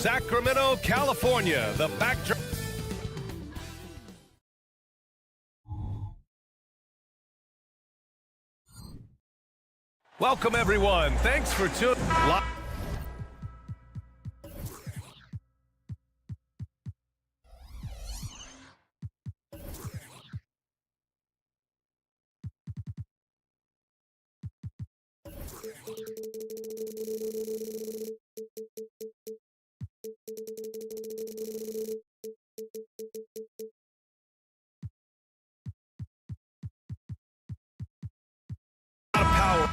Sacramento, California, the backdrop. Welcome, everyone. Thanks for tuning. Power.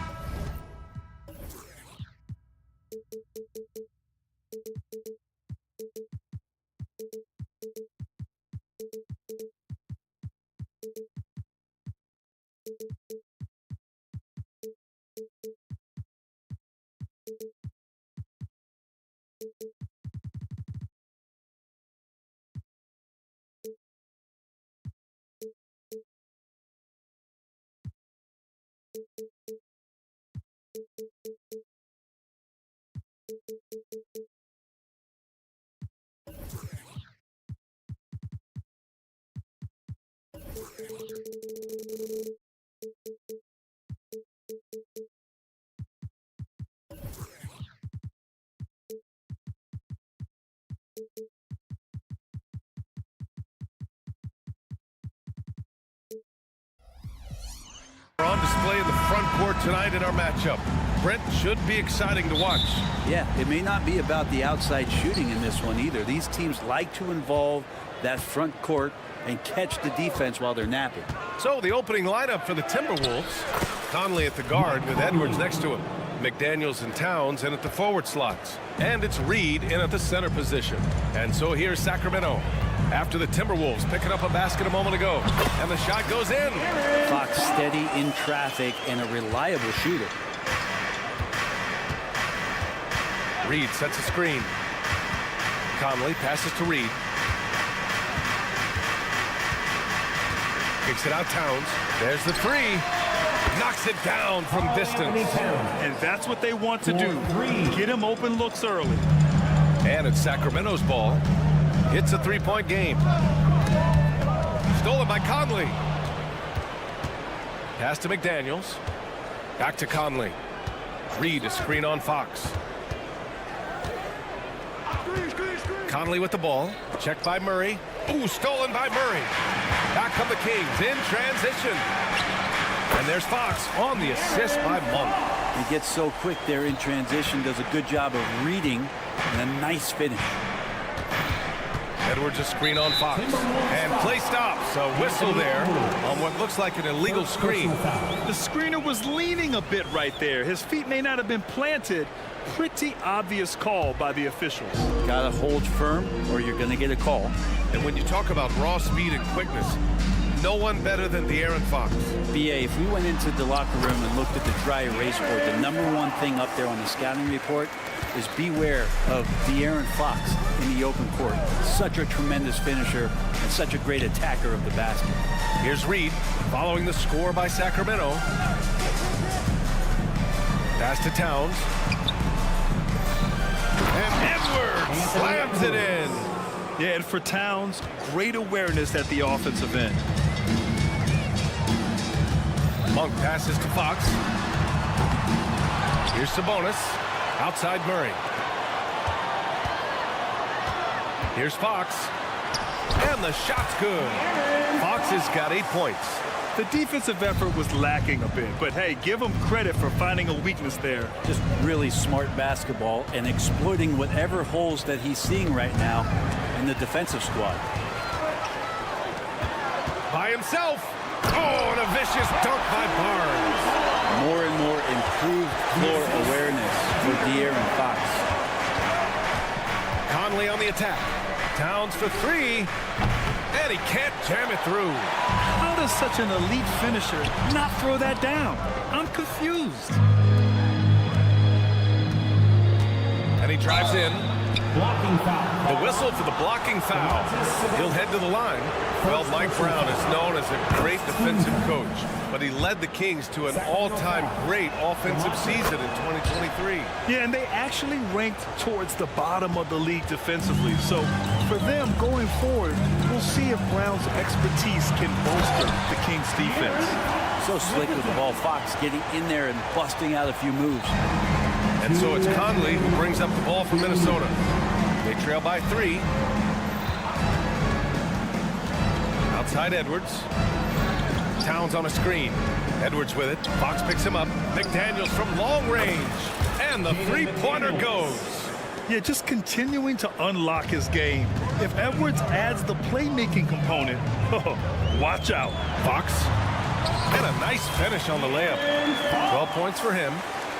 On display in the front court tonight in our matchup. Brent, should be exciting to watch. Yeah, it may not be about the outside shooting in this one either. These teams like to involve that front court and catch the defense while they're napping. So the opening lineup for the Timberwolves. Conley at the guard with Edwards next to him. McDaniels and Towns in at the forward slots. And it's Reed in at the center position. And so here's Sacramento. After the Timberwolves picking up a basket a moment ago. And the shot goes in. Fox steady in traffic and a reliable shooter. Reed sets a screen. Conley passes to Reed. Kicks it out Towns. There's the three. Knocks it down from distance. And that's what they want to do. Get him open looks early. And it's Sacramento's ball. It's a three-point game. Stolen by Conley. Pass to McDaniels. Back to Conley. Reed, a screen on Fox. Conley with the ball. Checked by Murray. Ooh, stolen by Murray. Back come the Kings in transition. And there's Fox on the assist by Monk. He gets so quick there in transition, does a good job of reading, and a nice finish. Edwards a screen on Fox. And play stops. A whistle there on what looks like an illegal screen. The screener was leaning a bit right there. His feet may not have been planted. Pretty obvious call by the officials. Gotta hold firm or you're gonna get a call. And when you talk about raw speed and quickness, no one better than De'Aaron Fox. BA, if we went into the locker room and looked at the dry erase board, the #1 thing up there on the scouting report is beware of De'Aaron Fox in the open court. Such a tremendous finisher and such a great attacker of the basket. Here's Reed following the score by Sacramento. Pass to Towns. And Edwards slams it in. Yeah, and for Towns, great awareness at the offensive end. Monk passes to Fox. Here's Sabonis. Outside Murray. Here's Fox. And the shot's good. Fox has got 8 points. The defensive effort was lacking a bit, but hey, give him credit for finding a weakness there. Just really smart basketball and exploiting whatever holes that he's seeing right now in the defensive squad. By himself. Oh, and a vicious dunk by Barnes. More and more improved floor awareness for De'Aaron Fox. Conley on the attack. Towns for three. And he can't jam it through. How does such an elite finisher not throw that down? I'm confused. And he drives in. Blocking foul. The whistle for the blocking foul. He'll head to the line. Well, Mike Brown is known as a great defensive coach, but he led the Kings to an all-time great offensive season in 2023. Yeah, and they actually ranked towards the bottom of the league defensively. So for them going forward, we'll see if Brown's expertise can bolster the Kings defense. So slick with the ball. Fox getting in there and busting out a few moves. And so it's Conley who brings up the ball for Minnesota. They trail by three. Outside Edwards. Towns on a screen. Edwards with it. Fox picks him up. McDaniels from long range. And the three-pointer goes. Yeah, just continuing to unlock his game. If Edwards adds the playmaking component, watch out. Fox. And a nice finish on the layup. 12 points for him.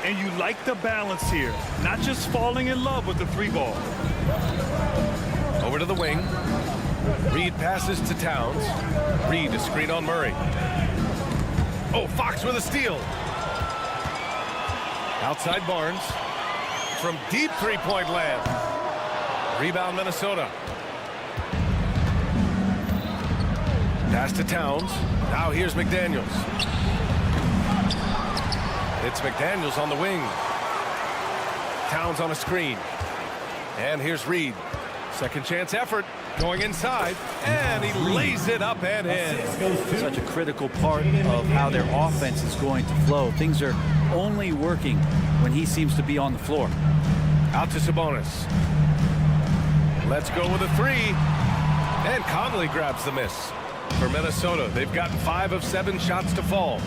And you like the balance here. Not just falling in love with the three ball. Over to the wing. Reed passes to Towns. Reed, a screen on Murray. Oh, Fox with a steal. Outside Barnes. From deep three-point land. Rebound Minnesota. Pass to Towns. Now here's McDaniels. It's McDaniels on the wing. Towns on a screen. And here's Reed. Second chance effort. Going inside. And he lays it up and in. Such a critical part of how their offense is going to flow. Things are only working when he seems to be on the floor. Out to Sabonis. Let's go with a three. And Conley grabs the miss. For Minnesota, they've gotten 5 of 7 shots to fall.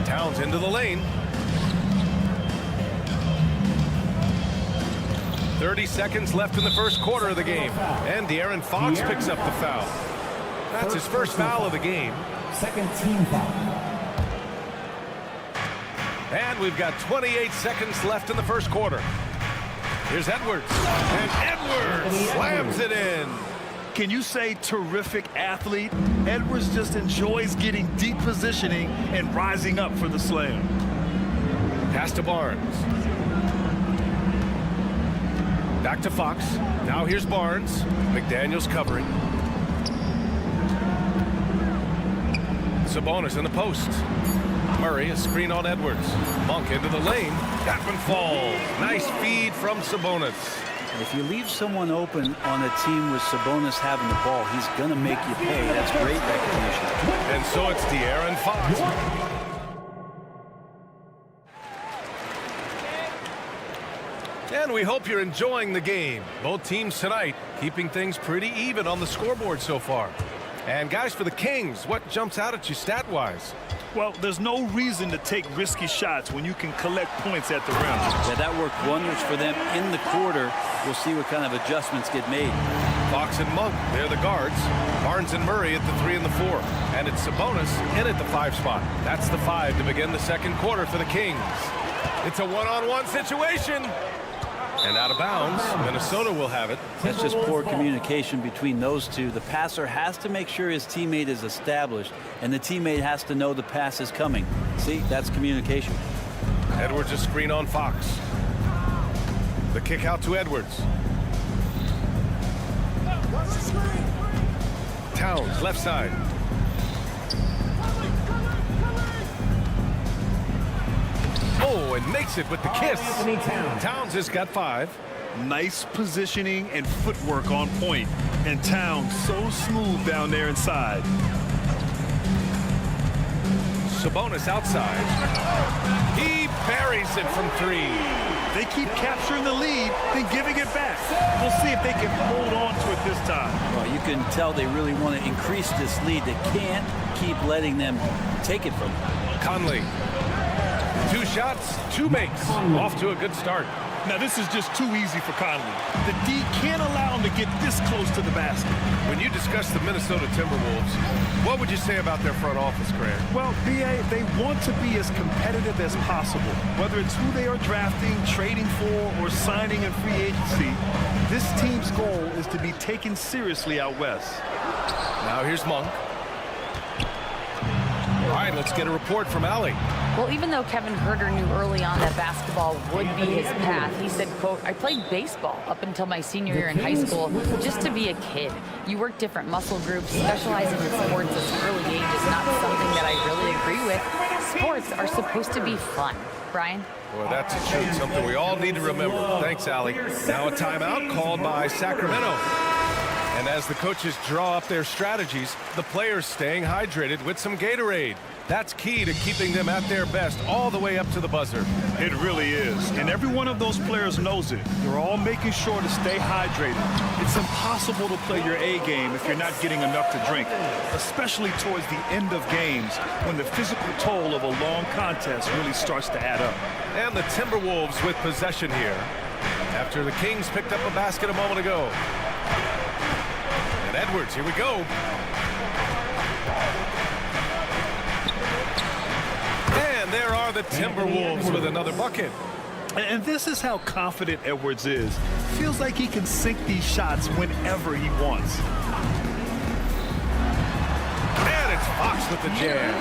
Towns into the lane. 30 seconds left in the first quarter of the game. And De'Aaron Fox picks up the foul. That's his first foul of the game. Second team foul. And we've got 28 seconds left in the first quarter. Here's Edwards. And Edwards slams it in. Can you say terrific athlete? Edwards just enjoys getting deep positioning and rising up for the slam. Pass to Barnes. Back to Fox. Now here's Barnes. McDaniels covering. Sabonis in the post. Murray, a screen on Edwards. Monk into the lane. That one falls. Nice feed from Sabonis. If you leave someone open on a team with Sabonis having the ball, he's going to make you pay. That's great recognition. And so it's De'Aaron Fox. And we hope you're enjoying the game. Both teams tonight keeping things pretty even on the scoreboard so far. And guys, for the Kings, what jumps out at you stat-wise? Well, there's no reason to take risky shots when you can collect points at the rim. Yeah, that worked wonders for them in the quarter. We'll see what kind of adjustments get made. Fox and Monk, they're the guards. Barnes and Murray at the 3 and the 4. And it's Sabonis in at the 5 spot. That's the 5 to begin the second quarter for the Kings. It's a one-on-one situation. And out of bounds, Minnesota will have it. That's just poor communication between those two. The passer has to make sure his teammate is established, and the teammate has to know the pass is coming. See, that's communication. Edwards a screen on Fox. The kick out to Edwards. Towns, left side. Oh, and makes it with the kiss. Towns has got 5. Nice positioning and footwork on point. And Towns so smooth down there inside. Sabonis outside. He buries it from 3. They keep capturing the lead, then giving it back. We'll see if they can hold on to it this time. Well, you can tell they really want to increase this lead. They can't keep letting them take it from them. Conley. 2 shots, 2 makes. Off to a good start. Now, this is just too easy for Conley. The D can't allow him to get this close to the basket. When you discuss the Minnesota Timberwolves, what would you say about their front office, Grant? Well, B.A., they want to be as competitive as possible. Whether it's who they are drafting, trading for, or signing in free agency, this team's goal is to be taken seriously out west. Now here's Monk. All right, let's get a report from Allie. Well, even though Kevin Herter knew early on that basketball would be his path, he said, quote, I played baseball up until my senior year in high school just to be a kid. You work different muscle groups. Specializing in sports at an early age is not something that I really agree with. Sports are supposed to be fun. Brian? Well, that's a truth, something we all need to remember. Thanks, Allie. Now a timeout called by Sacramento. And as the coaches draw up their strategies, the players staying hydrated with some Gatorade. That's key to keeping them at their best all the way up to the buzzer. It really is. And every one of those players knows it. They're all making sure to stay hydrated. It's impossible to play your A game if you're not getting enough to drink, especially towards the end of games when the physical toll of a long contest really starts to add up. And the Timberwolves with possession here after the Kings picked up a basket a moment ago. And Edwards, here we go. And there are the Timberwolves with another bucket. And this is how confident Edwards is. Feels like he can sink these shots whenever he wants. And it's Fox with the jam.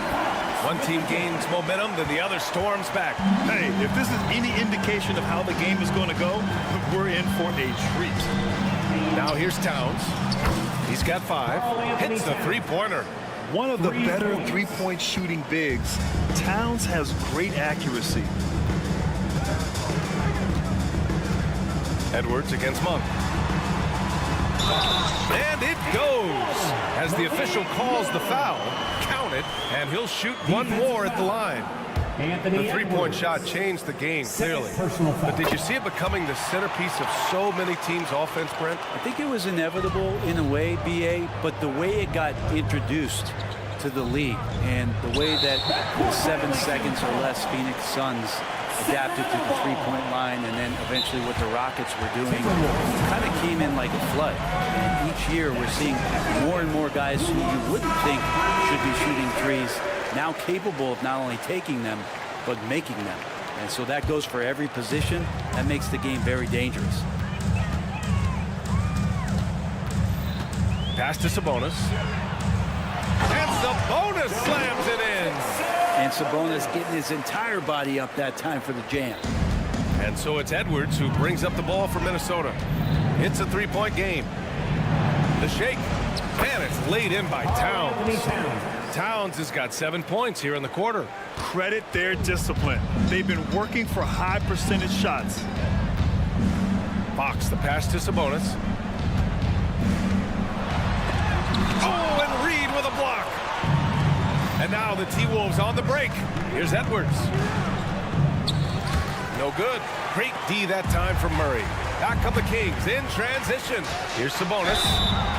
One team gains momentum, then the other storms back. Hey, if this is any indication of how the game is going to go, we're in for a treat. Now here's Towns. He's got 5. Hits the three-pointer. One of the better three-point shooting bigs. Towns has great accuracy. Edwards against Monk. And it goes. As the official calls the foul, count it, and he'll shoot one more at the line. The three-point shot changed the game, clearly. But did you see it becoming the centerpiece of so many teams' offense, Brent? I think it was inevitable in a way, B.A., but the way it got introduced to the league and the way that in 7 seconds or less Phoenix Suns adapted to the three-point line and then eventually what the Rockets were doing kind of came in like a flood. And each year we're seeing more and more guys who you wouldn't think should be shooting threes now capable of not only taking them but making them. And so that goes for every position. That makes the game very dangerous. Pass to Sabonis. And Sabonis slams it in. And Sabonis getting his entire body up that time for the jam. And so it's Edwards who brings up the ball for Minnesota. It's a three-point game. The shake. And it's laid in by Towns. Towns has got 7 points here in the quarter. Credit their discipline. They've been working for high percentage shots. Fox, the pass to Sabonis. Oh, and Reed with a block. And now the T-Wolves on the break. Here's Edwards. No good. Great D that time from Murray. Back come the Kings in transition. Here's Sabonis.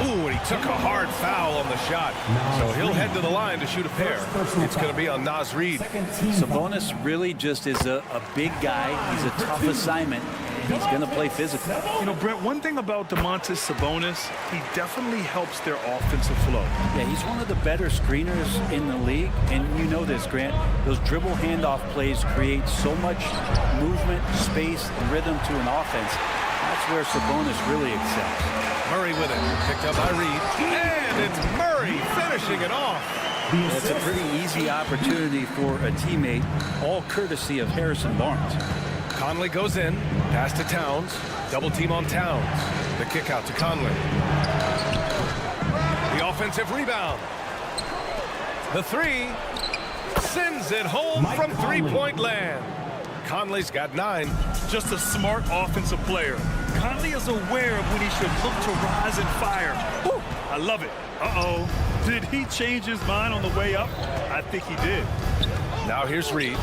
Ooh, and he took a hard foul on the shot. So he'll head to the line to shoot a pair. It's going to be on Naz Reid. Sabonis really just is a big guy. He's a tough assignment. He's going to play physical. You know, Brent, one thing about Domantas Sabonis, he definitely helps their offensive flow. Yeah, he's one of the better screeners in the league. And you know this, Grant. Those dribble handoff plays create so much movement, space, and rhythm to an offense. That's where Sabonis really excels. Murray with it. Picked up by Reed. And it's Murray finishing it off. It's a pretty easy opportunity for a teammate, all courtesy of Harrison Barnes. Conley goes in. Pass to Towns. Double team on Towns. The kick out to Conley. The offensive rebound. The three. Sends it home from three-point land. Conley's got 9. Just a smart offensive player. Conley is aware of when he should look to rise and fire. Woo, I love it. Uh-oh. Did he change his mind on the way up? I think he did. Now here's Reed.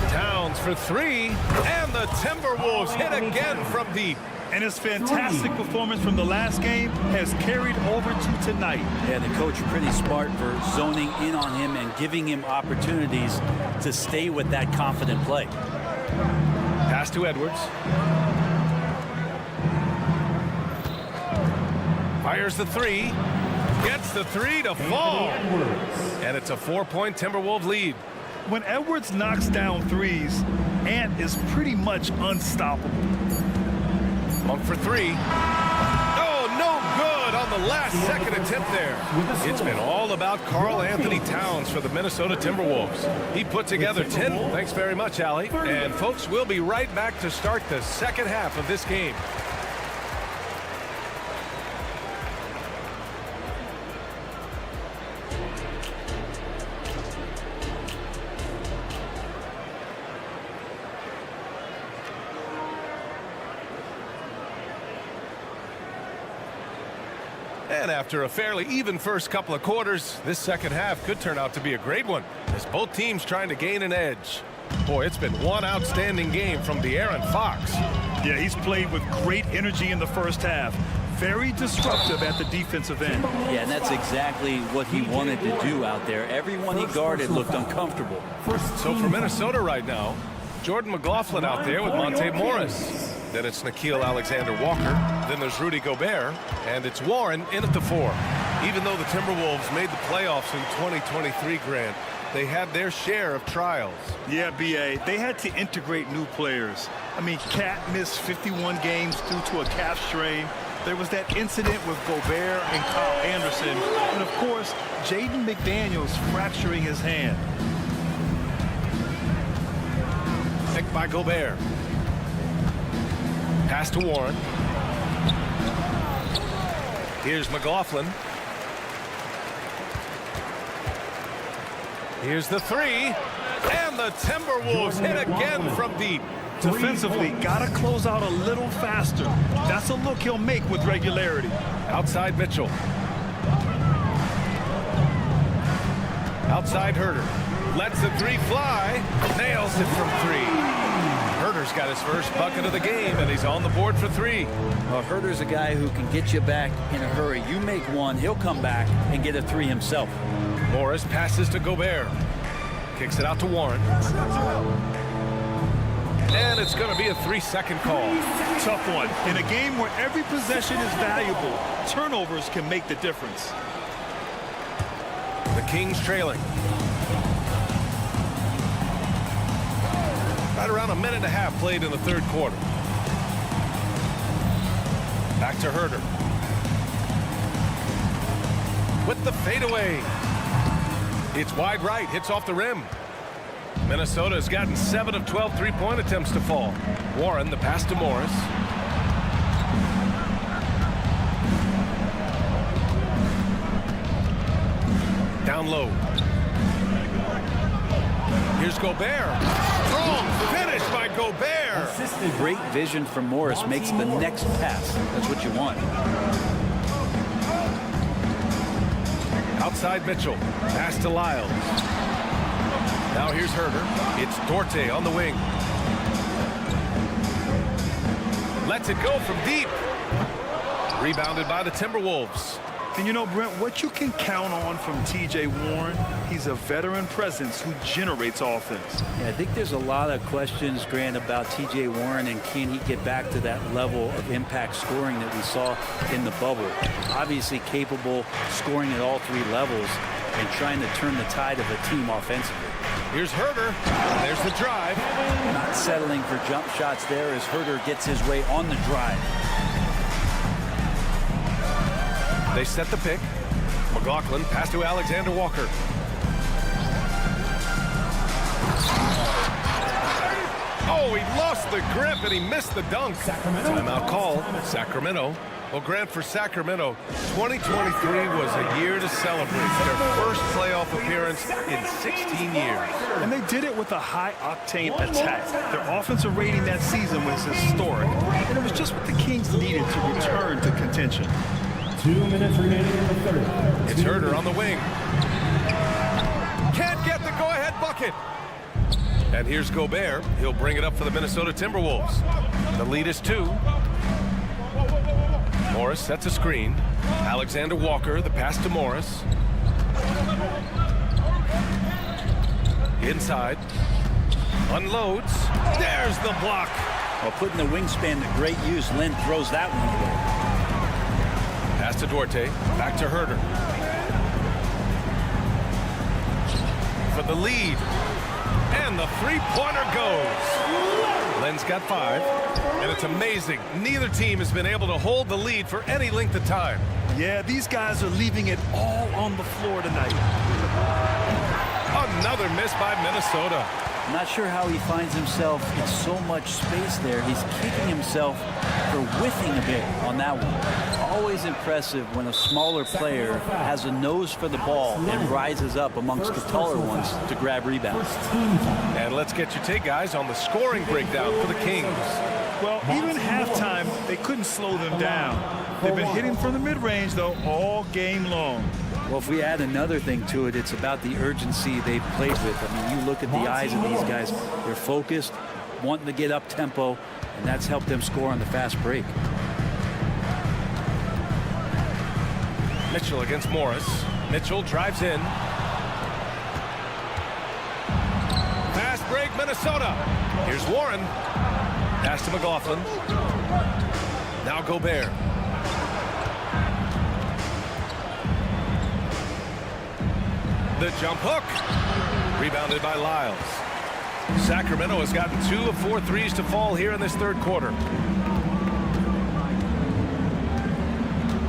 Towns for three, and the Timberwolves hit again from deep. And his fantastic performance from the last game has carried over to tonight. Yeah, the coach pretty smart for zoning in on him and giving him opportunities to stay with that confident play. Pass to Edwards. Fires the three. Gets the three to fall. And it's a 4-point Timberwolves lead. When Edwards knocks down threes, Ant is pretty much unstoppable. Monk for three. Oh, no good on the last second attempt there. It's been all about Karl Anthony Towns for the Minnesota Timberwolves. He put together 10. Thanks very much, Allie. And folks, we'll be right back to start the second half of this game. And after a fairly even first couple of quarters, this second half could turn out to be a great one, as both teams trying to gain an edge. Boy, it's been one outstanding game from De'Aaron Fox. Yeah, he's played with great energy in the first half. Very disruptive at the defensive end. Yeah, and that's exactly what he wanted to do out there. Everyone he guarded looked uncomfortable. So for Minnesota right now, Jordan McLaughlin out there with Monte Morris. Then it's Nickeil Alexander-Walker. Then there's Rudy Gobert. And it's Warren in at the 4. Even though the Timberwolves made the playoffs in 2023, Grant, they had their share of trials. Yeah, B.A., they had to integrate new players. I mean, Cat missed 51 games due to a calf strain. There was that incident with Gobert and Kyle Anderson. And, of course, Jaden McDaniels fracturing his hand. Picked by Gobert. Pass to Warren. Here's McLaughlin. Here's the three. And the Timberwolves hit again from deep. Defensively, got to close out a little faster. That's a look he'll make with regularity. Outside Mitchell. Outside Herter. Lets the three fly. Nails it from three. Herter's got his first bucket of the game, and he's on the board for three. Well, Herter's a guy who can get you back in a hurry. You make one, he'll come back and get a three himself. Morris passes to Gobert. Kicks it out to Warren. And it's going to be a 3-second call. Tough one. In a game where every possession is valuable, turnovers can make the difference. The Kings trailing. Right around a minute and a half played in the third quarter. Back to Herter. With the fadeaway. It's wide right, hits off the rim. Minnesota has gotten 7 of 12 three-point attempts to fall. Warren, the pass to Morris. Down low. Here's Gobert. Strong finish by Gobert. Great vision from Morris, makes the next pass. That's what you want. Outside Mitchell. Pass to Lyles. Now here's Herter. It's Dorte on the wing. Lets it go from deep. Rebounded by the Timberwolves. And you know, Brent, what you can count on from T.J. Warren, he's a veteran presence who generates offense. Yeah, I think there's a lot of questions, Grant, about T.J. Warren and can he get back to that level of impact scoring that we saw in the bubble. Obviously capable scoring at all three levels and trying to turn the tide of a team offensively. Here's Herter. There's the drive. Not settling for jump shots there as Herter gets his way on the drive. They set the pick. McLaughlin pass to Alexander Walker. Oh, he lost the grip and he missed the dunk. Timeout call. Sacramento. Well, Grant, for Sacramento, 2023 was a year to celebrate. Their first playoff appearance in 16 years. And they did it with a high-octane attack. Their offensive rating that season was historic. And it was just what the Kings needed to return to contention. 2 minutes remaining in the third. It's Herter on the wing. Can't get the go-ahead bucket. And here's Gobert. He'll bring it up for the Minnesota Timberwolves. The lead is 2. Morris sets a screen. Alexander Walker, the pass to Morris. Inside. Unloads. There's the block. While putting the wingspan to great use, Lynn throws that one away. Pass to Duarte. Back to Herder. For the lead. And the three-pointer goes. Len's got 5. And it's amazing. Neither team has been able to hold the lead for any length of time. Yeah, these guys are leaving it all on the floor tonight. Another miss by Minnesota. Not sure how he finds himself in so much space there. He's kicking himself for whiffing a bit on that one. Always impressive when a smaller player has a nose for the ball and rises up amongst the taller ones to grab rebounds. And let's get your take, guys, on the scoring breakdown for the Kings. Well, even halftime, they couldn't slow them down. They've been hitting from the mid-range, though, all game long. Well, if we add another thing to it, it's about the urgency they've played with. I mean, you look at the eyes of these guys. They're focused, wanting to get up tempo, and that's helped them score on the fast break. Mitchell against Morris. Mitchell drives in. Fast break, Minnesota. Here's Warren. Pass to McLaughlin. Now Gobert. The jump hook. Rebounded by Lyles. Sacramento has gotten 2 of 4 threes to fall here in this third quarter.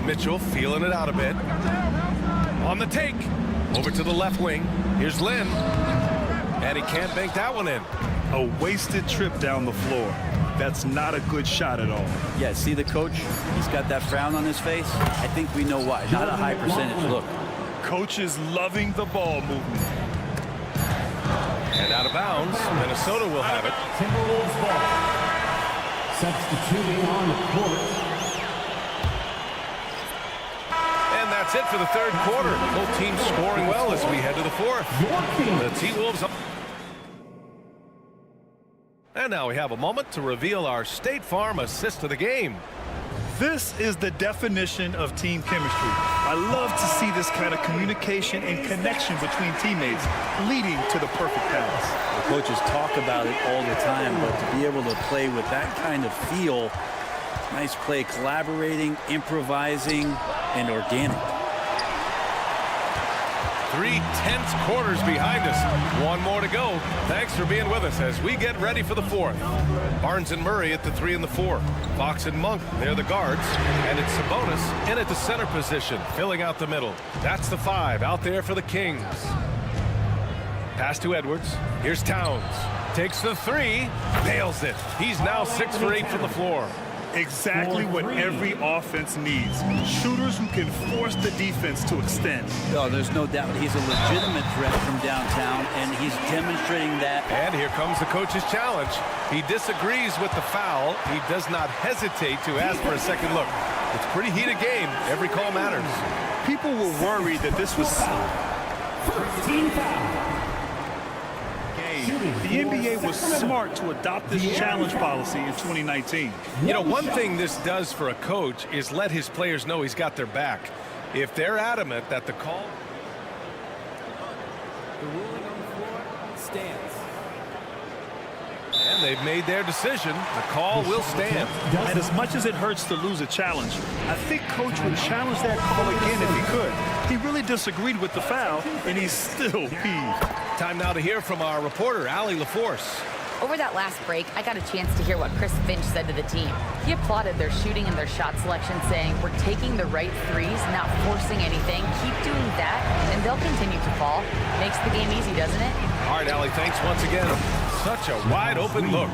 Mitchell feeling it out a bit. On the take. Over to the left wing. Here's Lynn. And he can't bank that one in. A wasted trip down the floor. That's not a good shot at all. Yeah, see the coach? He's got that frown on his face. I think we know why. Not a high percentage look. Coach is loving the ball movement. And out of bounds, Minnesota will have it. Timberwolves ball. Substituting on the court. And that's it for the third quarter. Both teams scoring well as we head to the fourth. The T-Wolves up. And now we have a moment to reveal our State Farm assist of the game. This is the definition of team chemistry. I love to see this kind of communication and connection between teammates leading to the perfect pass. The coaches talk about it all the time, but to be able to play with that kind of feel, nice play, collaborating, improvising, and organic. 3 tense quarters behind us. One more to go. Thanks for being with us as we get ready for the fourth. Barnes and Murray at the 3 and the 4. Fox and Monk, they're the guards. And it's Sabonis in at the center position, filling out the middle. That's the 5 out there for the Kings. Pass to Edwards. Here's Towns. Takes the 3. Nails it. He's now 6 for 8 from the floor. Exactly what every offense needs. Shooters who can force the defense to extend. Oh, there's no doubt. He's a legitimate threat from downtown, and he's demonstrating that. And here comes the coach's challenge. He disagrees with the foul. He does not hesitate to ask for a second look. It's a pretty heated game. Every call matters. People were worried that this was... The NBA was smart to adopt this challenge policy in 2019. You know, one thing this does for a coach is let his players know he's got their back. If they're adamant that the call... The ruling on the floor stands. And they've made their decision. The call will stand. And as much as it hurts to lose a challenge, I think Coach would challenge that call again if he could. He really disagreed with the foul, and he's still peeved. Time now to hear from our reporter, Allie LaForce. Over that last break, I got a chance to hear what Chris Finch said to the team. He applauded their shooting and their shot selection, saying, "We're taking the right threes, not forcing anything. Keep doing that, and they'll continue to fall." Makes the game easy, doesn't it? All right, Allie, thanks once again. Such a wide-open look.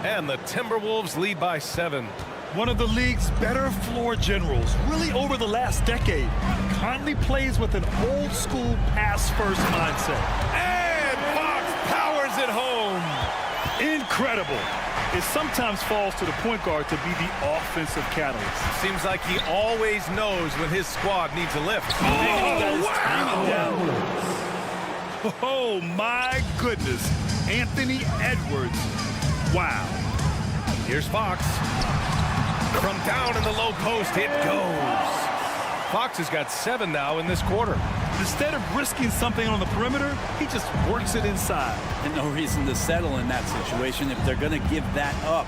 And the Timberwolves lead by 7. One of the league's better floor generals, really over the last decade, currently plays with an old-school pass-first mindset. And Fox powers it home. Incredible. It sometimes falls to the point guard to be the offensive catalyst. Seems like he always knows when his squad needs a lift. Oh, wow! Oh, my goodness. Anthony Edwards. Wow. Here's Fox. From down in the low post, it goes. Fox has got 7 now in this quarter. Instead of risking something on the perimeter, he just works it inside. And no reason to settle in that situation. If they're going to give that up,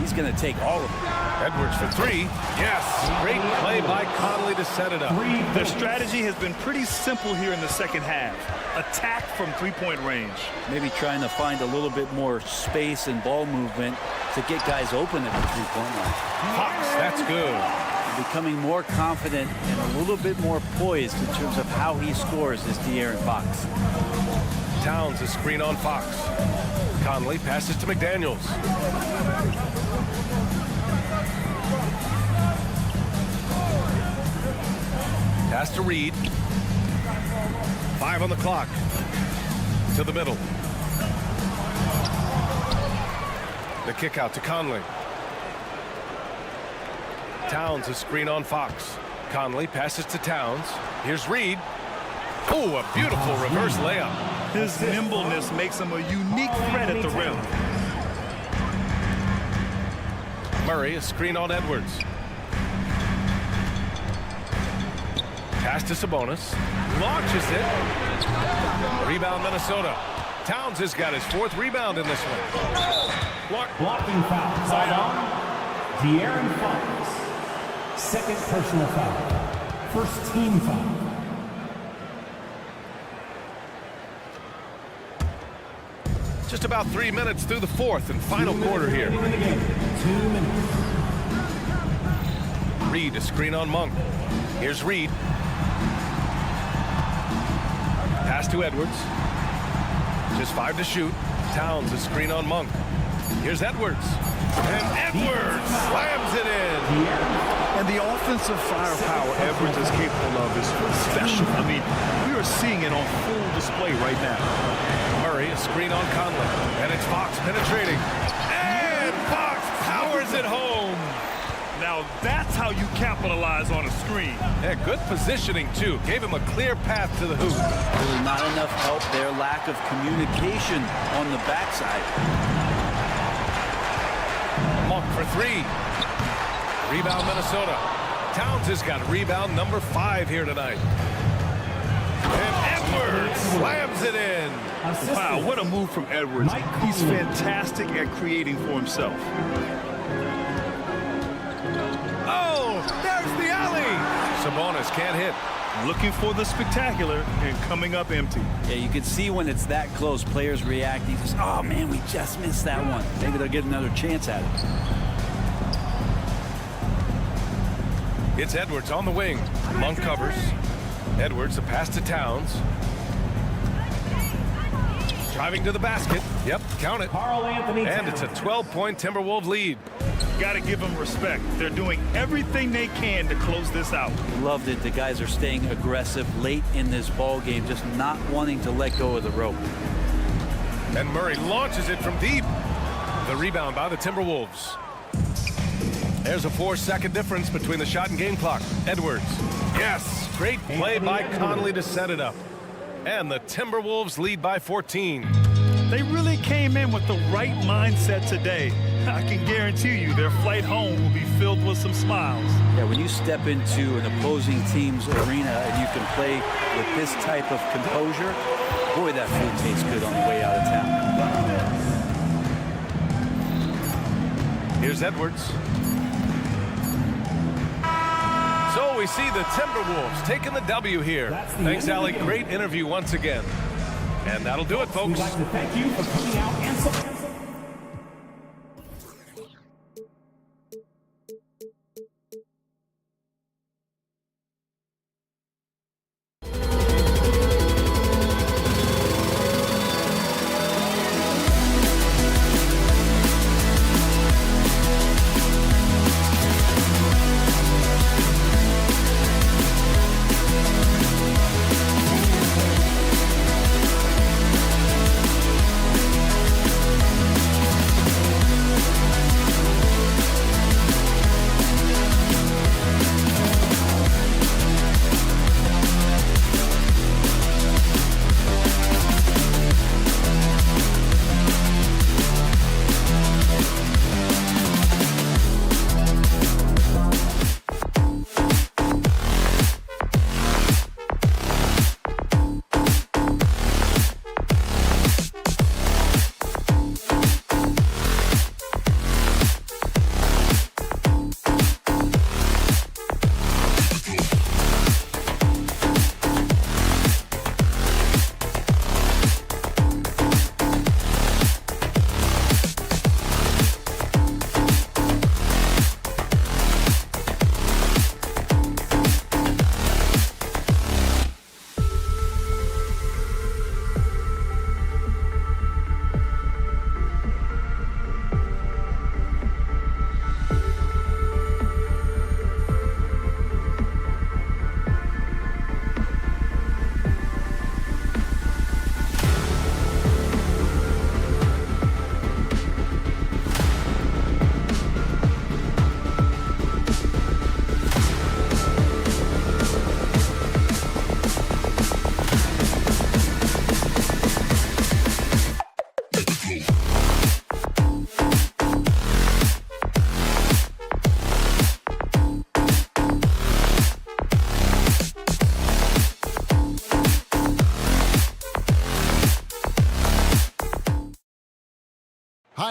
he's going to take all of it. Edwards for 3. Yes. Great play by Conley to set it up. Their strategy has been pretty simple here in the second half. Attack from three-point range. Maybe trying to find a little bit more space and ball movement to get guys open at the three-point line. Fox, that's good. Becoming more confident and a little bit more poised in terms of how he scores is De'Aaron Fox. Towns a screen on Fox. Conley passes to McDaniels. Pass to Reed. 5 on the clock. To the middle. The kick out to Conley. Towns a screen on Fox. Conley passes to Towns. Here's Reed. Oh, a beautiful reverse layup. His nimbleness makes him a unique threat at the rim. Murray a screen on Edwards. Pass to Sabonis. Launches it. Rebound Minnesota. Towns has got his 4th rebound in this one. Blocking foul. Side on. De'Aaron Fox. 2nd personal foul. 1st team foul. Just about 3 minutes through the 4th and final quarter here. 2 minutes. Reed a screen on Monk. Here's Reed. Pass to Edwards. Just 5 to shoot. Towns a screen on Monk. Here's Edwards. And Edwards slams it in. And the offensive firepower Edwards is capable of is special. I mean, we are seeing it on full display right now. Murray a screen on Conley. And it's Fox penetrating. And Fox powers it home. Now that's how you capitalize on a screen. Yeah, good positioning, too. Gave him a clear path to the hoop. Really not enough help there. Lack of communication on the backside. Monk for 3. Rebound Minnesota. Towns has got rebound number 5 here tonight. And Edwards slams it in. Wow, what a move from Edwards. He's fantastic at creating for himself. Oh, there's the alley. Sabonis can't hit. Looking for the spectacular and coming up empty. Yeah, you can see when it's that close, players react. He just, oh man, we just missed that one. Maybe they'll get another chance at it. It's Edwards on the wing. Monk covers. Edwards, a pass to Towns. Driving to the basket. Yep, count it. Carl Anthony And it's a 12-point Timberwolves lead. Got to give them respect. They're doing everything they can to close this out. Loved it. The guys are staying aggressive late in this ball game, just not wanting to let go of the rope. And Murray launches it from deep. The rebound by the Timberwolves. There's a 4-second difference between the shot and game clock. Edwards. Yes, great play by Conley to set it up. And the Timberwolves lead by 14. They really came in with the right mindset today. I can guarantee you their flight home will be filled with some smiles. Yeah, when you step into an opposing team's arena and you can play with this type of composure, boy, that food tastes good on the way out of town. Here's Edwards. So we see the Timberwolves taking the W here. Thanks, Allie. Great interview once again. And that'll do it, folks. We'd like to thank you for coming out and supporting.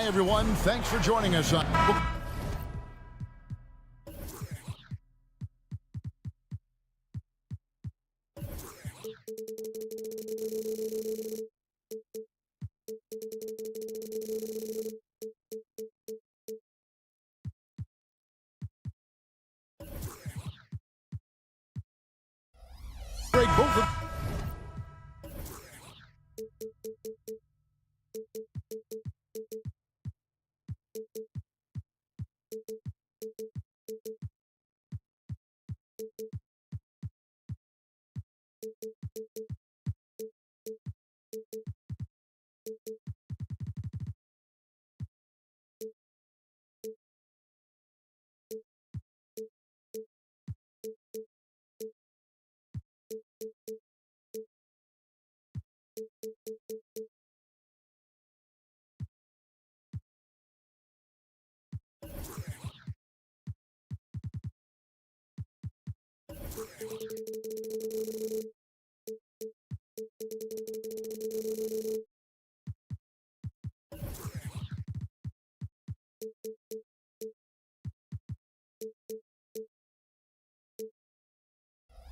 Hi, everyone. Thanks for joining us on... Break both of...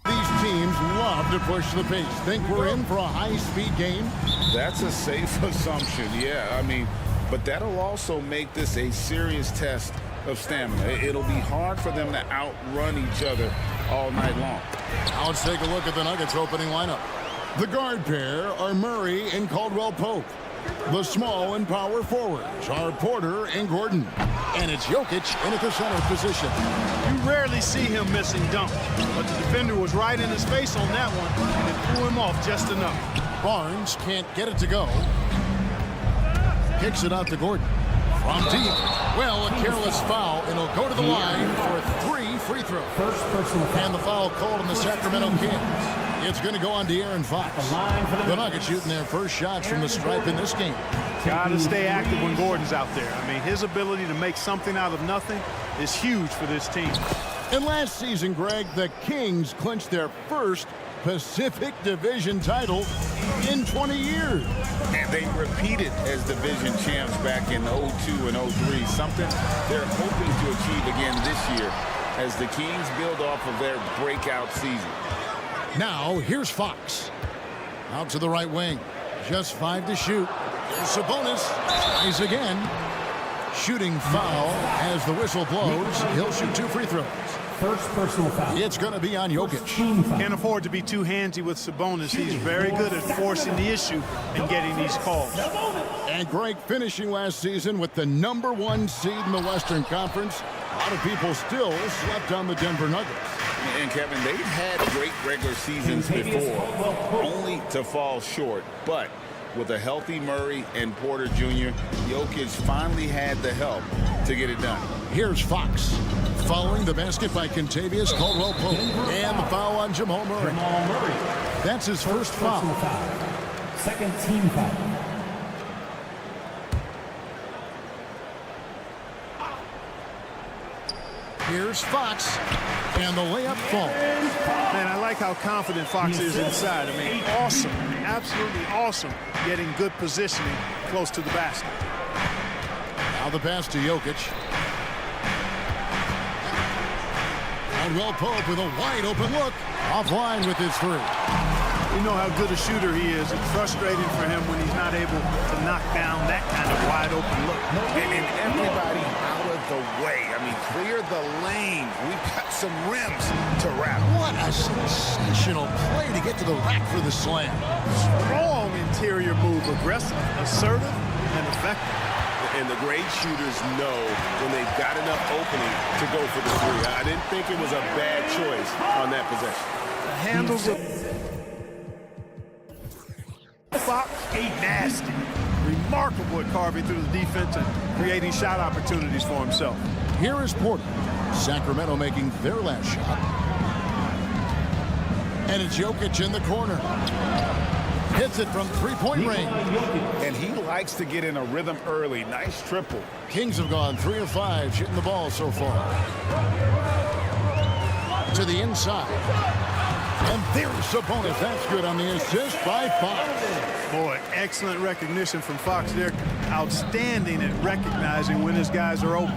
These teams love to push the pace. Think we're in for a high-speed game? That's a safe assumption, yeah. I mean, but that'll also make this a serious test of stamina. It'll be hard for them to outrun each other all night long. Now let's take a look at the Nuggets opening lineup. The guard pair are Murray and Caldwell Pope. The small and power forwards are Porter and Gordon. And it's Jokic in at the center position. You rarely see him missing dunks, but the defender was right in his face on that one, and it threw him off just enough. Barnes can't get it to go. Kicks it out to Gordon. From deep. Well, a careless foul, and he'll go to the line for 3 free throws. First personal foul. And the foul called on the Sacramento Kings. It's going to go on De'Aaron Fox. The Nuggets shooting their first shots from the stripe in this game. Got to stay active when Gordon's out there. I mean, his ability to make something out of nothing is huge for this team. And last season, Greg, the Kings clinched their first Pacific Division title in 20 years. And they repeated as division champs back in 02 and 03, something they're hoping to achieve again this year as the Kings build off of their breakout season. Now, here's Fox. Out to the right wing. Just 5 to shoot. Sabonis tries again. Shooting foul as the whistle blows. He'll shoot 2 free throws. First personal foul. It's going to be on Jokic. Can't afford to be too handsy with Sabonis. He's very good at forcing the issue and getting these calls. And Greg finishing last season with the #1 seed in the Western Conference. A lot of people still slept on the Denver Nuggets. And Kevin, they've had great regular seasons before, only to fall short. But with a healthy Murray and Porter Jr., Jokic finally had the help to get it done. Here's Fox. Following the basket by Kentavious Caldwell Pope. And the foul on Jamal Murray. That's his first foul. Second team foul. Here's Fox. And the layup falls. Man, I like how confident Fox is inside. I mean, awesome. Absolutely awesome getting good positioning close to the basket. Now the pass to Jokic. Caldwell Pope with a wide open look. Offline with his 3. You know how good a shooter he is. It's frustrating for him when he's not able to knock down that kind of wide open look. And everybody out of the way. I mean, clear the lane. We've got some rims to rattle. What a sensational play to get to the rack for the slam. Strong interior move. Aggressive, assertive, and effective. And the great shooters know when they've got enough opening to go for the 3. I didn't think it was a bad choice on that possession. The handles of Fox, nasty. Remarkable at carving through the defense and creating shot opportunities for himself. Here is Porter. Sacramento making their last shot. And it's Jokic in the corner. Hits it from 3-point range. And he likes to get in a rhythm early. Nice triple. Kings have gone 3 of 5 shooting the ball so far. To the inside. And there's Sabonis. That's good on the assist by Fox. Boy, excellent recognition from Fox there. Outstanding at recognizing when his guys are open.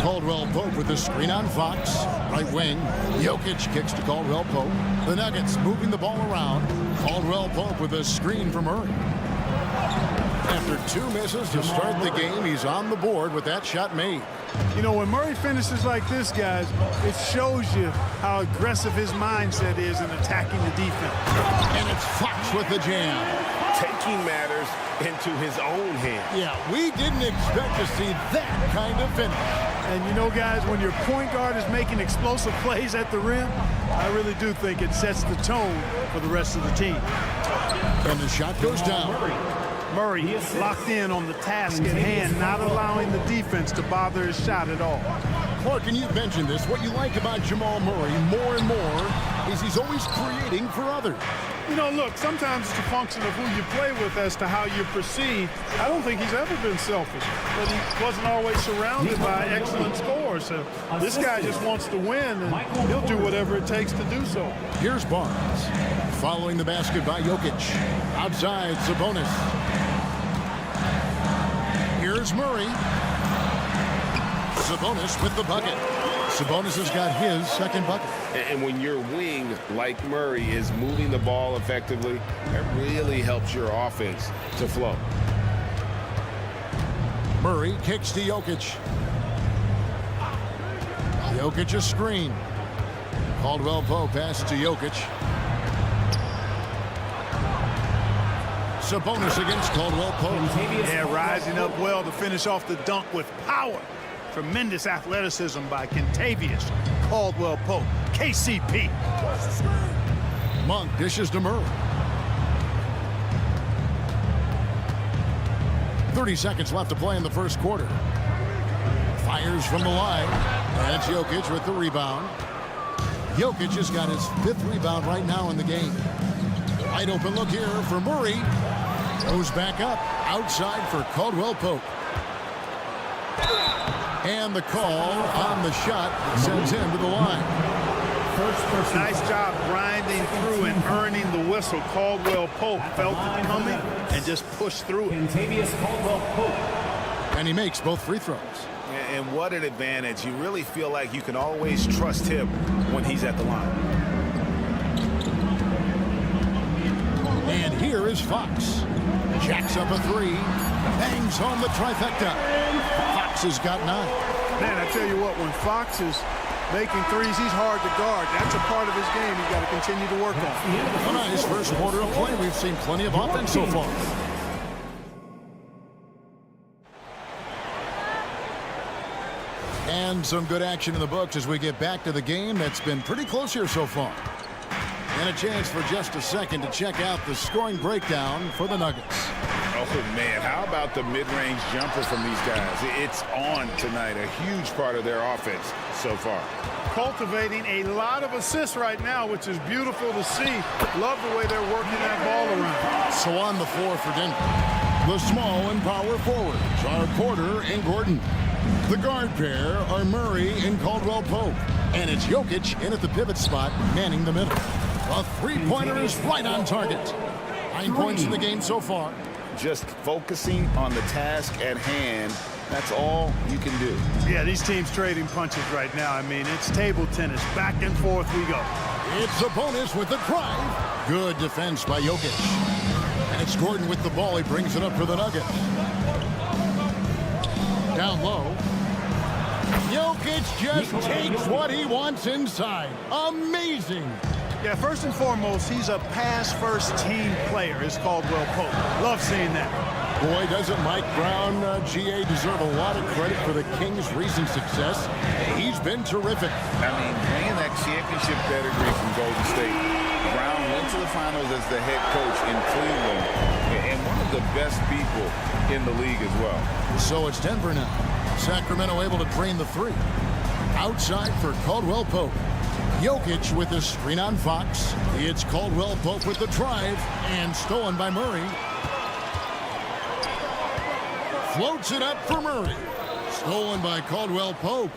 Caldwell Pope with the screen on Fox. Right wing. Jokic kicks to Caldwell Pope. The Nuggets moving the ball around. Caldwell Pope with a screen from Murray. After 2 misses to start the game, he's on the board with that shot made. You know, when Murray finishes like this, guys, it shows you how aggressive his mindset is in attacking the defense. And it's Fox with the jam. Taking matters into his own hands. Yeah, we didn't expect to see that kind of finish. And you know, guys, when your point guard is making explosive plays at the rim, I really do think it sets the tone for the rest of the team. And the shot goes down. Murray locked in on the task at hand, not allowing the defense to bother his shot at all. Clark, and you've mentioned this, what you like about Jamal Murray more and more is he's always creating for others. You know, look, sometimes it's a function of who you play with as to how you're perceived. I don't think he's ever been selfish, but he wasn't always surrounded by excellent scores. So this guy just wants to win, and he'll do whatever it takes to do so. Here's Barnes. Following the basket by Jokic. Outside, Sabonis. Here's Murray. Sabonis with the bucket. Sabonis has got his second bucket. And when your wing, like Murray, is moving the ball effectively, that really helps your offense to flow. Murray kicks to Jokic. Jokic a screen. Caldwell Pope passes to Jokic. Sabonis against Caldwell Pope. Yeah, rising up well to finish off the dunk with power. Tremendous athleticism by Kentavious Caldwell Pope. KCP. Monk dishes to Murray. 30 seconds left to play in the first quarter. Fires from the line. That's Jokic with the rebound. Jokic has got his 5th rebound right now in the game. Wide open look here for Murray. Goes back up. Outside for Caldwell Pope. And the call on the shot sends him to the line. Nice job grinding through and earning the whistle. Caldwell Pope felt it coming and just pushed through it. Kentavious Caldwell Pope. And he makes both free throws. And what an advantage. You really feel like you can always trust him when he's at the line. And here is Fox. Jacks up a 3. Bangs home the trifecta. Fox has got 9. Man, I tell you what, when Fox is making threes, he's hard to guard. That's a part of his game he's got to continue to work on. A nice first quarter of play. We've seen plenty of offense so far. And some good action in the books as we get back to the game that's been pretty close here so far. And a chance for just a second to check out the scoring breakdown for the Nuggets. Oh, man, how about the mid-range jumper from these guys? It's on tonight, a huge part of their offense so far. Cultivating a lot of assists right now, which is beautiful to see. Love the way they're working that ball around. So on the floor for Denver, the small and power forwards are Porter and Gordon. The guard pair are Murray and Caldwell Pope. And it's Jokic in at the pivot spot, manning the middle. A three-pointer is right on target. 9 points in the game so far. Just focusing on the task at hand, that's all you can do. Yeah, these teams trading punches right now. I mean, it's table tennis. Back and forth we go. It's a bonus with the drive. Good defense by Jokic. And it's Gordon with the ball. He brings it up for the Nuggets. Down low. Jokic just takes what he wants inside. Amazing. Yeah, first and foremost, he's a pass-first team player, is Caldwell Pope. Love seeing that. Boy, doesn't Mike Brown, GA, deserve a lot of credit for the Kings' recent success. He's been terrific. I mean, bringing that championship pedigree from Golden State, Brown went to the finals as the head coach in Cleveland, and one of the best people in the league as well. So it's Denver now. Sacramento able to drain the 3. Outside for Caldwell Pope. Jokic with the screen on Fox. It's Caldwell Pope with the drive and stolen by Murray. Floats it up for Murray. Stolen by Caldwell Pope.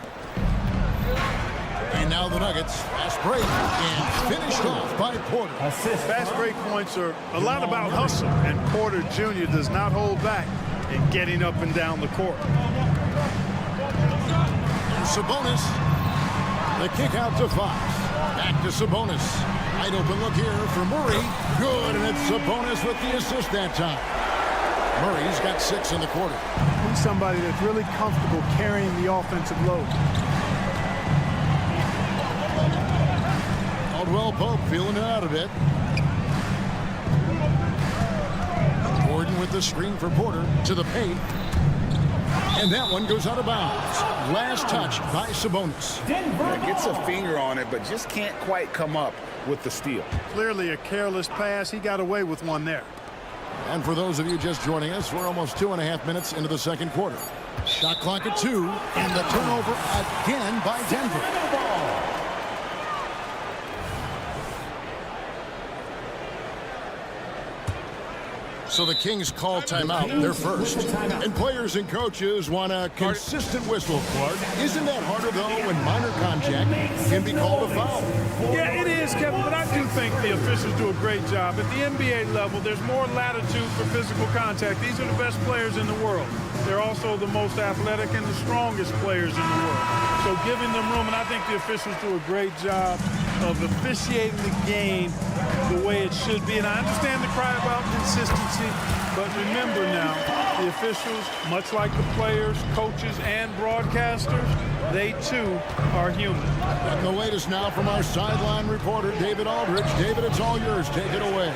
And now the Nuggets, fast break, and finished off by Porter. Fast break points are a lot about hustle, and Porter Jr. does not hold back in getting up and down the court. Sabonis. The kick out to Fox. Back to Sabonis. Wide open look here for Murray. Good, and it's Sabonis with the assist that time. Murray's got 6 in the quarter. He's somebody that's really comfortable carrying the offensive load. Caldwell Pope feeling it out a bit. Gordon with the screen for Porter to the paint. And that one goes out of bounds. Last touch by Sabonis. Yeah, gets a finger on it, but just can't quite come up with the steal. Clearly a careless pass. He got away with one there. And for those of you just joining us, we're almost 2.5 minutes into the second quarter. Shot clock at 2, and the turnover again by Denver. So the Kings call timeout, their first. And players and coaches want a consistent whistle, Clark. Isn't that harder, though, when minor contact can be called a foul? Yeah, it is, Kevin, but I do think the officials do a great job. At the NBA level, there's more latitude for physical contact. These are the best players in the world. They're also the most athletic and the strongest players in the world. So giving them room, and I think the officials do a great job of officiating the game the way it should be. And I understand the cry about consistency, but remember now, the officials, much like the players, coaches, and broadcasters, they too are human. And the latest now from our sideline reporter, David Aldridge. David, it's all yours. Take it away.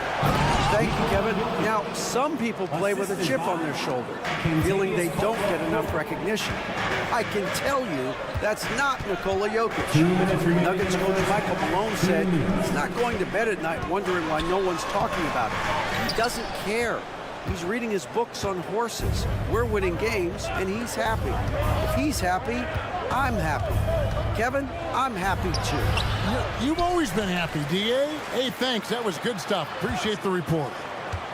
Thank you, Kevin. Now, some people play with a chip on their shoulder, feeling they don't get enough recognition. I can tell you that's not Nikola Jokic. Nuggets coach Michael Malone said he's not going to bed at night wondering why no one's talking about it. He doesn't care. He's reading his books on horses. We're winning games, and he's happy. If he's happy, I'm happy. Kevin, I'm happy too. You've always been happy, D.A. Hey, thanks. That was good stuff. Appreciate the report.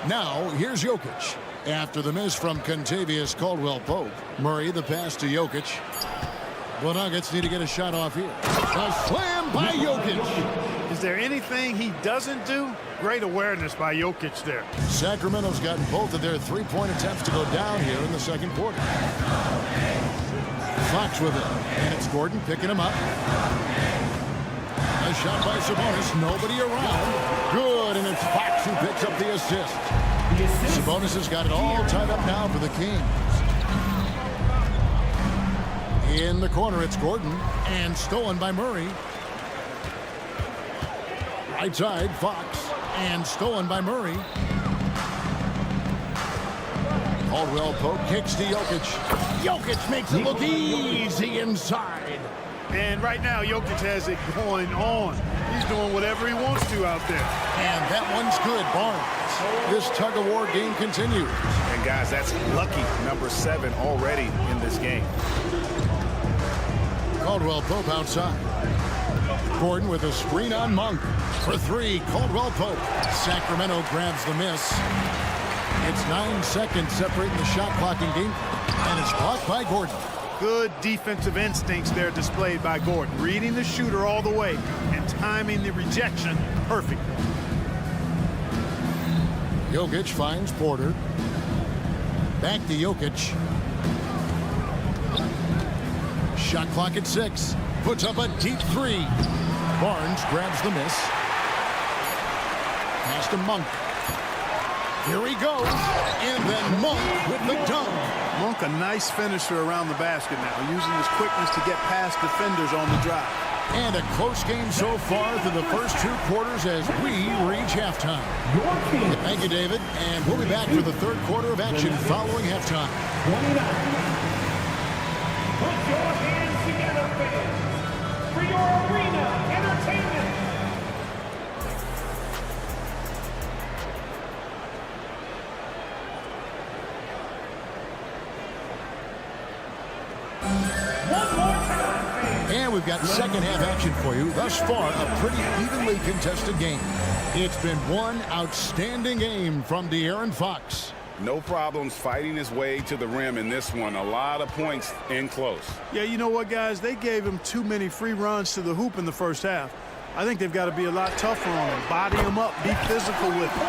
Now, here's Jokic. After the miss from Contavious Caldwell-Pope, Murray the pass to Jokic. The Nuggets need to get a shot off here. A slam by Jokic. Is there anything he doesn't do? Great awareness by Jokic there. Sacramento's gotten both of their three-point attempts to go down here in the second quarter. Fox with it, and it's Gordon picking him up. A shot by Sabonis, nobody around. Good, and it's Fox who picks up the assist. Sabonis has got it all tied up now for the Kings. In the corner, it's Gordon, and stolen by Murray. Right side, Fox, and stolen by Murray. Caldwell-Pope kicks to Jokic. Jokic makes it look easy inside. And right now, Jokic has it going on. He's doing whatever he wants to out there. And that one's good, Barnes. This tug-of-war game continues. And guys, that's lucky number 7 already in this game. Caldwell-Pope outside. Gordon with a screen on Monk. For 3, Caldwell-Pope. Sacramento grabs the miss. It's 9 seconds separating the shot clock in game. And it's blocked by Gordon. Good defensive instincts there displayed by Gordon. Reading the shooter all the way and timing the rejection perfectly. Jokic finds Porter. Back to Jokic. Shot clock at 6. Puts up a deep 3. Barnes grabs the miss. Pass to Monk. Here he goes. And then Monk with the dunk. Monk, a nice finisher around the basket now, using his quickness to get past defenders on the drive. And a close game so far through the first 2 quarters as we reach halftime. Thank you, David. And we'll be back for the third quarter of action following halftime. Put your hands together, fans, for your arena entertainment. One more time, fans. And we've got second half action for you. Thus far, a pretty evenly contested game. It's been one outstanding game from De'Aaron Fox. No problems fighting his way to the rim in this one. A lot of points in close. Yeah, you know what, guys? They gave him too many free runs to the hoop in the first half. I think they've got to be a lot tougher on him. Body him up. Be physical with him.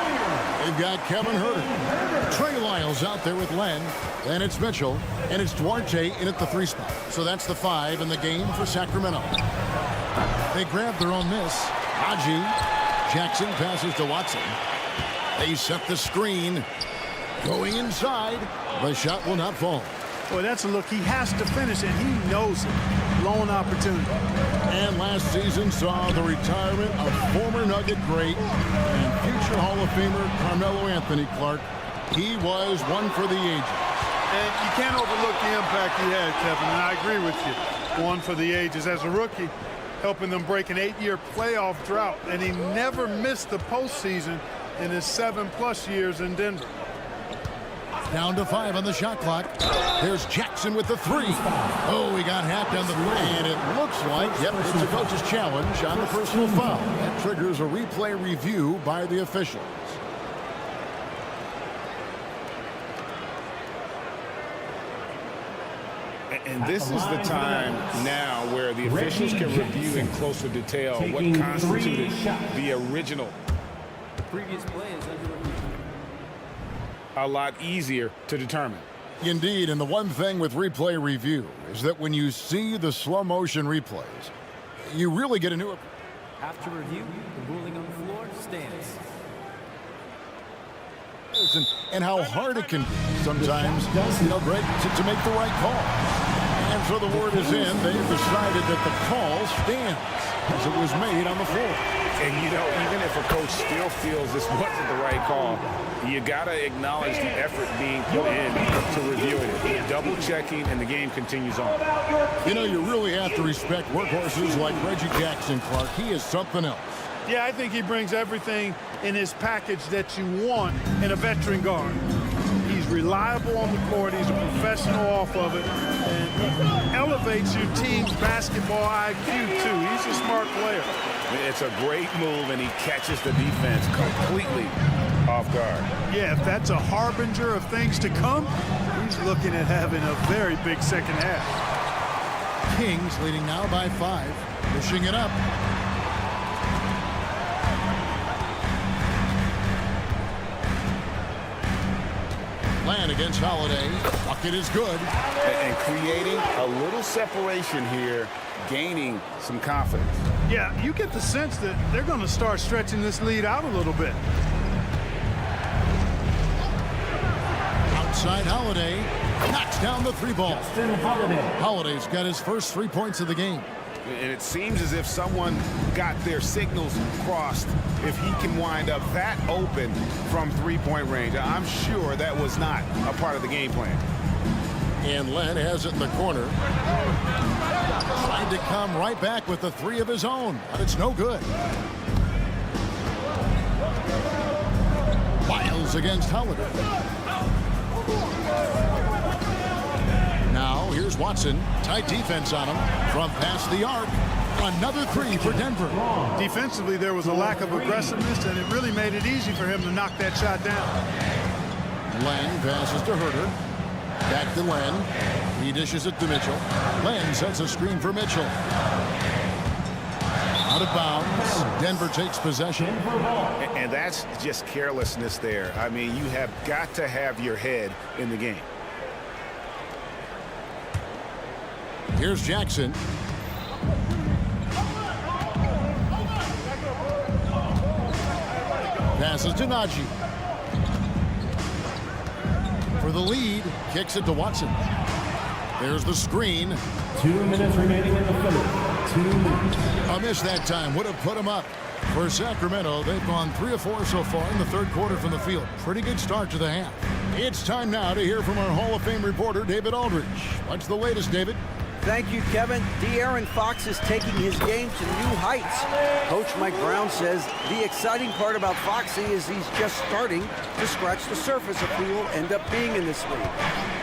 They've got Kevin Herter. Trey Lyles out there with Len. Then it's Mitchell. And it's Duarte in at the 3 spot. So that's the 5 in the game for Sacramento. They grab their own miss. Haji. Jackson passes to Watson. They set the screen. Going inside. The shot will not fall. Boy, that's a look. He has to finish it. He knows it. Lone opportunity. And last season saw the retirement of former Nugget great and future Hall of Famer Carmelo Anthony Clark. He was one for the ages. And you can't overlook the impact he had, Kevin, and I agree with you. One for the ages. As a rookie, helping them break an 8-year playoff drought, and he never missed the postseason in his 7+ years in Denver. Down to 5 on the shot clock. There's Jackson with the 3. Oh, he got hacked on the 3, and it looks like, yep, it's a coach's challenge on the personal foul. That triggers a replay review by the officials. And this is the time now where the officials can review in closer detail what constituted the original. The previous play is under review. A lot easier to determine. Indeed, and the one thing with replay review is that when you see the slow motion replays, you really get a new... After review, the ruling on the floor stands. And how hard it can be sometimes, Greg, to make the right call. And so the word is in. They've decided that the call stands as it was made on the floor. And, even if a coach still feels this wasn't the right call, you got to acknowledge the effort being put in to reviewing it. Double-checking, and the game continues on. You really have to respect workhorses like Reggie Jackson, Clark. He is something else. Yeah, I think he brings everything in his package that you want in a veteran guard. He's reliable on the court. He's a professional off of it. And he elevates your team's basketball IQ, too. He's a smart player. It's a great move, and he catches the defense completely off guard. Yeah, if that's a harbinger of things to come, he's looking at having a very big second half. Kings leading now by 5, pushing it up. Land against Holiday. Bucket is good. And creating a little separation here, gaining some confidence. Yeah, you get the sense that they're going to start stretching this lead out a little bit. Outside Holiday. Knocks down the 3-ball. Holiday's got his first 3 points of the game. And it seems as if someone got their signals crossed if he can wind up that open from 3-point range. I'm sure that was not a part of the game plan. And Len has it in the corner. Trying to come right back with the 3 of his own, but it's no good. Lyles against Holiday. Now here's Watson. Tight defense on him from past the arc. Another 3 for Denver. Defensively, there was a lack of aggressiveness, and it really made it easy for him to knock that shot down. Len passes to Herter. Back to Len. He dishes it to Mitchell. Len sets a screen for Mitchell. Out of bounds. Denver takes possession. And that's just carelessness there. I mean, you have got to have your head in the game. Here's Jackson. Passes to Najee. For the lead, kicks it to Watson. There's the screen. 2 minutes remaining in the third. 2 minutes. A miss that time would have put him up. For Sacramento, they've gone 3 of 4 so far in the third quarter from the field. Pretty good start to the half. It's time now to hear from our Hall of Fame reporter, David Aldridge. What's the latest, David? Thank you, Kevin. De'Aaron Fox is taking his game to new heights. Coach Mike Brown says the exciting part about Foxy is he's just starting to scratch the surface of who will end up being in this league.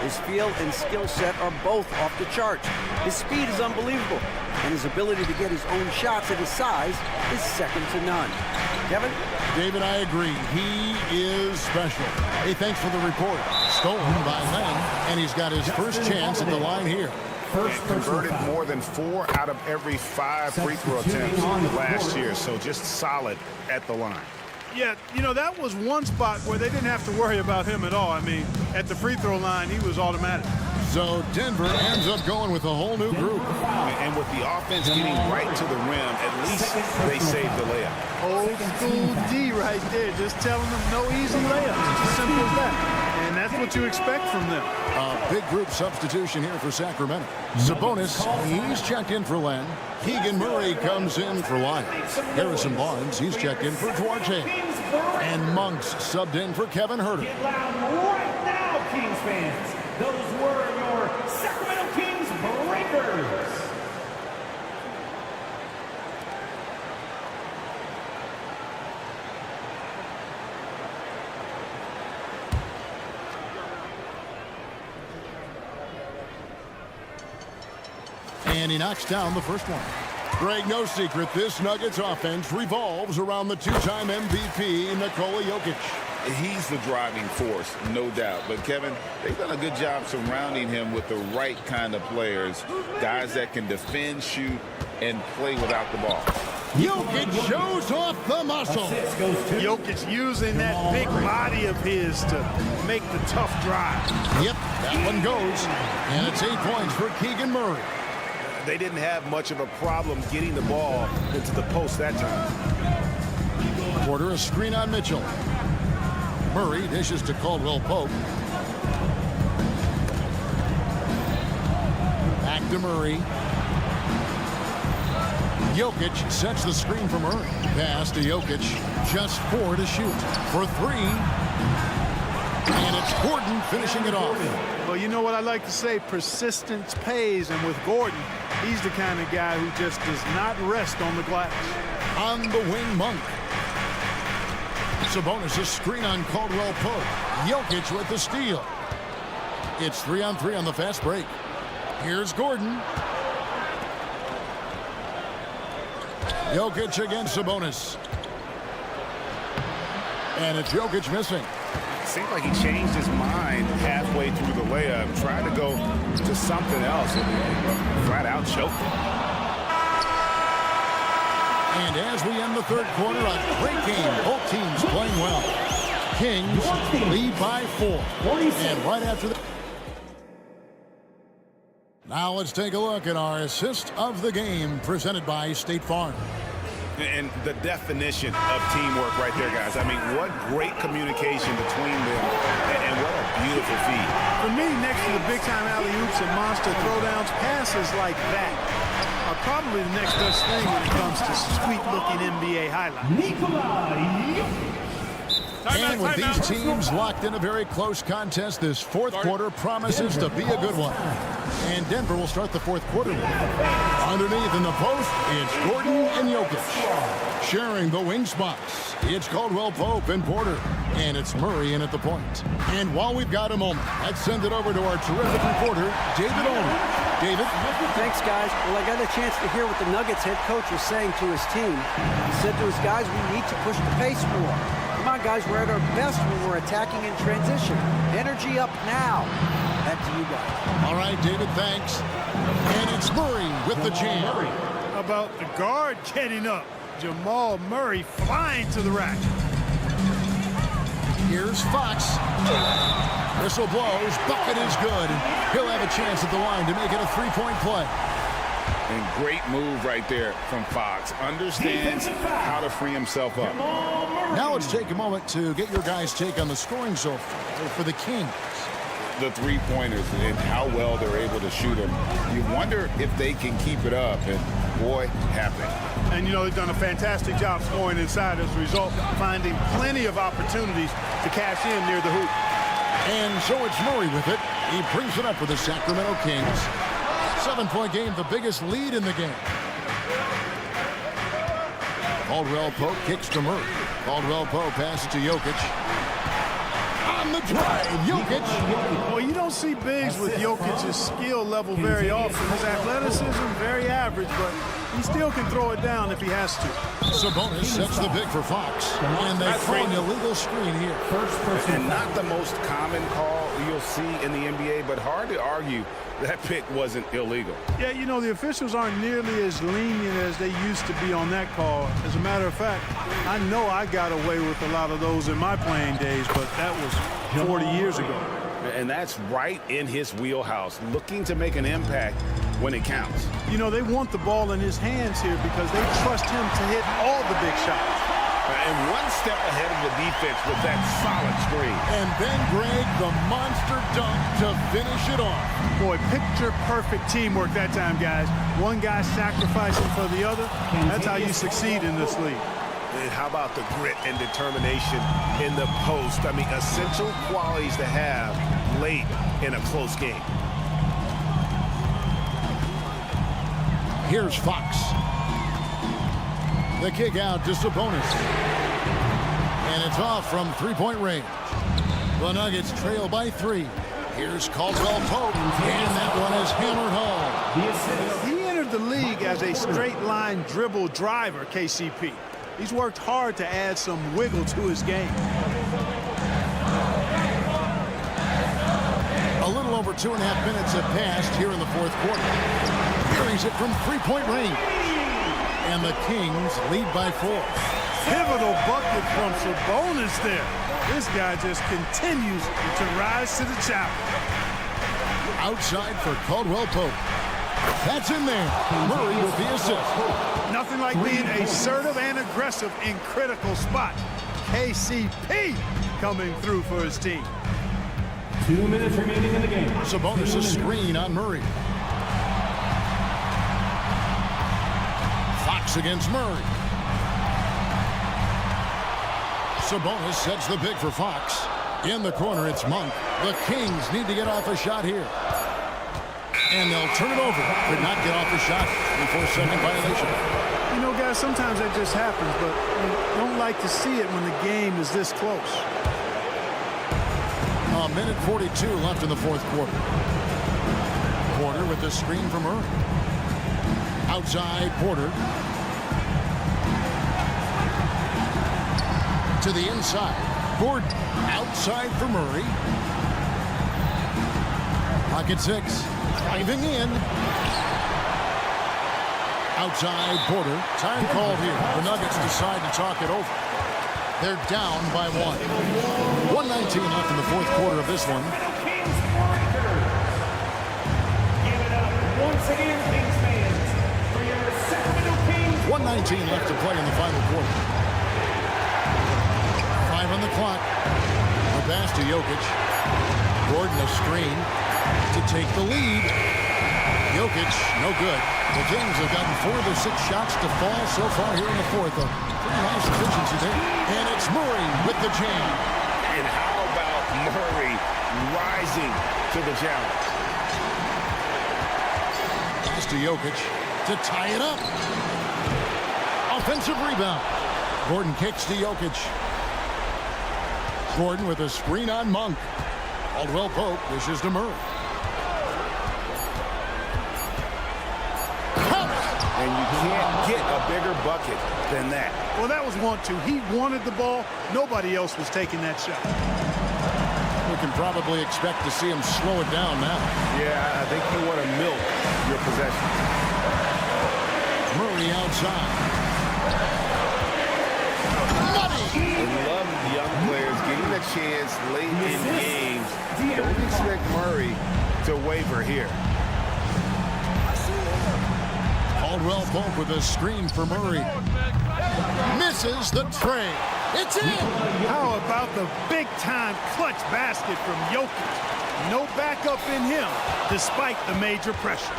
His feel and skill set are both off the charts. His speed is unbelievable, and his ability to get his own shots at his size is second to none. Kevin? David, I agree. He is special. Hey, thanks for the report. Stolen by Len, and he's got his first chance at the line here. Converted more than 4 out of every 5 free throw attempts last year, so just solid at the line. Yeah, you know, that was one spot where they didn't have to worry about him at all. I mean, at the free throw line, he was automatic. So Denver ends up going with a whole new group. And with the offense getting right to the rim, at least they saved the layup. Old school D right there, just telling them no easy layups. It's as simple as that. And that's what you expect from them. A big group substitution here for Sacramento. Sabonis, he's checked in for Len. Keegan Murray comes in for Lyons. Harrison Barnes, he's checked in for Duarte. And Monks subbed in for Kevin Huerter. Get loud right now, Kings fans. Those were your Sacramento Kings breakers. And he knocks down the first one. Greg, no secret, this Nuggets offense revolves around the two-time MVP, Nikola Jokic. He's the driving force, no doubt. But, Kevin, they've done a good job surrounding him with the right kind of players, guys that can defend, shoot, and play without the ball. Jokic shows off the muscle. Jokic using that big body of his to make the tough drive. Yep, that one goes. And it's 8 points for Keegan Murray. They didn't have much of a problem getting the ball into the post that time. Porter, a screen on Mitchell. Murray dishes to Caldwell Pope. Back to Murray. Jokic sets the screen for Murray. Pass to Jokic. Just 4 to shoot. For 3. And it's Gordon finishing it off. Well, you know what I like to say? Persistence pays. And with Gordon, he's the kind of guy who just does not rest on the glass. On the wing, Monk. Sabonis a screen on Caldwell Pope. Jokic with the steal. It's 3-on-3 on the fast break. Here's Gordon. Jokic against Sabonis. And it's Jokic missing. Seemed like he changed his mind halfway through the layup, tried to go to something else, and flat out choked him. And as we end the third quarter, a great game. Both teams playing well. Kings lead by 4. And right after that. Now let's take a look at our assist of the game presented by State Farm. And the definition of teamwork right there, guys. I mean, what great communication between them, and what a beautiful feed. For me, next to the big-time alley-oops and monster throwdowns, passes like that are probably the next best thing when it comes to sweet-looking NBA highlights. And with these teams locked in a very close contest, this fourth quarter promises to be a good one. And Denver will start the fourth quarter with it. Underneath in the post, it's Gordon and Jokic. Sharing the wing spots, it's Caldwell Pope and Porter. And it's Murray in at the point. And while we've got a moment, let's send it over to our terrific reporter, David Olney. David? Thanks, guys. Well, I got a chance to hear what the Nuggets head coach was saying to his team. He said to his guys, we need to push the pace more. Come on, guys, we're at our best when we're attacking in transition. Energy up now. Back to you guys. All right, David, thanks. And it's Murray with the jam. How about the guard getting up? Jamal Murray flying to the rack. Here's Fox. Whistle blows. Bucket is good. He'll have a chance at the line to make it a three-point play. And great move right there from Fox. Understands how to free himself up. Now let's take a moment to get your guys' take on the scoring so far for the Kings. The three-pointers and how well they're able to shoot them. You wonder if they can keep it up, and boy, have they. And, you know, they've done a fantastic job scoring inside as a result, finding plenty of opportunities to cash in near the hoop. And so it's Murray with it. He brings it up for the Sacramento Kings. 7-point game, the biggest lead in the game. Caldwell Pope kicks to Murray. Caldwell Pope passes to Jokic. On the drive, Jokic. Well, you don't see bigs with Jokic's skill level very often. His athleticism, very average, but he still can throw it down if he has to. Sabonis sets the pick for Fox. And they call an illegal screen here. And not the most common call you'll see in the NBA, but hard to argue that pick wasn't illegal. Yeah, you know, the officials aren't nearly as lenient as they used to be on that call. As a matter of fact, I know I got away with a lot of those in my playing days, but that was 40 years ago. And that's right in his wheelhouse, looking to make an impact when it counts. You know, they want the ball in his hands here because they trust him to hit all the big shots. And one step ahead of the defense with that solid screen. And then Greg, the monster dunk to finish it off. Boy, picture-perfect teamwork that time, guys. One guy sacrificing for the other. That's how you succeed in this league. And how about the grit and determination in the post? I mean, essential qualities to have late in a close game. Here's Fox. The kick out to Sabonis. And it's off from three-point range. The Nuggets trail by 3. Here's Caldwell Pope. And that one is hammered home. He entered the league as a straight-line dribble driver, KCP. He's worked hard to add some wiggle to his game. A little over 2.5 minutes have passed here in the fourth quarter. Carries it from three-point range. And the Kings lead by 4. Pivotal bucket from Sabonis there. This guy just continues to rise to the challenge. Outside for Caldwell Pope. That's in there. Murray with the assist. Nothing like being assertive and aggressive in critical spots. KCP coming through for his team. 2 minutes remaining in the game. Sabonis a screen on Murray. Fox against Murray. Sabonis sets the pick for Fox. In the corner, it's Monk. The Kings need to get off a shot here. And they'll turn it over. Could not get off the shot before second violation. You know, guys, sometimes that just happens, but we don't like to see it when the game is this close. A minute 42 left in the fourth quarter. Porter with the screen from Murray. Outside, Porter. To the inside. Gordon outside for Murray. Pocket 6. Driving in. Outside, Porter. Time called here. The Nuggets decide to talk it over. They're down by 1. 1:19 left in the fourth quarter of this one. Give it up once again, Kings fans, for your Sacramento Kings. 1:19 left to play in the final quarter. 5 on the clock. The pass to Jokic. Gordon a screen to take the lead. Jokic, no good. The Kings have gotten 4 of their 6 shots to fall so far here in the fourth. A pretty nice efficiency there. And it's Murray with the jam. And how about Murray rising to the challenge? Pass to Jokic to tie it up. Offensive rebound. Gordon kicks to Jokic. Gordon with a screen on Monk. Caldwell Pope dishes to Murray. And you can't get a bigger bucket than that. Well, that was 1-2. He wanted the ball. Nobody else was taking that shot. We can probably expect to see him slow it down now. Yeah, I think you want to milk your possession. Murray outside. We love young players getting a chance late in games. Don't expect Murray to waver here. Caldwell Pope with a screen for Murray. Misses the tray. It's in. How about the big-time clutch basket from Jokic? No backup in him, despite the major pressure.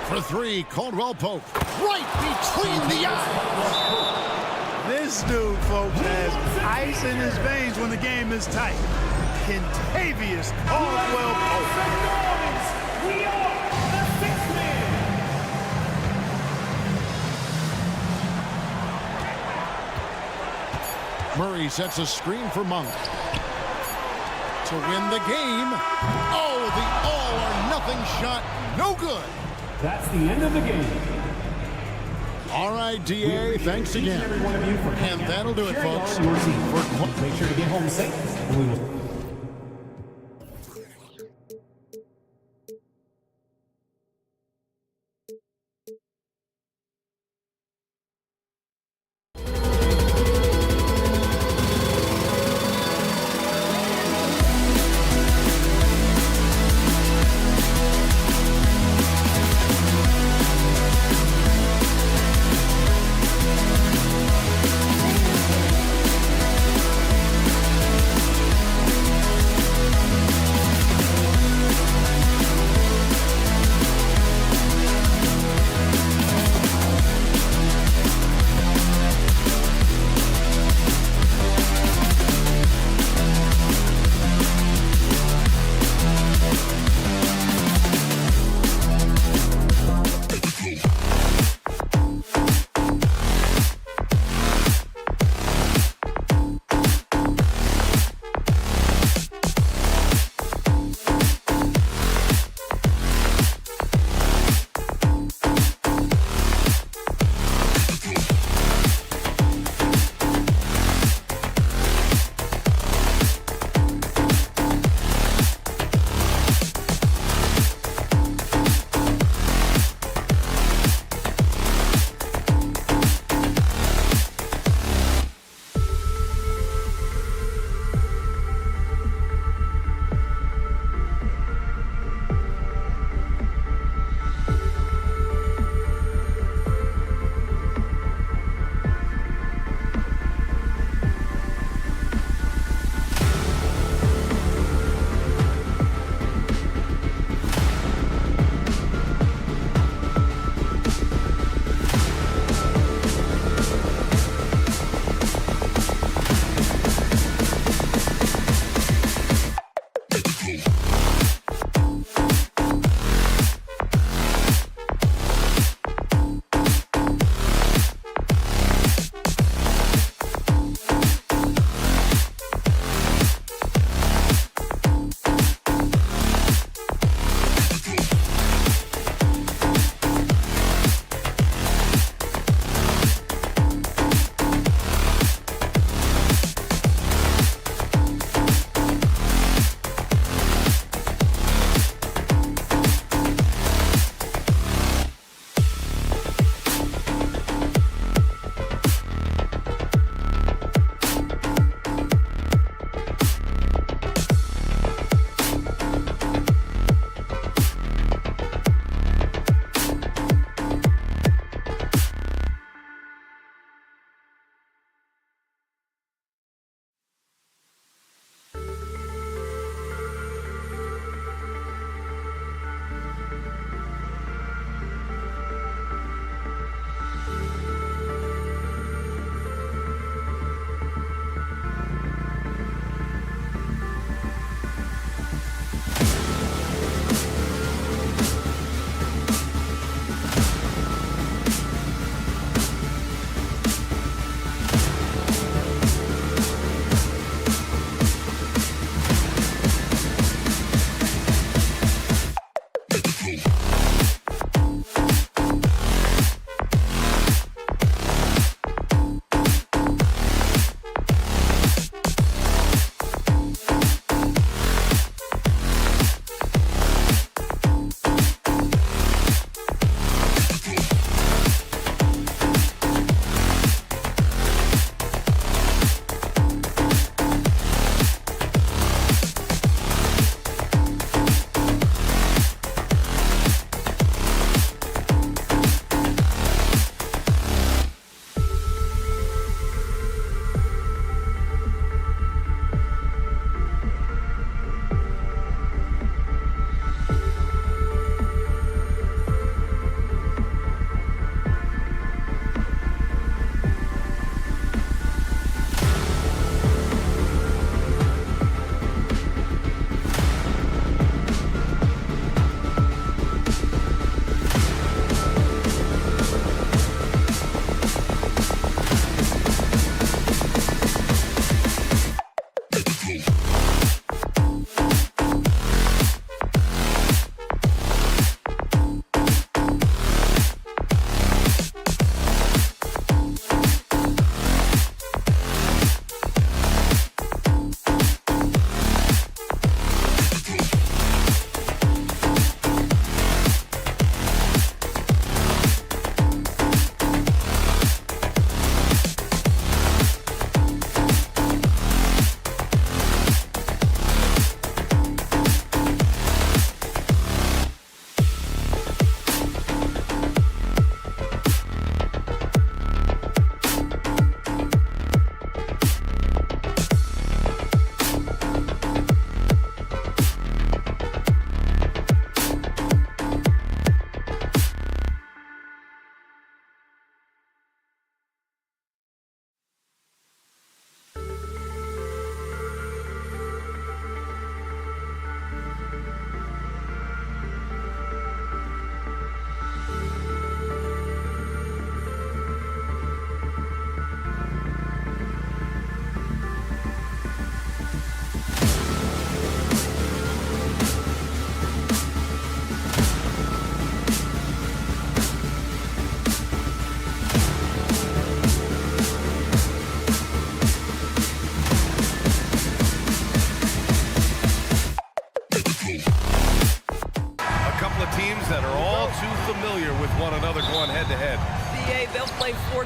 For 3, Caldwell Pope. Right between the eyes. This dude, folks, has ice in his veins when the game is tight. Kentavious Caldwell Pope. We are the 6th man. Murray sets a screen for Monk. to win the game. Oh, the all-or-nothing shot. No good. That's the end of the game. All right, DA, thanks again. Every one of you for And that'll do it, cheering folks. on your team. Make sure to get home safe, and we will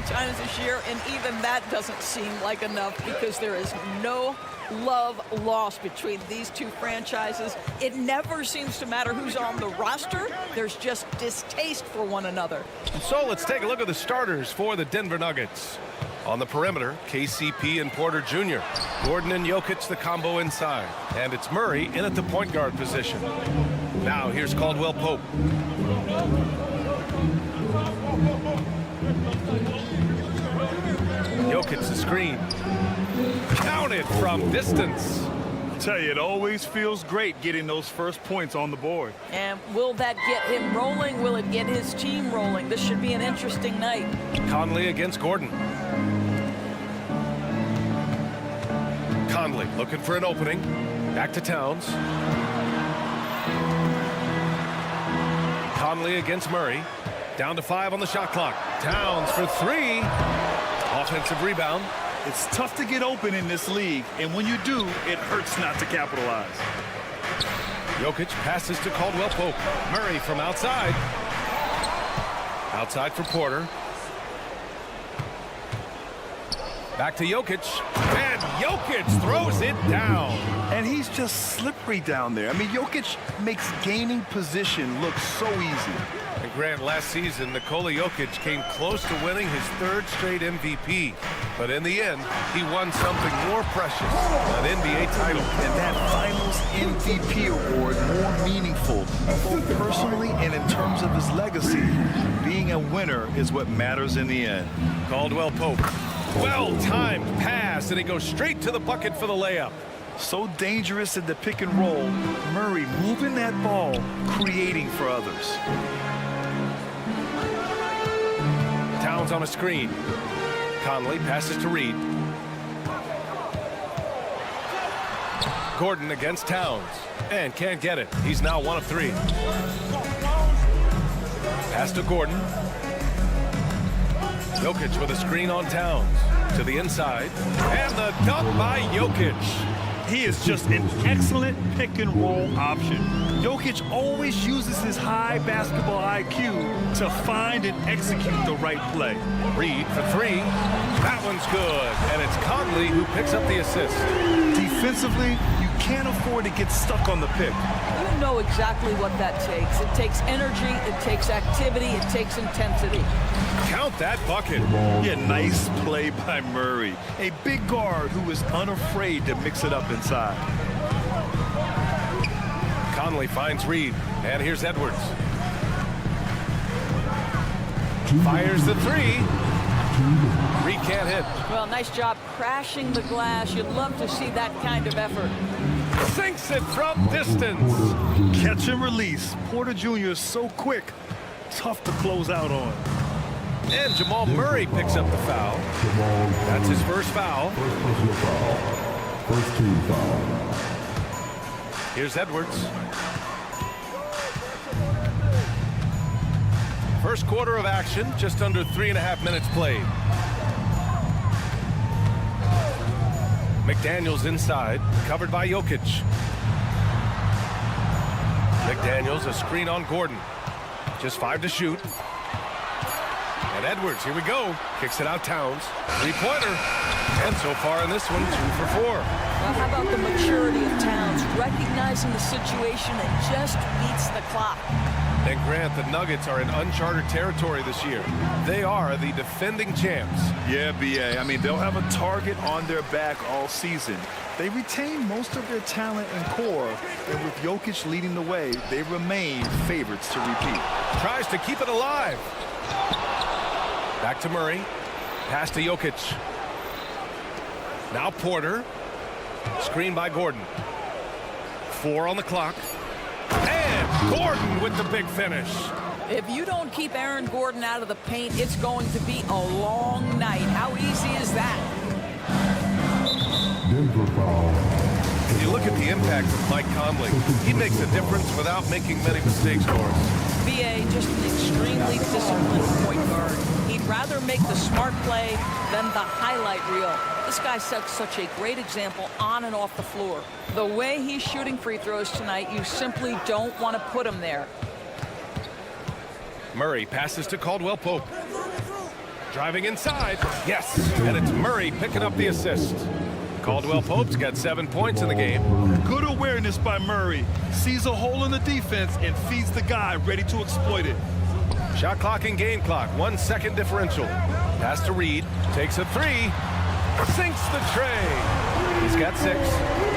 times this year, and even that doesn't seem like enough because there is no love lost between these two franchises. It never seems to matter who's on the roster. There's just distaste for one another. So let's take a look at the starters for the Denver Nuggets. On the perimeter, KCP and Porter Jr. Gordon and Jokic, the combo inside. And it's Murray in at the point guard position. Now here's Caldwell Pope. Jokic the screen. Counted from distance. I tell you, it always feels great getting those first points on the board. And will that get him rolling? Will it get his team rolling? This should be an interesting night. Conley against Gordon. Conley looking for an opening. Back to Towns. Conley against Murray. Down to 5 on the shot clock. Towns for 3. Offensive rebound. It's tough to get open in this league, and when you do, it hurts not to capitalize. Jokic passes to Caldwell Pope. Murray from outside. Outside for Porter. Back to Jokic. And Jokic throws it down. And he's just slippery down there. I mean, Jokic makes gaining position look so easy. And Grant, last season, Nikola Jokic came close to winning his 3rd straight MVP. But in the end, he won something more precious, an NBA title. And that Finals MVP award more meaningful, both personally and in terms of his legacy. Being a winner is what matters in the end. Caldwell Pope. Well-timed pass, and he goes straight to the bucket for the layup. So dangerous in the pick and roll. Murray moving that ball, creating for others. Towns on a screen. Conley passes to Reed. Gordon against Towns. And can't get it. He's now 1 of 3. Pass to Gordon. Jokic with a screen on Towns. To the inside. And the dunk by Jokic. He is just an excellent pick and roll option. Jokic always uses his high basketball IQ to find and execute the right play. Reed for 3. That one's good. And it's Conley who picks up the assist. Defensively, you can't afford to get stuck on the pick. You know exactly what that takes. It takes energy, it takes activity, it takes intensity. Count that bucket. Yeah, nice play by Murray. A big guard who is unafraid to mix it up inside. Conley finds Reed. And here's Edwards. Fires the 3. Reed can't hit. Well, nice job crashing the glass. You'd love to see that kind of effort. Sinks it from distance. Catch and release. Porter Jr. is so quick. Tough to close out on. And Jamal Murray picks up the foul. That's his first foul. First team foul. Here's Edwards. First quarter of action, just under 3.5 minutes played. McDaniels inside, covered by Jokic. McDaniels, a screen on Gordon. Just 5 to shoot. And Edwards, here we go. Kicks it out Towns. 3-pointer. And so far in this one, 2 for 4. Well, how about the maturity of Towns, recognizing the situation and just beats the clock. And Grant, the Nuggets are in uncharted territory this year. They are the defending champs. Yeah, BA. I mean, they'll have a target on their back all season. They retain most of their talent and core, and with Jokic leading the way, they remain favorites to repeat. Tries to keep it alive. Back to Murray. Pass to Jokic. Now Porter. Screen by Gordon. 4 on the clock. And Gordon with the big finish. If you don't keep Aaron Gordon out of the paint, it's going to be a long night. How easy is that? Denver foul. When you look at the impact of Mike Conley, he makes a difference without making many mistakes for us. BA, just an extremely disciplined point guard. He'd rather make the smart play than the highlight reel. This guy sets such a great example on and off the floor. The way he's shooting free throws tonight, you simply don't want to put him there. Murray passes to Caldwell Pope. Driving inside. Yes. And it's Murray picking up the assist. Caldwell Pope's got 7 points in the game. Good awareness by Murray. Sees a hole in the defense and feeds the guy ready to exploit it. Shot clock and game clock, 1 second differential. Pass to Reed, takes a three, sinks the tray. He's got 6.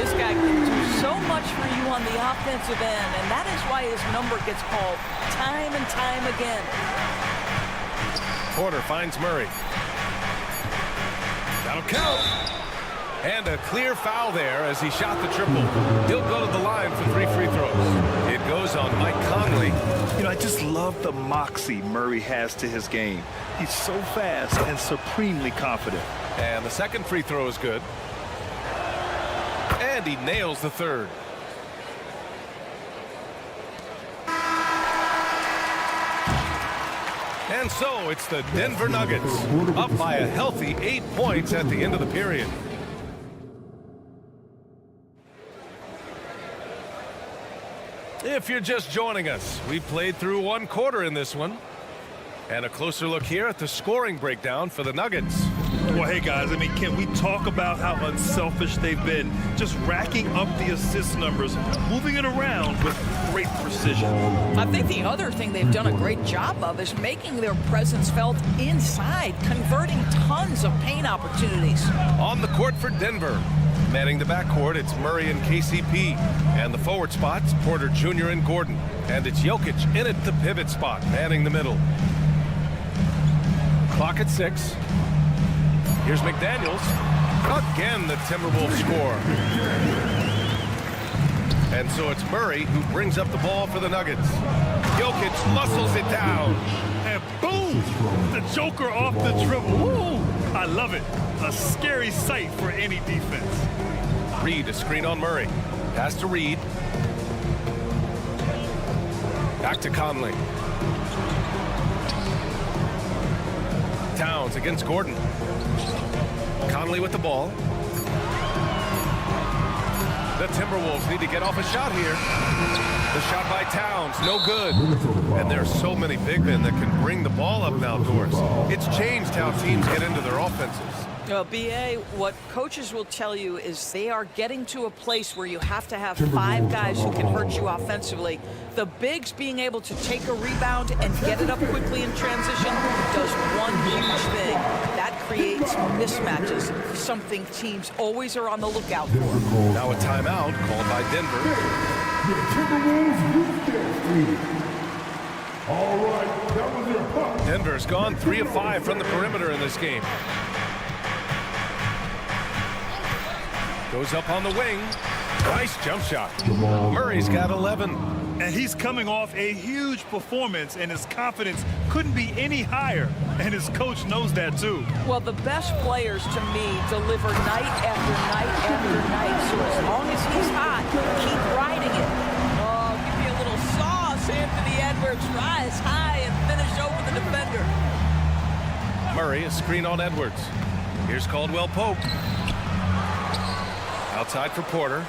This guy can do so much for you on the offensive end, and that is why his number gets called time and time again. Porter finds Murray. That'll count. And a clear foul there as he shot the triple. He'll go to the line for 3 free throws. It goes on Mike Conley. You know, I just love the moxie Murray has to his game. He's so fast and supremely confident. And the second free throw is good. And he nails the third. And so it's the Denver Nuggets up by a healthy 8 points at the end of the period. If you're just joining us, we played through 1 quarter in this one. And a closer look here at the scoring breakdown for the Nuggets. Well, hey, guys, I mean, can we talk about how unselfish they've been? Just racking up the assist numbers, moving it around with great precision. I think the other thing they've done a great job of is making their presence felt inside, converting tons of paint opportunities. On the court for Denver. Manning the backcourt, it's Murray and KCP. And the forward spots, Porter Jr. and Gordon. And it's Jokic in at the pivot spot, manning the middle. Clock at 6. Here's McDaniels. Again, the Timberwolves score. And so it's Murray who brings up the ball for the Nuggets. Jokic muscles it down. And boom! The Joker off the dribble. Woo! I love it. A scary sight for any defense. Reed, a screen on Murray. Pass to Reed. Back to Conley. Towns against Gordon. Conley with the ball. The Timberwolves need to get off a shot here. The shot by Towns, no good. And there's so many big men that can bring the ball up now, Doris. It's changed how teams get into their offenses. Well, BA, what coaches will tell you is they are getting to a place where you have to have 5 guys who can hurt you offensively. The bigs being able to take a rebound and get it up quickly in transition does one huge thing. That creates mismatches, something teams always are on the lookout for. Now a timeout called by Denver. The Timberwolves lose their lead. All right, that was your puck. Denver's gone 3 of 5 from the perimeter in this game. Goes up on the wing. Nice jump shot. Murray's got 11. And he's coming off a huge performance, and his confidence couldn't be any higher. And his coach knows that, too. Well, the best players, to me, deliver night after night after night. So as long as he's hot, keep riding it. Oh, give me a little sauce, Anthony Edwards. Rise high and finish over the defender. Murray, a screen on Edwards. Here's Caldwell Pope. Outside for Porter.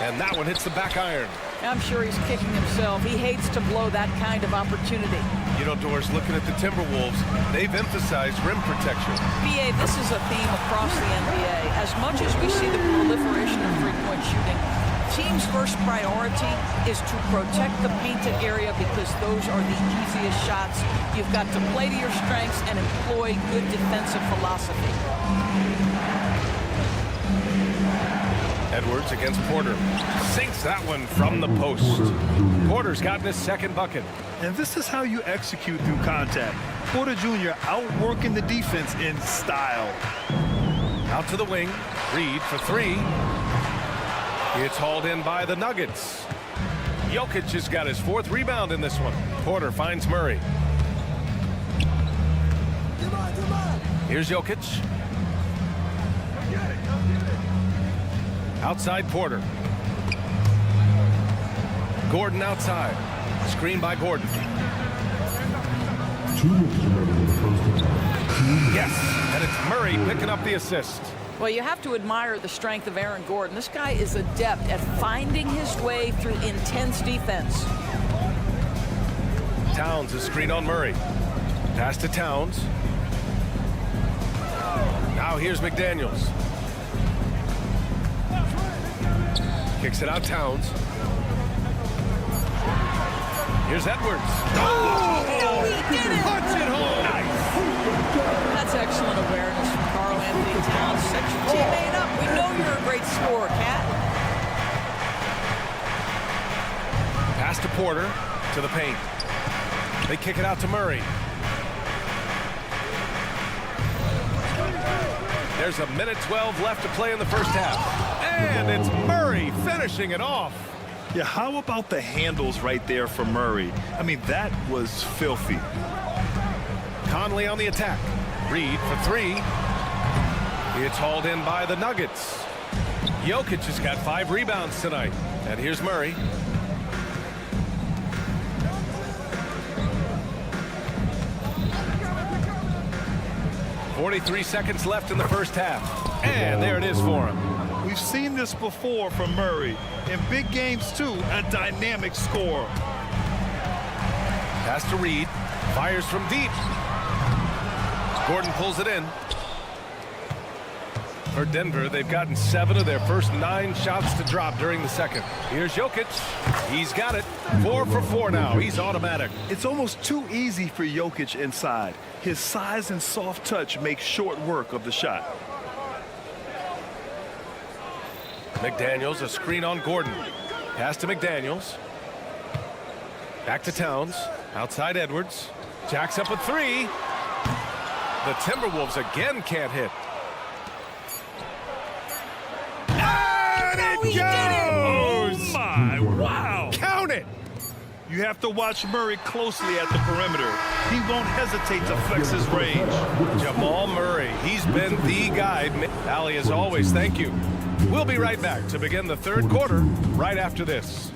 And that one hits the back iron. I'm sure he's kicking himself. He hates to blow that kind of opportunity. You know, Doris, looking at the Timberwolves, they've emphasized rim protection. BA, this is a theme across the NBA. As much as we see the proliferation of three-point shooting, team's first priority is to protect the painted area because those are the easiest shots. You've got to play to your strengths and employ good defensive philosophy. Edwards against Porter. Sinks that one from the post. Porter's gotten his second bucket. And this is how you execute through contact. Porter Jr. outworking the defense in style. Out to the wing. Reed for 3. It's hauled in by the Nuggets. Jokic has got his 4th rebound in this one. Porter finds Murray. Here's Jokic. Outside Porter. Gordon outside. Screen by Gordon. Yes, and it's Murray picking up the assist. Well, you have to admire the strength of Aaron Gordon. This guy is adept at finding his way through intense defense. Towns a screen on Murray. Pass to Towns. Now here's McDaniels. Kicks it out Towns. Here's Edwards. Oh, he did it! Punch it home! That's excellent awareness from Karl Anthony Towns. Set your teammate up. We know you're a great scorer, Cat. Pass to Porter to the paint. They kick it out to Murray. There's a minute 12 left to play in the first half. And it's Murray finishing it off. Yeah, how about the handles right there for Murray? I mean, that was filthy. Conley on the attack. Reed for three. It's hauled in by the Nuggets. Jokic has got 5 rebounds tonight. And here's Murray. .43 seconds left in the first half. And there it is for him. We've seen this before from Murray. In big games, too, a dynamic scorer. Pass to Reed. Fires from deep. Gordon pulls it in. For Denver, they've gotten 7 of their first 9 shots to drop during the second. Here's Jokic. He's got it. 4 for 4 now. He's automatic. It's almost too easy for Jokic inside. His size and soft touch make short work of the shot. McDaniels, a screen on Gordon. Pass to McDaniels. Back to Towns. Outside Edwards. Jacks up a 3. The Timberwolves again can't hit. And it goes! Oh my, wow! Count it! You have to watch Murray closely at the perimeter. He won't hesitate to flex his range. Jamal Murray, he's been the guy. Allie, as always, thank you. We'll be right back to begin the third quarter right after this.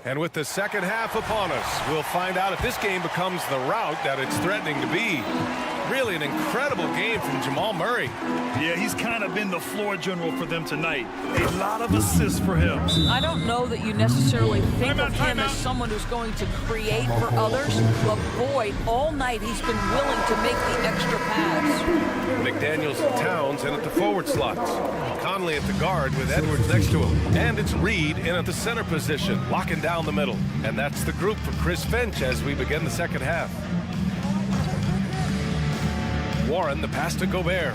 And with the second half upon us, we'll find out if this game becomes the route that it's threatening to be. Really an incredible game from Jamal Murray. Yeah, he's kind of been the floor general for them tonight. A lot of assists for him. I don't know that you necessarily think of him as someone who's going to create for others, but boy, all night he's been willing to make the extra pass. McDaniels and Towns in at the forward slots. Conley at the guard with Edwards next to him. And it's Reed in at the center position, locking down the middle. And that's the group for Chris Finch as we begin the second half. Warren, the pass to Gobert.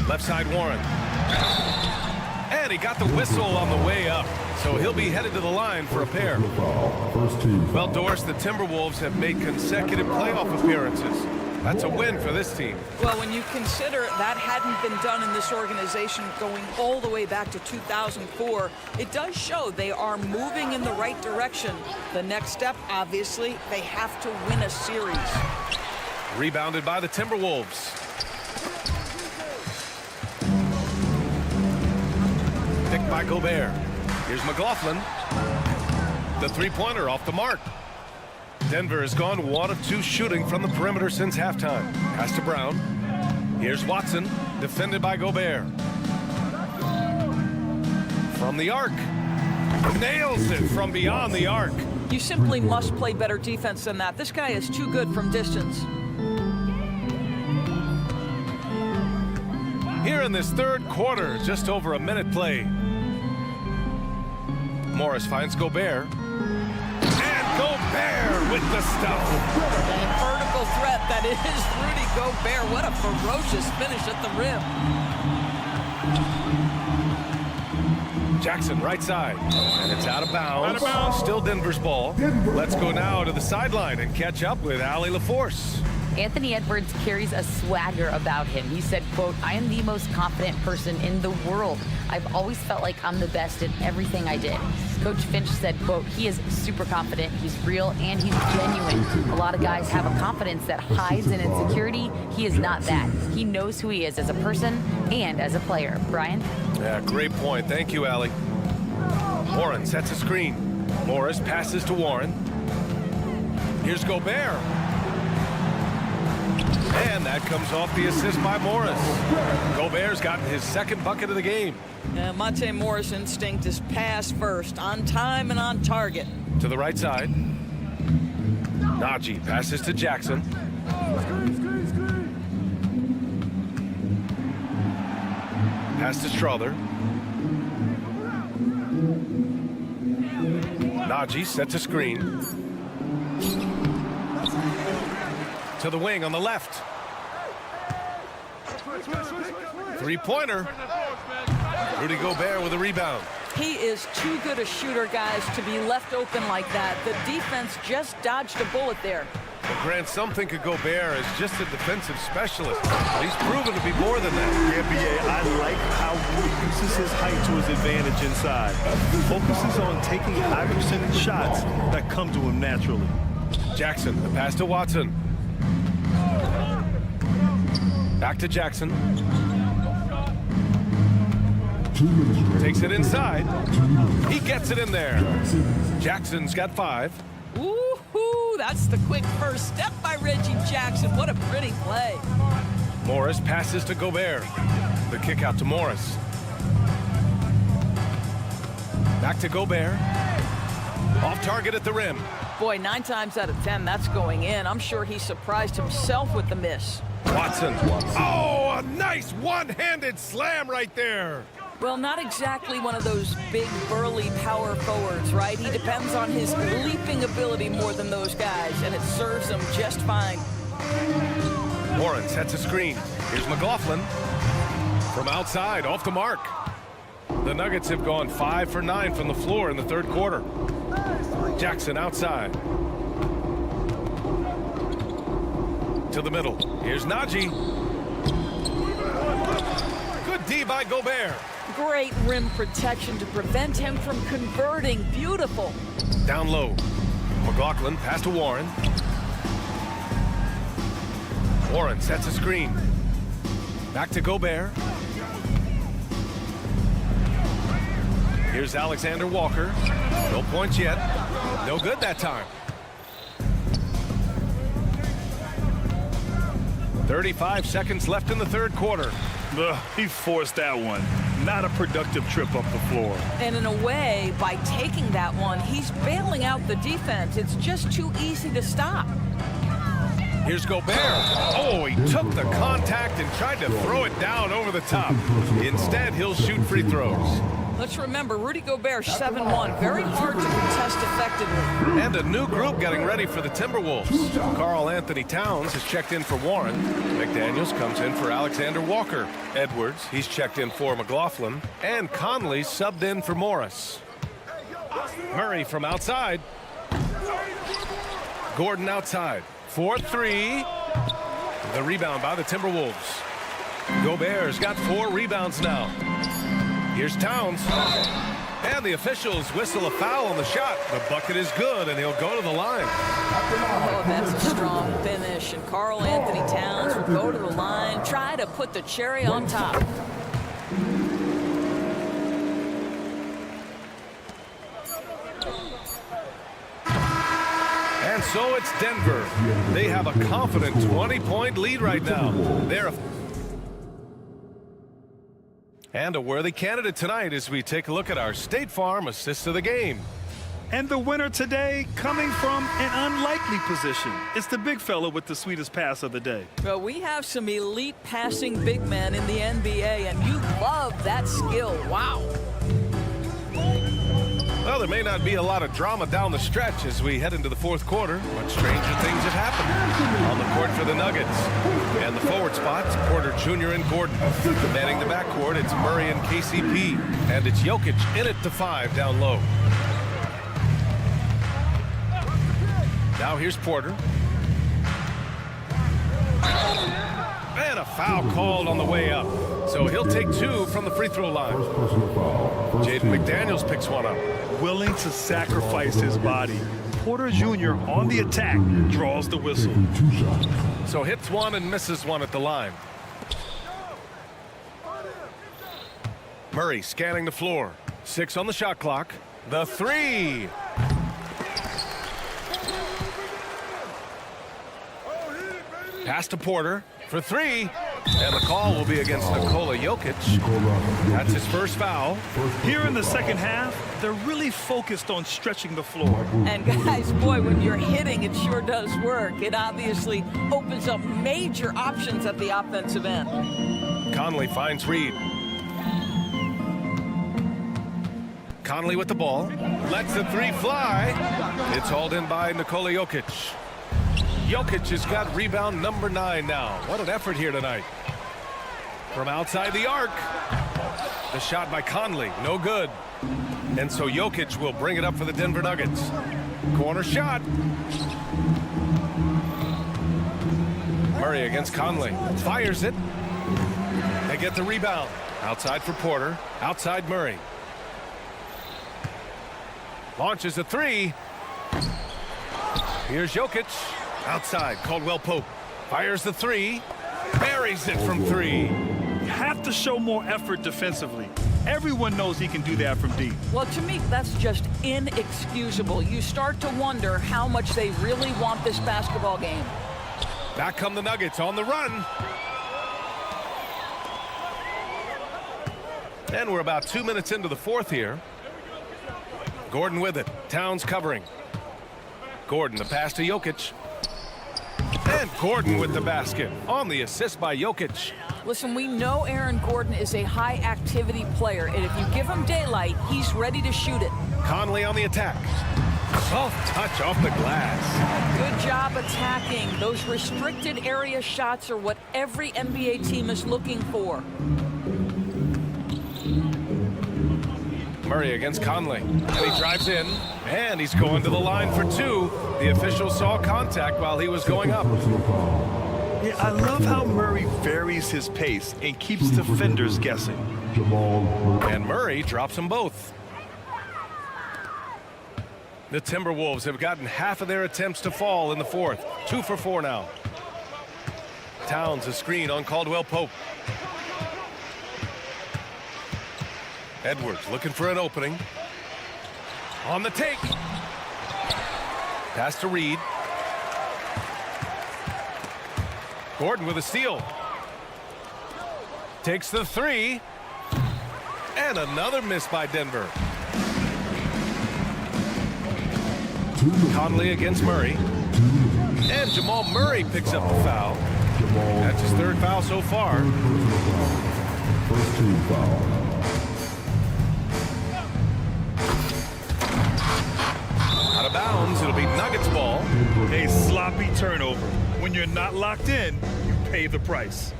Left side Warren. And he got the whistle on the way up. So he'll be headed to the line for a pair. Well, Doris, the Timberwolves have made consecutive playoff appearances. That's a win for this team. Well, when you consider that hadn't been done in this organization going all the way back to 2004, it does show they are moving in the right direction. The next step, obviously, they have to win a series. Rebounded by the Timberwolves. Picked by Gobert. Here's McLaughlin. The three-pointer off the mark. Denver has gone 1 of 2 shooting from the perimeter since halftime. Pass to Brown. Here's Watson, defended by Gobert. From the arc. Nails it from beyond the arc. You simply must play better defense than that. This guy is too good from distance. Here in this third quarter, just over a minute play. Morris finds Gobert. Gobert with the stuff. And vertical threat that is Rudy Gobert. What a ferocious finish at the rim. Jackson right side. And it's out of bounds. Still Denver's ball. Let's go now to the sideline and catch up with Allie LaForce. Anthony Edwards carries a swagger about him. He said, quote, "I am the most confident person in the world. I've always felt like I'm the best at everything I did." Coach Finch said, quote, "He is super confident, he's real, and he's genuine. A lot of guys have a confidence that hides in insecurity. He is not that. He knows who he is as a person and as a player." Brian? Yeah, great point. Thank you, Allie. Warren sets a screen. Morris passes to Warren. Here's Gobert. And that comes off the assist by Morris. Gobert's gotten his second bucket of the game. Monte Morris' instinct is pass first, on time and on target. To the right side. Najee passes to Jackson. Pass to Strother. Najee sets a screen. To the wing on the left. Three-pointer. Rudy Gobert with a rebound. He is too good a shooter, guys, to be left open like that. The defense just dodged a bullet there. Well, Grant, some think of Gobert as just a defensive specialist. But he's proven to be more than that. Yeah, B.A., I like how he uses his height to his advantage inside. He focuses on taking high percentage shots that come to him naturally. Jackson, the pass to Watson. Back to Jackson. Takes it inside. He gets it in there. Jackson's got 5. Woo-hoo, that's the quick first step by Reggie Jackson. What a pretty play. Morris passes to Gobert. The kick out to Morris. Back to Gobert. Off target at the rim. Boy, 9 times out of 10, that's going in. I'm sure he surprised himself with the miss. Watson. Oh, a nice one-handed slam right there. Well, not exactly one of those big, burly power forwards, right? He depends on his leaping ability more than those guys, and it serves him just fine. Warren sets a screen. Here's McLaughlin. From outside, off the mark. The Nuggets have gone 5 for 9 from the floor in the third quarter. Jackson outside. To the middle. Here's Najee. Good D by Gobert. Great rim protection to prevent him from converting. Beautiful. Down low. McLaughlin pass to Warren. Warren sets a screen. Back to Gobert. Here's Alexander Walker. No points yet. No good that time. 35 seconds left in the third quarter. He forced that one. Not a productive trip up the floor. And in a way, by taking that one, he's bailing out the defense. It's just too easy to stop. Here's Gobert. Oh, he took the contact and tried to throw it down over the top. Instead, he'll shoot free throws. Let's remember, Rudy Gobert, 7-1. Very hard to contest effectively. And a new group getting ready for the Timberwolves. Karl Anthony Towns has checked in for Warren. McDaniels comes in for Alexander Walker. Edwards, he's checked in for McLaughlin. And Conley subbed in for Morris. Murray from outside. Gordon outside. 4-3. The rebound by the Timberwolves. Gobert's got 4 rebounds now. Here's Towns. And the officials whistle a foul on the shot. The bucket is good, and he'll go to the line. Oh, that's a strong finish. And Karl Anthony Towns will go to the line, try to put the cherry on top. And so it's Denver. They have a confident 20-point lead right now. And a worthy candidate tonight as we take a look at our State Farm assist of the game. And the winner today coming from an unlikely position. It's the big fella with the sweetest pass of the day. Well, we have some elite passing big men in the NBA, and you love that skill. Wow. Well, there may not be a lot of drama down the stretch as we head into the fourth quarter, but stranger things have happened on the court for the Nuggets. And the forward spots, Porter Jr. and Gordon. Manning the backcourt, it's Murray and KCP. And it's Jokic in it to 5 down low. Now here's Porter. And a foul called on the way up. So he'll take 2 from the free throw line. Jaden McDaniels picks one up. Willing to sacrifice his body. Porter Jr. on the attack draws the whistle. So hits one and misses one at the line. Murray scanning the floor. 6 on the shot clock. The three. Pass to Porter for three. And the call will be against Nikola Jokic. That's his first foul. Here in the second half, they're really focused on stretching the floor. And guys, boy, when you're hitting, it sure does work. It obviously opens up major options at the offensive end. Conley finds Reed. Conley with the ball. Lets the three fly. It's hauled in by Nikola Jokic. Jokic has got rebound number 9 now. What an effort here tonight. From outside the arc. The shot by Conley, no good. And so Jokic will bring it up for the Denver Nuggets. Corner shot. Murray against Conley. Fires it. They get the rebound. Outside for Porter. Outside Murray. Launches a three. Here's Jokic. Outside, Caldwell Pope. Fires the three. Buries it from three. You have to show more effort defensively. Everyone knows he can do that from deep. Well, to me, that's just inexcusable. You start to wonder how much they really want this basketball game. Back come the Nuggets on the run. And we're about 2 minutes into the fourth here. Gordon with it. Towns covering. Gordon, the pass to Jokic. And Gordon with the basket on the assist by Jokic. Listen, we know Aaron Gordon is a high-activity player, and if you give him daylight, he's ready to shoot it. Conley on the attack. Soft touch off the glass. Good job attacking. Those restricted area shots are what every NBA team is looking for. Murray against Conley. And he drives in, and he's going to the line for two. The official saw contact while he was going up. Yeah, I love how Murray varies his pace and keeps defenders guessing. And Murray drops them both. The Timberwolves have gotten half of their attempts to fall in the fourth. 2 for 4 now. Towns a screen on Caldwell Pope. Edwards looking for an opening. On the take. Pass to Reed. Gordon with a steal. Takes the three. And another miss by Denver. Conley against Murray. And Jamal Murray picks up the foul. That's his third foul so far. First team foul. Out of bounds, it'll be Nuggets ball. A sloppy turnover. When you're not locked in, you pay the price.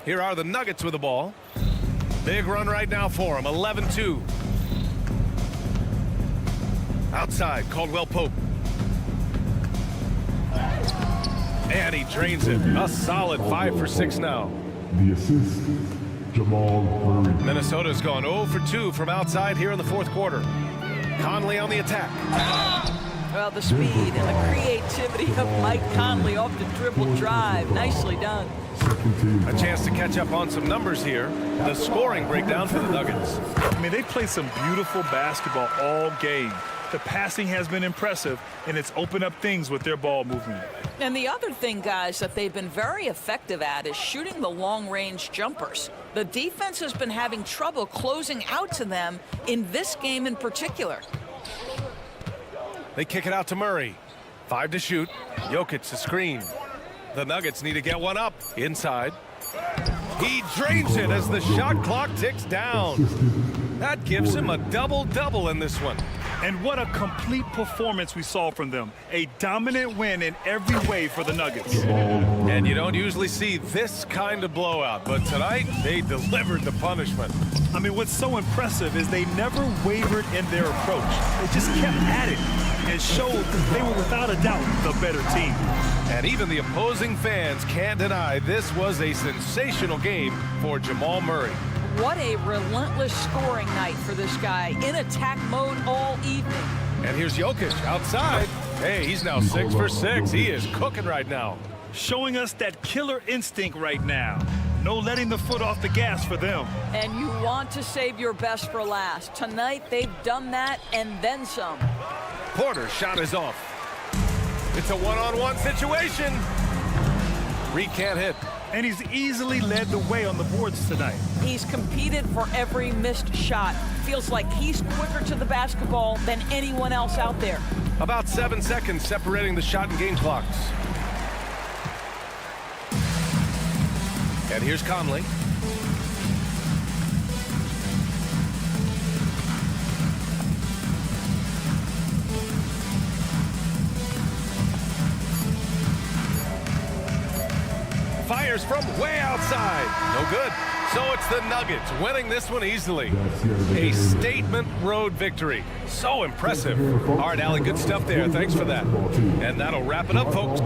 Here are the Nuggets with the ball. Big run right now for them, 11-2. Outside, Caldwell Pope. And he drains it. A solid 5 for 6 now. The assist, Jamal Murray. Minnesota's gone 0 for 2 from outside here in the fourth quarter. Conley on the attack. Well, the speed and the creativity of Mike Conley off the dribble drive. Nicely done. A chance to catch up on some numbers here. The scoring breakdown for the Nuggets. I mean, they played some beautiful basketball all game. The passing has been impressive, and it's opened up things with their ball movement. And the other thing, guys, that they've been very effective at is shooting the long-range jumpers. The defense has been having trouble closing out to them in this game in particular. They kick it out to Murray. 5 to shoot. Jokic the screen. The Nuggets need to get one up. Inside. He drains it as the shot clock ticks down. That gives him a double-double in this one. And what a complete performance we saw from them. A dominant win in every way for the Nuggets. And you don't usually see this kind of blowout, but tonight they delivered the punishment. I mean, what's so impressive is they never wavered in their approach. They just kept at it and showed that they were without a doubt the better team. And even the opposing fans can't deny this was a sensational game for Jamal Murray. What a relentless scoring night for this guy, in attack mode all evening. And here's Jokic outside. Hey, he's now 6 for 6. He is cooking right now. Showing us that killer instinct right now. No letting the foot off the gas for them. And you want to save your best for last. Tonight, they've done that and then some. Porter's shot is off. It's a one-on-one situation. Reed can't hit. And he's easily led the way on the boards tonight. He's competed for every missed shot. Feels like he's quicker to the basketball than anyone else out there. About 7 seconds separating the shot and game clocks. And here's Conley. Fires from way outside. No good. So it's the Nuggets winning this one easily. A statement road victory. So impressive. All right, Allie, good stuff there. Thanks for that. And that'll wrap it up, folks.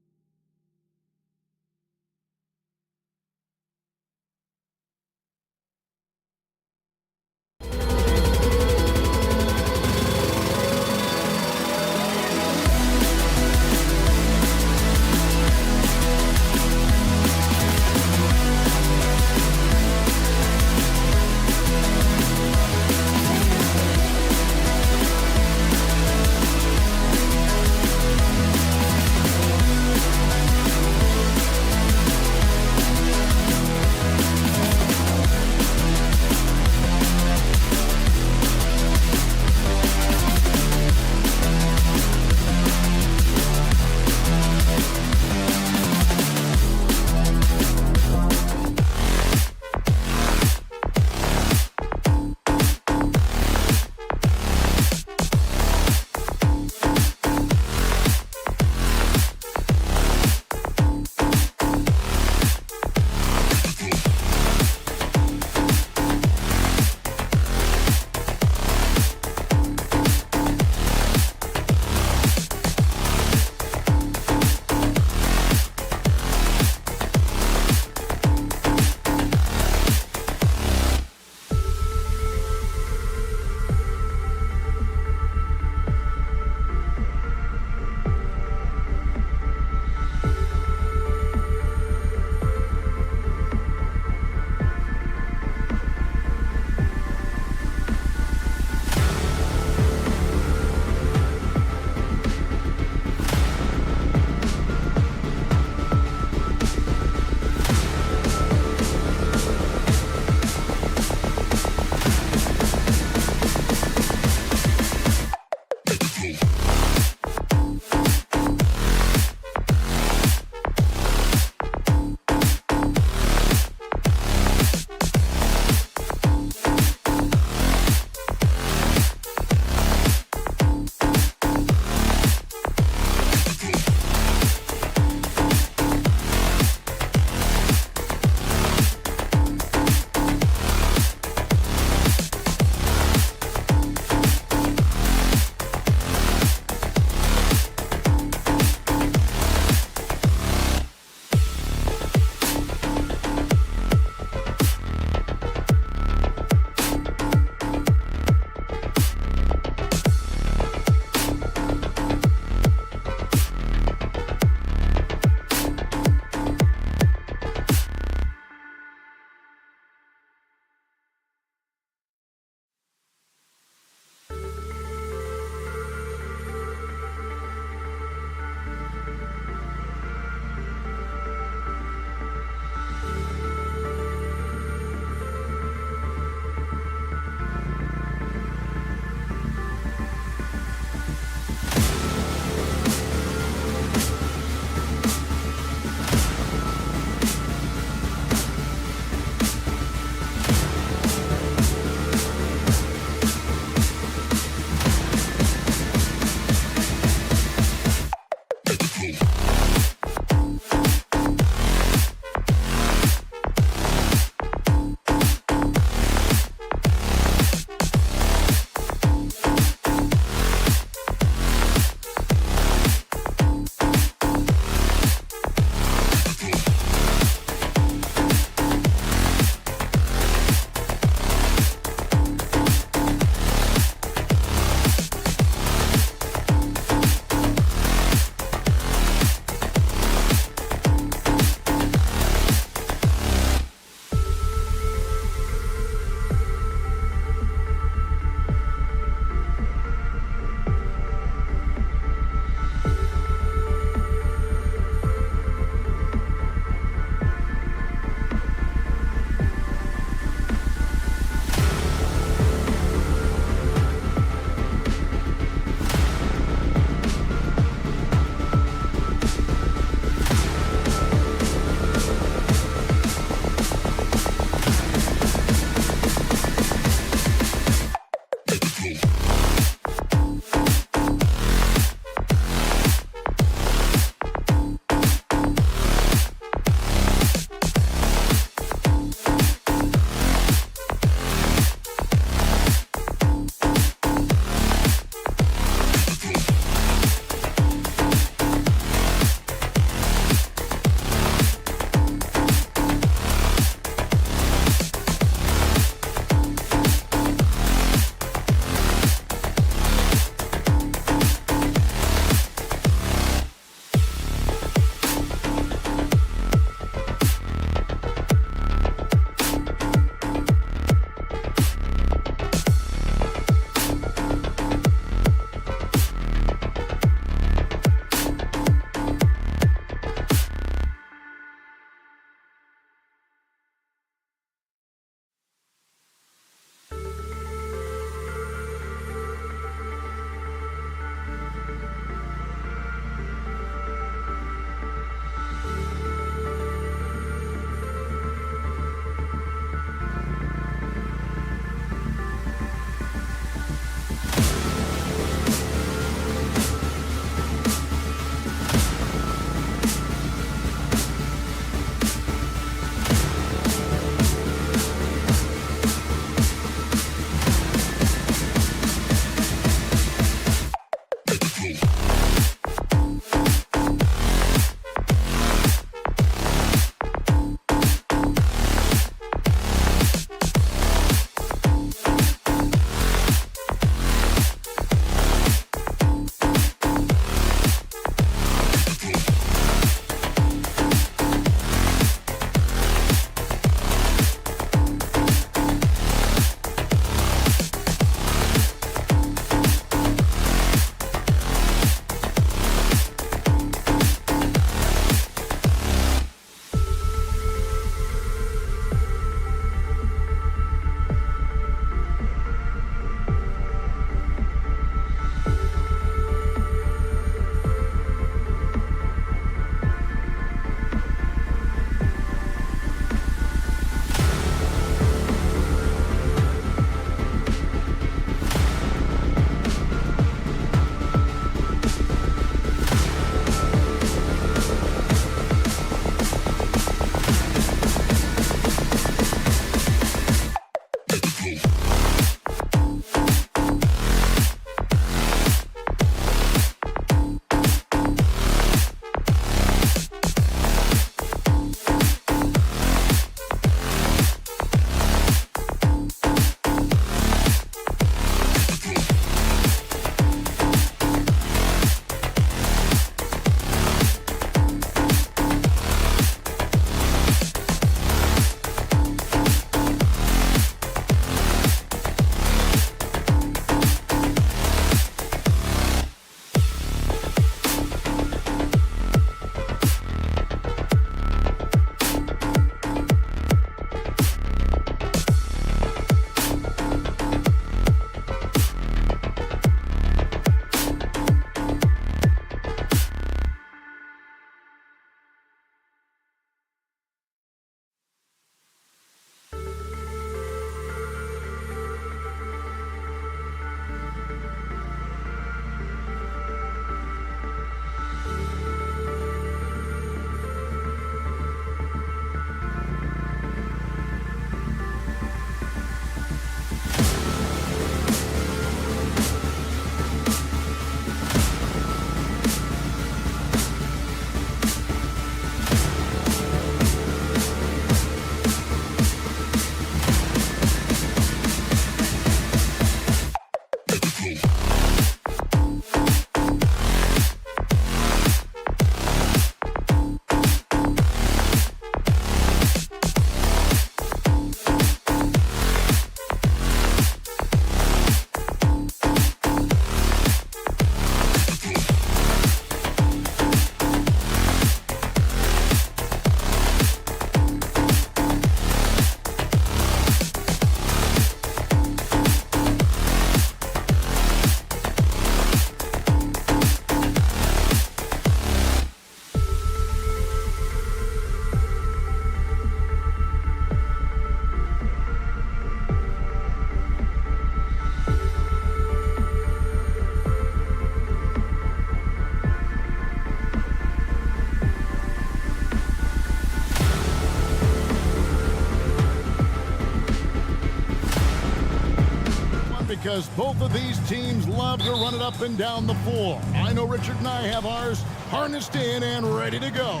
because both of these teams love to run it up and down the floor. I know Richard and I have ours harnessed in and ready to go.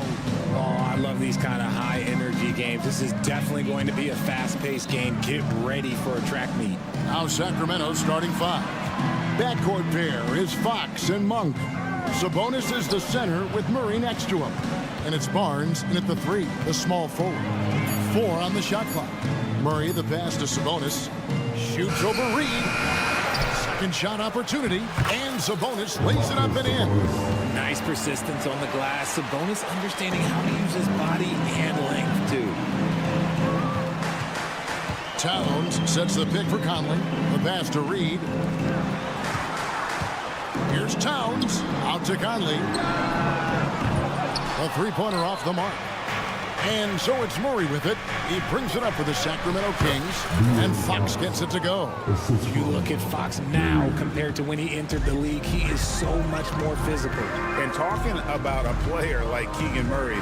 Oh, I love these kind of high-energy games. This is definitely going to be a fast-paced game. Get ready for a track meet. Now Sacramento starting 5. Backcourt pair is Fox and Monk. Sabonis is the center with Murray next to him. And it's Barnes in at the 3, the small forward. 4 on the shot clock. Murray, the pass to Sabonis. Shoots over Reed. Second shot opportunity. And Sabonis lays it up and in. Nice persistence on the glass. Sabonis understanding how to use his body and length, too. Towns sets the pick for Conley. The pass to Reed. Here's Towns. Out to Conley. A three-pointer off the mark. And so it's Murray with it. He brings it up for the Sacramento Kings. And Fox gets it to go. You look at Fox now compared to when he entered the league. He is so much more physical. And talking about a player like Keegan Murray,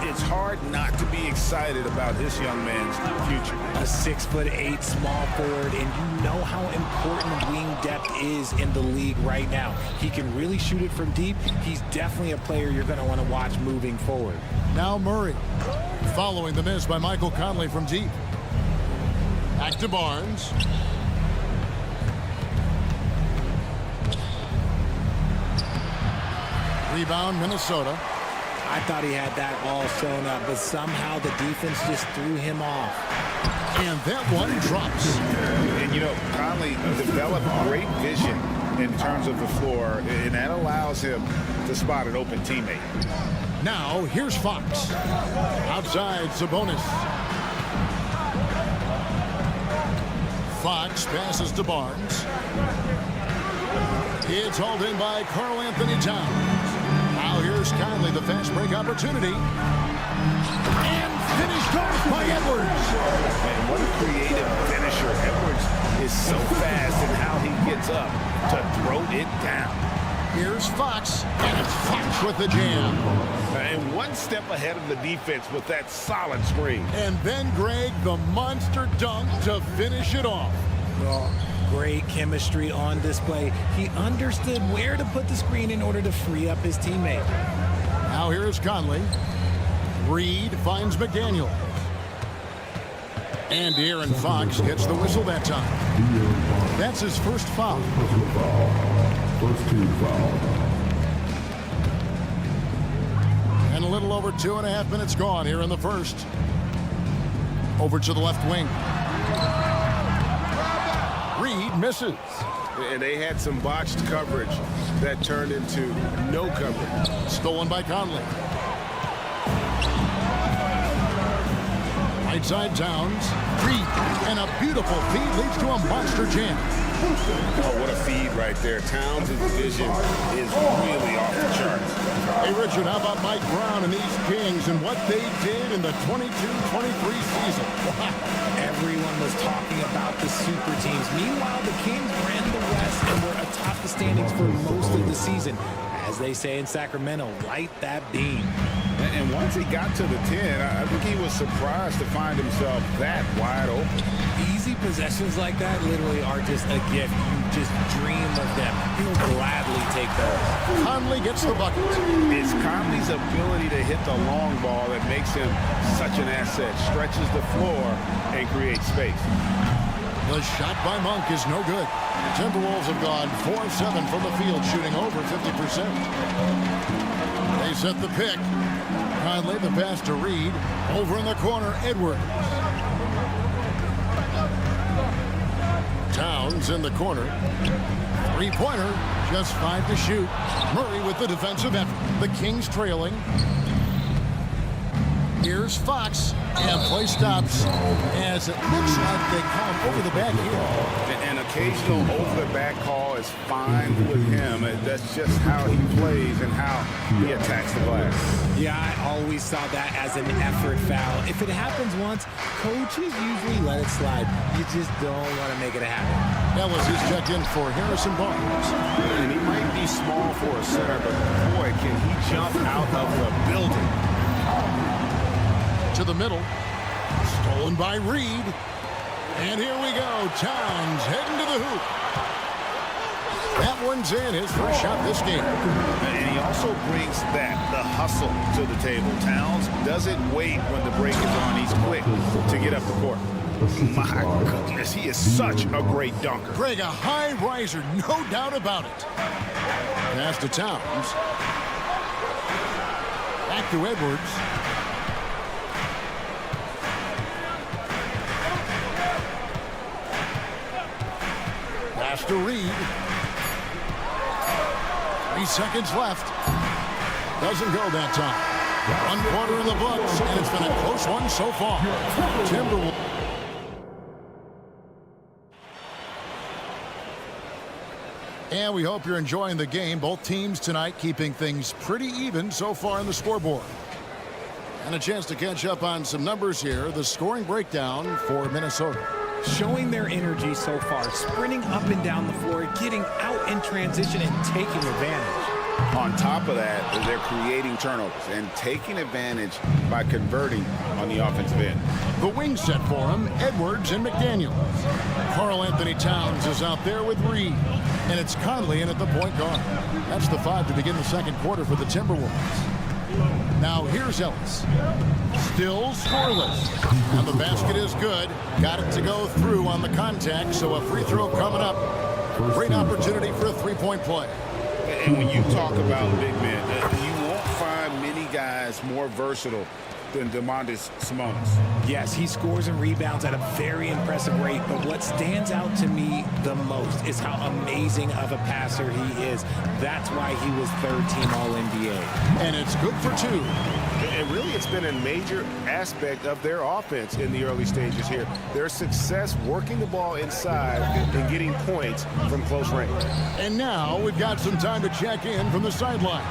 it's hard not to be excited about this young man's future. A 6'8" small forward, and you know how important wing depth is in the league right now. He can really shoot it from deep. He's definitely a player you're going to want to watch moving forward. Now Murray, following the miss by Michael Conley from deep. Back to Barnes. Rebound, Minnesota. I thought he had that all sewn up, but somehow the defense just threw him off. And that one drops. And, you know, Conley developed great vision in terms of the floor, and that allows him to spot an open teammate. Now, here's Fox. Outside, Sabonis. Fox passes to Barnes. It's hauled in by Karl Anthony Towns. Now here's Conley, the fast break opportunity. And finished off by Edwards. Man, what a creative finisher. Edwards is so fast in how he gets up to throw it down. Here's Fox, and it's Fox with the jam. And one step ahead of the defense with that solid screen. And then Greg, the monster dunk to finish it off. Oh, great chemistry on display. He understood where to put the screen in order to free up his teammate. Now here's Conley. Reed finds McDaniel. And Aaron Fox gets the whistle that time. That's his first foul. First team foul. And a little over 2.5 minutes gone here in the first. Over to the left wing. Reed misses. And they had some botched coverage that turned into no coverage. Stolen by Conley. Right side Towns. Reed. And a beautiful feed leads to a monster jam. Oh, what a feed right there. Towns' vision is really off the charts. Hey, Richard, how about Mike Brown and these Kings and what they did in the 22-23 season? Everyone was talking about the super teams. Meanwhile, the Kings ran the West and were atop the standings for most of the season. As they say in Sacramento, light that beam. And once he got to the 10, I think he was surprised to find himself that wide open. Easy possessions like that literally are just a gift. You just dream of them. He'll gladly take those. Conley gets the bucket. It's Conley's ability to hit the long ball that makes him such an asset. Stretches the floor and creates space. The shot by Monk is no good. Timberwolves have gone 4-7 from the field, shooting over 50%. They set the pick. Conley, the pass to Reed. Over in the corner, Edwards. Towns in the corner. Three-pointer, just 5 to shoot. Murray with the defensive effort. The Kings trailing. Here's Fox, and play stops as it looks like they call him over the back here. An occasional over-the-back call is fine with him. That's just how he plays and how he attacks the glass. Yeah, I always saw that as an effort foul. If it happens once, coaches usually let it slide. You just don't want to make it happen. Ellis is checked in for Harrison Barnes. And he might be small for a center, but boy, can he jump out of the building. To the middle. Stolen by Reed. And here we go. Towns heading to the hoop. That one's in. His first shot this game. And he also brings the hustle to the table. Towns doesn't wait when the break is on. He's quick to get up the court. My goodness, he is such a great dunker. Greg, a high riser, no doubt about it. Pass to Towns. Back to Edwards. Pass to Reed. 3 seconds left. Doesn't go that time. 1 quarter in the books, and it's been a close one so far. Timberwolves. And we hope you're enjoying the game. Both teams tonight keeping things pretty even so far on the scoreboard. And a chance to catch up on some numbers here. The scoring breakdown for Minnesota. Showing their energy so far, sprinting up and down the floor, getting out in transition and taking advantage. On top of that, they're creating turnovers and taking advantage by converting on the offensive end. The wing set for him, Edwards and McDaniels. Karl Anthony Towns is out there with Reed. And it's Conley in at the point guard. That's the 5 to begin the second quarter for the Timberwolves. Now here's Ellis. Still scoreless. And the basket is good. Got it to go through on the contact, so a free throw coming up. Great opportunity for a three-point play. And when you talk about big men, you won't find many guys more versatile than Domantas Sabonis. Yes, he scores and rebounds at a very impressive rate, but what stands out to me the most is how amazing of a passer he is. That's why he was third-team All-NBA. And it's good for 2. And really, it's been a major aspect of their offense in the early stages here. Their success working the ball inside and getting points from close range. And now we've got some time to check in from the sideline.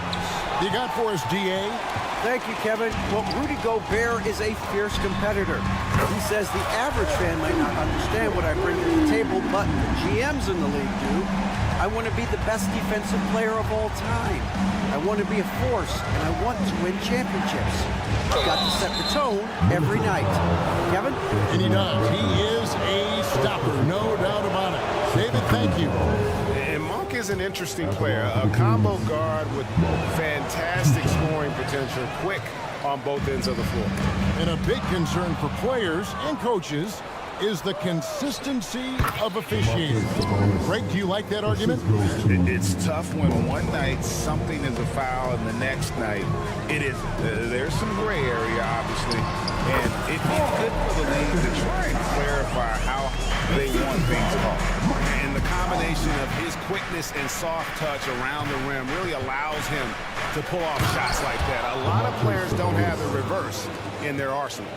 You got for us, D.A.? Thank you, Kevin. Well, Rudy Gobert is a fierce competitor. He says the average fan might not understand what I bring to the table, but the GMs in the league do. I want to be the best defensive player of all time. I want to be a force, and I want to win championships. I've got to set the tone every night. Kevin? And he does. He is a stopper, no doubt about it. David, thank you. And Monk is an interesting player, a combo guard with fantastic scoring potential, quick on both ends of the floor. And a big concern for players and coaches is the consistency of officiating. Greg, do you like that argument? It's tough when one night something is a foul and the next night it is. There's some gray area, obviously, and it'd be good for the league to try and clarify how they want things called. And the combination of his quickness and soft touch around the rim really allows him to pull off shots like that. A lot of players don't have the reverse in their arsenal.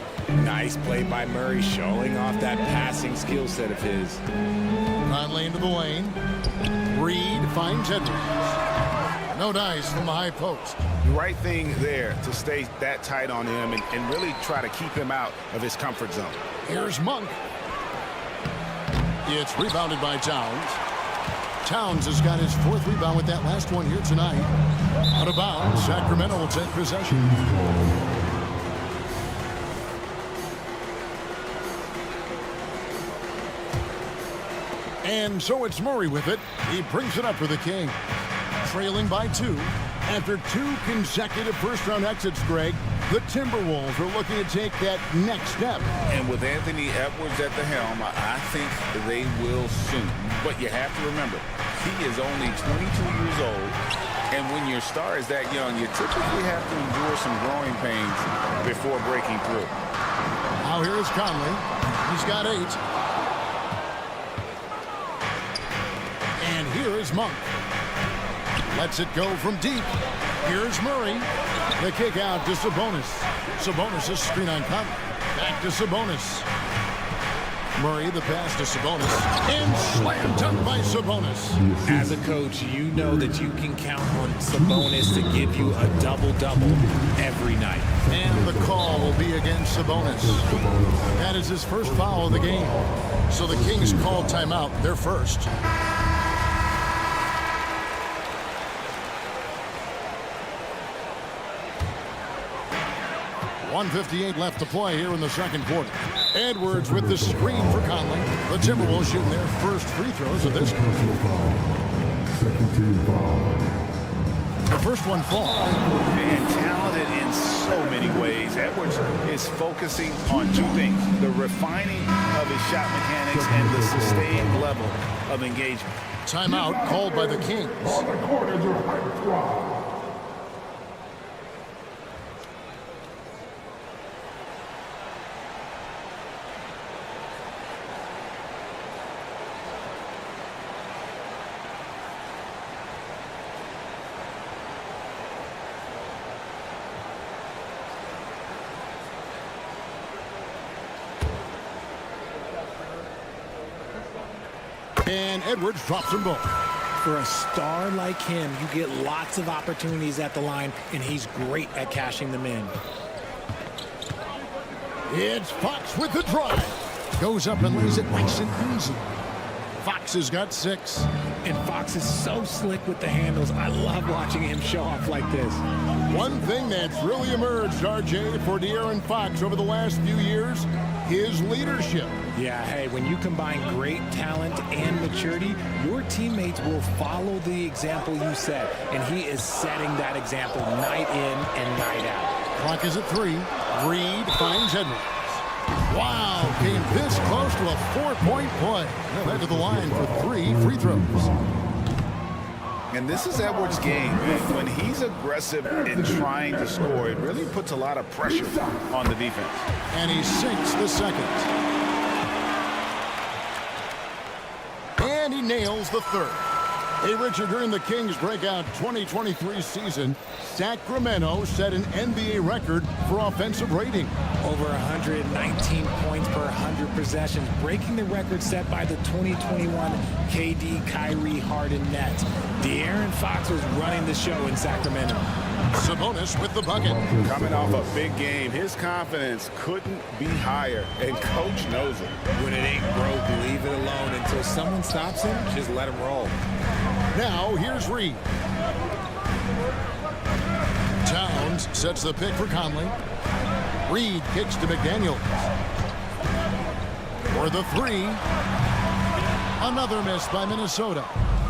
Nice play by Murray, showing off that passing skill set of his. Conley into the lane. Reed finds Edwards. No dice from the high post. The right thing there to stay that tight on him and really try to keep him out of his comfort zone. Here's Monk. It's rebounded by Towns. Towns has got his 4th rebound with that last one here tonight. Out of bounds, Sacramento will take possession. And so it's Murray with it. He brings it up for the King. Trailing by 2. After 2 consecutive first-round exits, Greg, the Timberwolves are looking to take that next step. And with Anthony Edwards at the helm, I think they will soon. But you have to remember, he is only 22 years old. And when your star is that young, you typically have to endure some growing pains before breaking through. Now here is Conley. He's got 8. And here is Monk. Lets it go from deep. Here's Murray. The kick out to Sabonis. Sabonis is screen on Conley. Back to Sabonis. Murray, the pass to Sabonis. And slam dunk by Sabonis. As a coach, you know that you can count on Sabonis to give you a double-double every night. And the call will be against Sabonis. That is his first foul of the game. So the Kings call timeout, their first. 1:58 left to play here in the second quarter. Edwards with the screen for Conley. The Timberwolves shooting their first free throws of this quarter. second team foul. The first one falls. And talented in so many ways. Edwards is focusing on two things: the refining of his shot mechanics and the sustained level of engagement. Timeout called by the Kings. On the court is your hype squad. And Edwards drops them both. For a star like him, you get lots of opportunities at the line, and he's great at cashing them in. It's Fox with the drive. Goes up and lays it nice and easy. Fox has got 6. And Fox is so slick with the handles. I love watching him show off like this. One thing that's really emerged, RJ, for De'Aaron Fox over the last few years, his leadership. Yeah, hey, when you combine great talent and maturity, your teammates will follow the example you set. And he is setting that example night in and night out. Clock is at 3. Reed finds Edwards. Wow, came this close to a 4-point play. Led to the line for 3 free throws. And this is Edwards' game. When he's aggressive in trying to score, it really puts a lot of pressure on the defense. And he sinks the second. And he nails the third. Hey, Richard, during the Kings' breakout 2023 season, Sacramento set an NBA record for offensive rating. Over 119 points per 100 possessions, breaking the record set by the 2021 KD Kyrie Harden net. De'Aaron Fox was running the show in Sacramento. Sabonis with the bucket. Coming off a big game, his confidence couldn't be higher, and coach knows it. When it ain't broke, leave it alone. Until someone stops him, just let him roll. Now, here's Reed. Towns sets the pick for Conley. Reed kicks to McDaniels. For the 3. Another miss by Minnesota.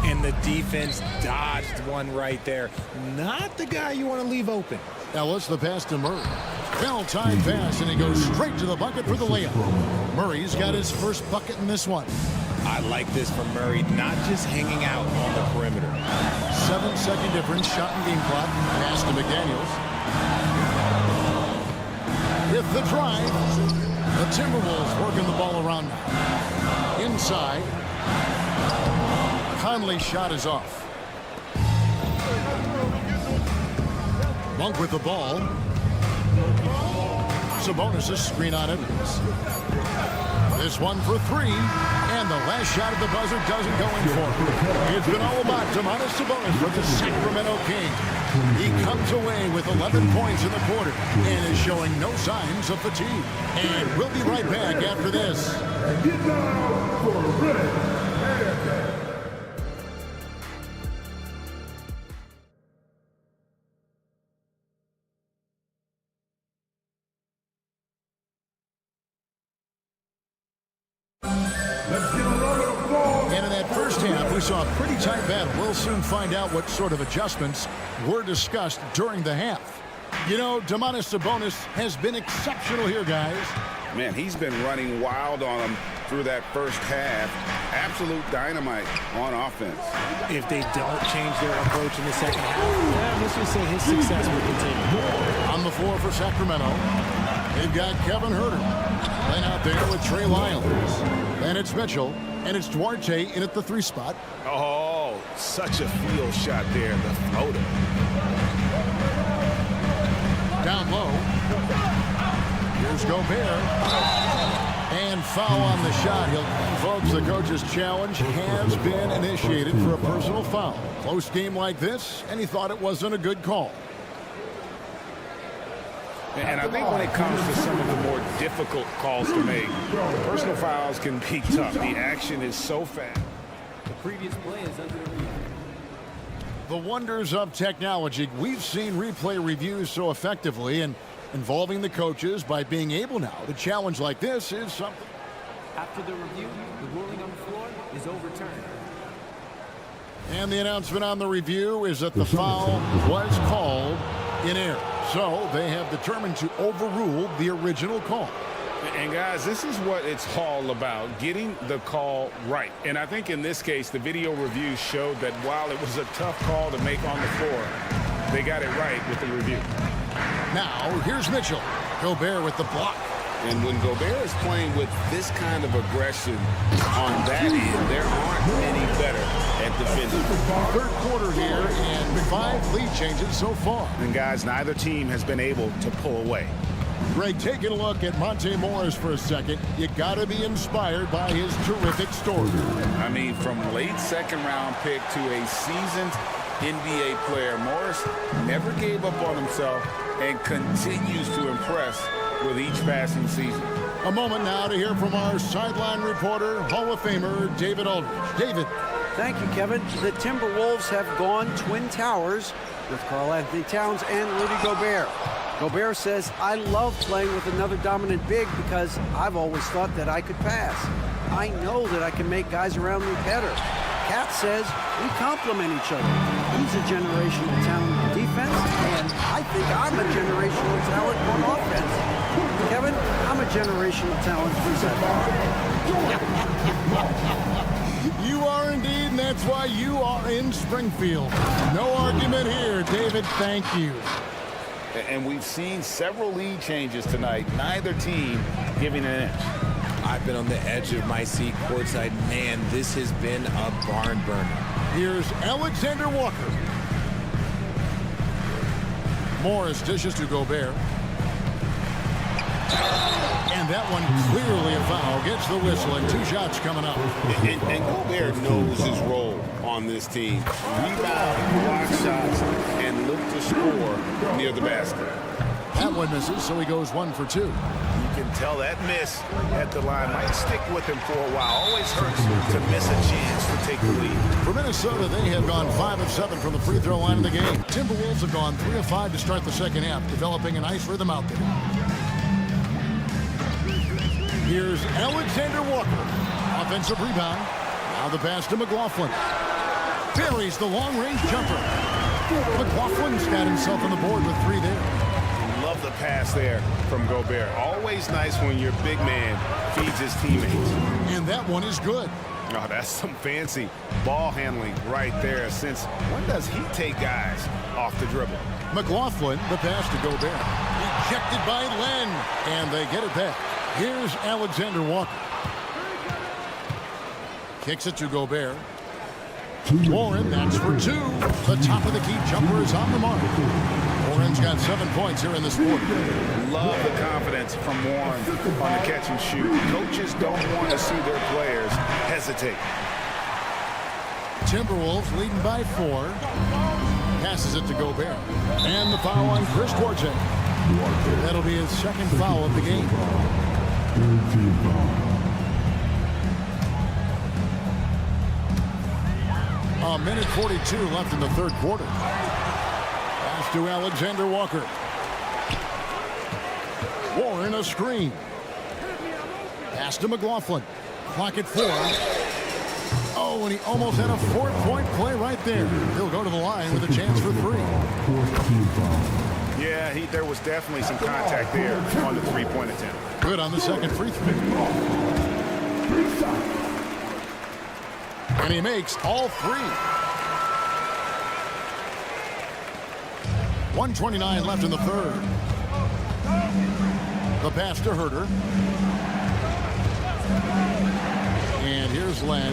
And the defense dodged one right there. Not the guy you want to leave open. Ellis the pass to Murray. Well-timed pass, and he goes straight to the bucket for the layup. Murray's got his first bucket in this one. I like this from Murray, not just hanging out on the perimeter. 7-second difference, shot and game clock. Pass to McDaniels. With the drive, the Timberwolves working the ball around now. Inside. Conley's shot is off. Monk with the ball. Sabonis' screen on Edwards. This one for 3, and the last shot at the buzzer doesn't go in for him. It's been all about Domantas Sabonis with the Sacramento Kings. He comes away with 11 points in the quarter and is showing no signs of fatigue. And we'll be right back after this. Get down for red. And in that first half, we saw a pretty tight battle. We'll soon find out what sort of adjustments were discussed during the half. You know, Domantas Sabonis has been exceptional here, guys. Man, he's been running wild on them through that first half. Absolute dynamite on offense. If they don't change their approach in the second half, let's just say his success will continue. On the floor for Sacramento, they've got Kevin Huerter playing out there with Trey Lyles. And it's Mitchell, and it's Duarte in at the 3 spot. Oh, such a field shot there, the floater. Down low. Here's Gobert. And foul on the shot. Folks, the coach's challenge has been initiated for a personal foul. Close game like this, and he thought it wasn't a good call. And I think when it comes to some of the more difficult calls to make, personal fouls can be tough. The action is so fast. The previous play is under review. The wonders of technology. We've seen replay reviews so effectively, and involving the coaches by being able now to challenge like this is something. After the review, the ruling on the floor is overturned. And the announcement on the review is that the foul was called in air. So they have determined to overrule the original call. And guys, this is what it's all about, getting the call right. And I think in this case, the video review showed that while it was a tough call to make on the floor, they got it right with the review. Now, here's Mitchell. Gobert with the block. And when Gobert is playing with this kind of aggression on that end, there aren't any better at defending. Third quarter here and 5 lead changes so far. And guys, neither team has been able to pull away. Greg, taking a look at Monte Morris for a second, you got to be inspired by his terrific story. I mean, from late second-round pick to a seasoned NBA player, Morris never gave up on himself and continues to impress with each passing season. A moment now to hear from our sideline reporter, Hall of Famer David Aldridge. David. Thank you, Kevin. The Timberwolves have gone Twin Towers with Karl-Anthony Towns and Rudy Gobert. Gobert says, I love playing with another dominant big because I've always thought that I could pass. I know that I can make guys around me better. Cat says we complement each other. He's a generational talent on defense, and I think I'm a generational talent on offense. Kevin, I'm a generational talent presenter. You are indeed, and that's why you are in Springfield. No argument here, David. Thank you. And we've seen several lead changes tonight. Neither team giving an inch. I've been on the edge of my seat courtside. Man, this has been a barn burner. Here's Alexander Walker. Morris dishes to Gobert. And that one clearly a foul. Gets the whistle and 2 shots coming up. And Gobert knows his role on this team. Rebound, block shots, and look to score near the basket. That one misses, so he goes 1 for 2. You can tell that miss at the line might stick with him for a while. Always hurts to miss a chance to take the lead. For Minnesota, they have gone 5 of 7 from the free throw line in the game. Timberwolves have gone 3 of 5 to start the second half, developing a nice rhythm out there. Here's Alexander Walker. Offensive rebound. Now the pass to McLaughlin. Buries the long-range jumper. McLaughlin's got himself on the board with 3 there. Love the pass there from Gobert. Always nice when your big man feeds his teammates. And that one is good. Oh, that's some fancy ball handling right there. Since when does he take guys off the dribble? McLaughlin, the pass to Gobert. Ejected by Len. And they get it back. Here's Alexander Walker. Kicks it to Gobert. Warren, that's for 2. The top of the key jumper is on the mark. Warren's got 7 points here in this quarter. Love the confidence from Warren on the catch and shoot. Coaches don't want to see their players hesitate. Timberwolves leading by 4. Passes it to Gobert. And the foul on Chris Duarte. That'll be his 2nd foul of the game. A minute 42 left in the third quarter. Pass to Alexander Walker. Warren a screen. Pass to McLaughlin. Clock at 4. Oh, and he almost had a 4-point play right there. He'll go to the line with a chance for 3. Yeah, there was definitely some contact there on the 3-point attempt. Good on the second free throw. And he makes all 3. 1:29 left in the third. The pass to Herter. And here's Len.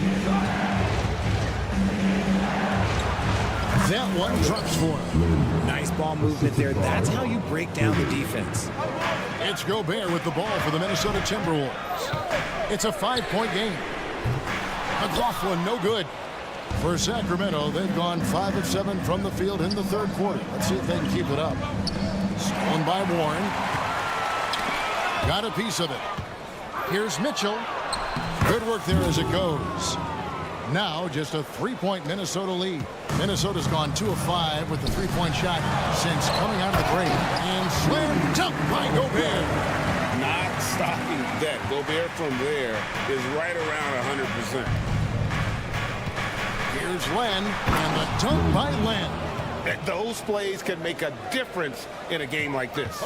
That one drops for him. Nice ball movement there. That's how you break down the defense. It's Gobert with the ball for the Minnesota Timberwolves. It's a 5-point game. McLaughlin, no good. For Sacramento, they've gone 5 of 7 from the field in the third quarter. Let's see if they can keep it up. Stolen by Warren. Got a piece of it. Here's Mitchell. Good work there as it goes. Now just a 3-point Minnesota lead. Minnesota's gone 2 of 5 with the 3-point shot since coming out of the break. And slam dunk by Gobert. Not stopping that. Gobert from there is right around 100%. Here's Len, and the dunk by Len. Those plays can make a difference in a game like this.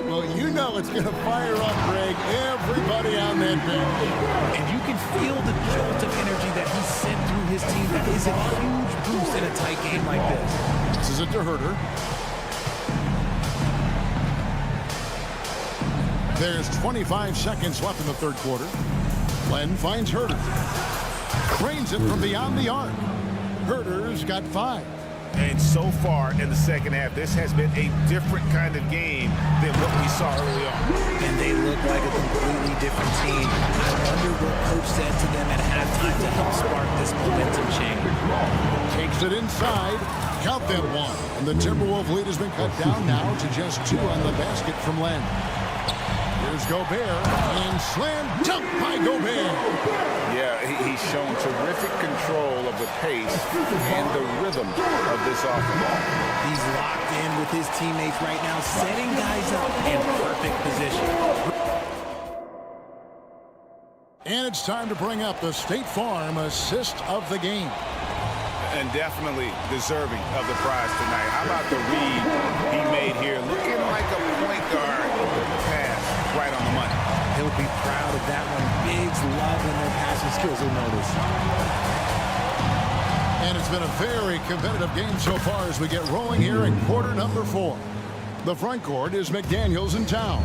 Well, you know it's going to fire up, Greg, everybody on that bench. And you can feel the jolt of energy that he sent through his team. That is a huge boost in a tight game like this. This is it to Herter. There's 25 seconds left in the third quarter. Len finds Herter. Trains it from beyond the arc. Herter's got 5. And so far in the second half, this has been a different kind of game than what we saw early on. And they look like a completely different team. I wonder what coach said to them at halftime to help spark this momentum change. Takes it inside. Count that 1. And the Timberwolves lead has been cut down now to just 2 on the basket from Len. Here's Gobert, and slam dunk by Gobert. Yeah, he's shown terrific control of the pace and the rhythm of this offense. He's locked in with his teammates right now, setting guys up in perfect position. And it's time to bring up the State Farm assist of the game. And definitely deserving of the prize tonight. How about the read he made here? Looking like a point guard with the pass right on the money. He'll be proud of that one. Bigs love when their passing skills are noticed. And it's been a very competitive game so far as we get rolling here in quarter number 4. The front court is McDaniels and Towns.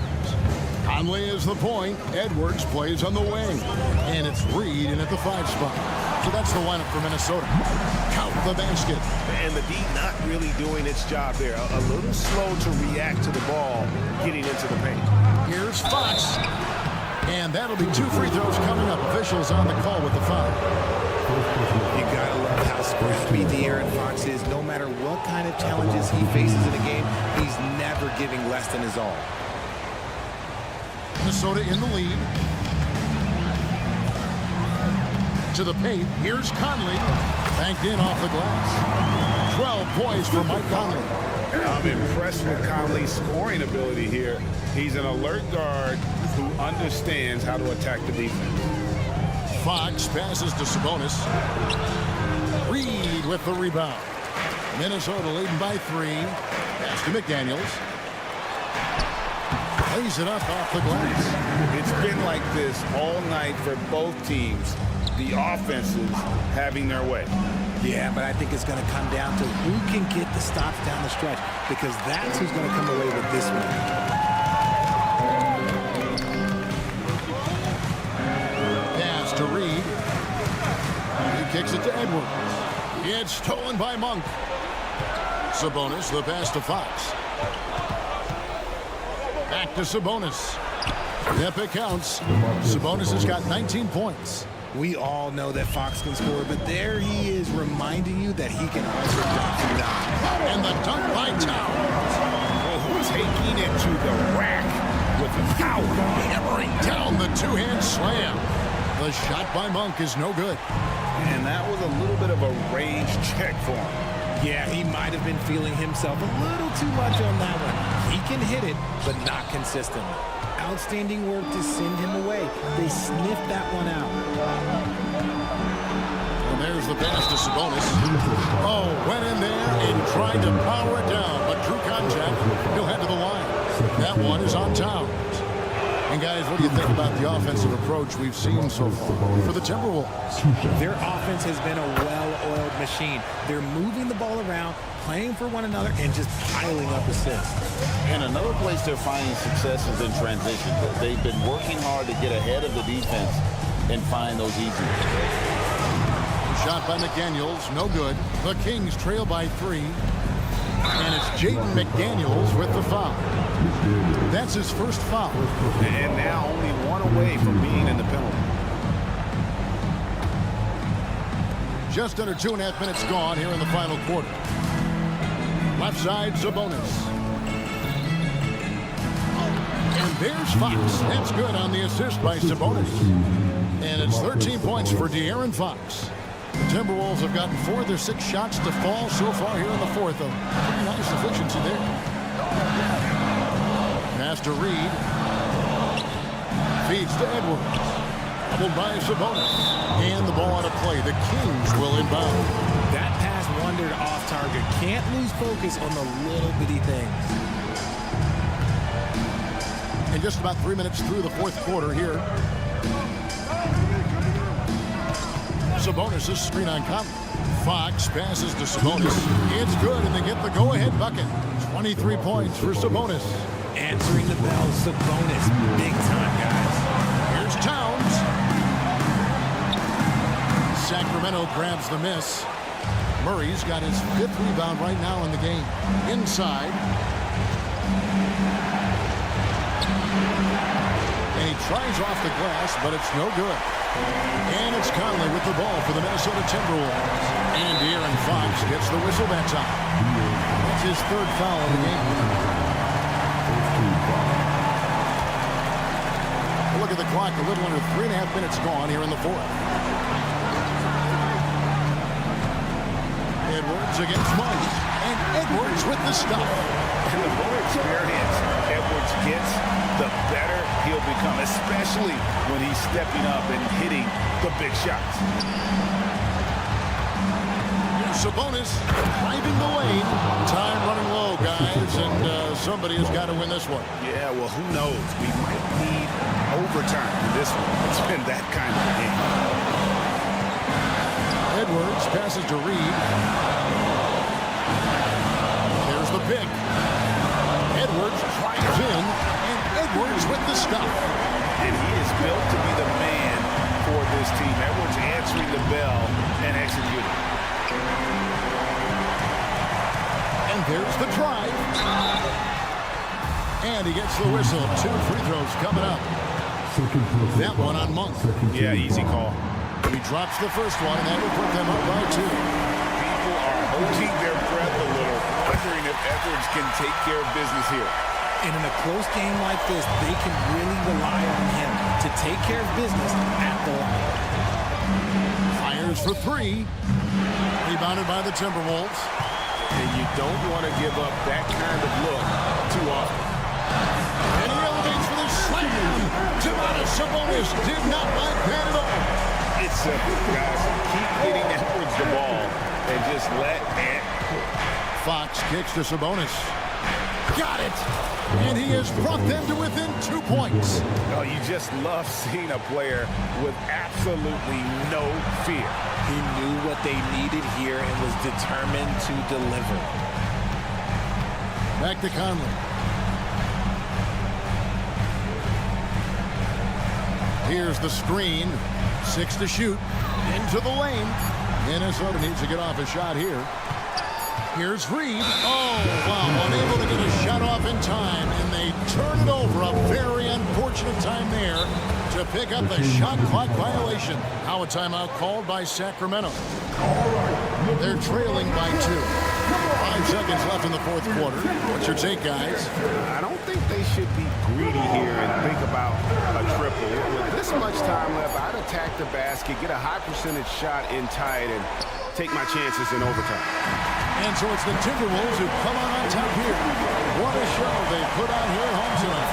Conley is the point. Edwards plays on the wing. And it's Reed in at the 5 spot. So that's the lineup for Minnesota. Count the basket. And the D not really doing its job there. A little slow to react to the ball getting into the paint. Here's Fox. And that'll be 2 free throws coming up. Officials on the call with the foul. You gotta love how scrappy De'Aaron Fox is. No matter what kind of challenges he faces in a game, he's never giving less than his all. Minnesota in the lead. To the paint. Here's Conley. Banked in off the glass. 12 points for Mike Conley. I'm impressed with Conley's scoring ability here. He's an alert guard who understands how to attack the defense. Fox passes to Sabonis. Reed with the rebound. Minnesota leading by 3. Pass to McDaniels. Plays it up off the glass. It's been like this all night for both teams. The offenses having their way. Yeah, but I think it's going to come down to who can get the stops down the stretch, because that's who's going to come away with this one. Pass to Reed. He kicks it to Edwards. It's stolen by Monk. Sabonis, the pass to Fox. Back to Sabonis. Yep, it counts. Sabonis has got 19 points. We all know that Fox can score, but there he is reminding you that he can also dunk and dive. And the dunk by Towns. Taking it to the rack with the power. Hammering down the 2-hand slam. The shot by Monk is no good. And that was a little bit of a rage check for him. Yeah, he might have been feeling himself a little too much on that one. He can hit it, but not consistently. Outstanding work to send him away. They sniffed that one out. And there's the pass to Sabonis. Oh, went in there and tried to power it down, but drew contact. He'll head to the line. That one is on Towns. And guys, what do you think about the offensive approach we've seen so far for the Timberwolves? Their offense has been a well-oiled machine. They're moving the ball around, playing for one another, and just piling up assists. And another place they're finding success is in transition. They've been working hard to get ahead of the defense and find those easy. Shot by McDaniels, no good. The Kings trail by 3. And it's Jaden McDaniels with the foul. That's his first foul. And now only 1 away from being in the penalty. Just under 2.5 minutes gone here in the final quarter. Left side, Sabonis. And there's Fox. That's good on the assist by Sabonis. And it's 13 points for De'Aaron Fox. The Timberwolves have gotten 4 of their 6 shots to fall so far here in the fourth. Pretty nice efficiency there. Pass to Reed. Feeds to Edwards. Doubled by Sabonis. And the ball out of play. The Kings will inbound. That pass wandered off target. Can't lose focus on the little bitty things. And just about 3 minutes through the fourth quarter here. Sabonis' screen on Conley. Fox passes to Sabonis. It's good, and they get the go-ahead bucket. 23 points for Sabonis. Answering the bell, Sabonis. Big time, guys. Here's Towns. Sacramento grabs the miss. Murray's got his 5th rebound right now in the game. Inside. And he tries off the glass, but it's no good. And it's Conley with the ball for the Minnesota Timberwolves. And De'Aaron Fox gets the whistle that time. That's his 3rd foul of the game. Look at the clock, a little under 3.5 minutes gone here in the 4th. Edwards against Murray. And Edwards with the stop. And the more experience Edwards gets, the better he'll become, especially when he's stepping up and hitting the big shots. Sabonis driving the lane. Time running low, guys, and somebody has got to win this one. Yeah, well, who knows? We might need overtime in this one. It's been that kind of a game. Edwards passes to Reed. There's the pick. Edwards drives in, and Edwards with the stop. And he is built to be the man for this team. Edwards answering the bell and executing. And there's the drive. And he gets the whistle. 2 free throws coming up. That one on Monk. Yeah, easy call. He drops the first one, and that will put them up by 2. People are holding their breath a little, wondering if Edwards can take care of business here. And in a close game like this, they can really rely on him to take care of business at the line. Fires for 3. Rebounded by the Timberwolves. And you don't want to give up that kind of look too often. And he elevates for the slam. Domantas Sabonis did not like that at all. It's simple, guys. Keep getting Edwards the ball and just let Ant. Fox kicks to Sabonis. Got it. And he has brought them to within 2 points. Oh, you just love seeing a player with absolutely no fear. He knew what they needed here and was determined to deliver. Back to Conley. Here's the screen. 6 to shoot. Into the lane. Minnesota needs to get off a shot here. Here's Reed. Oh, wow. Unable to get a shot off in time. And they turn it over. A very unfortunate time there to pick up the shot clock violation. Now a timeout called by Sacramento. They're trailing by 2. 5 seconds left in the fourth quarter. What's your take, guys? I don't think they should be greedy here and think about a triple. With this much time left, I'd attack the basket, get a high percentage shot in tight, and take my chances in overtime. And so it's the Timberwolves who come on top here. What a show they put on here at home tonight.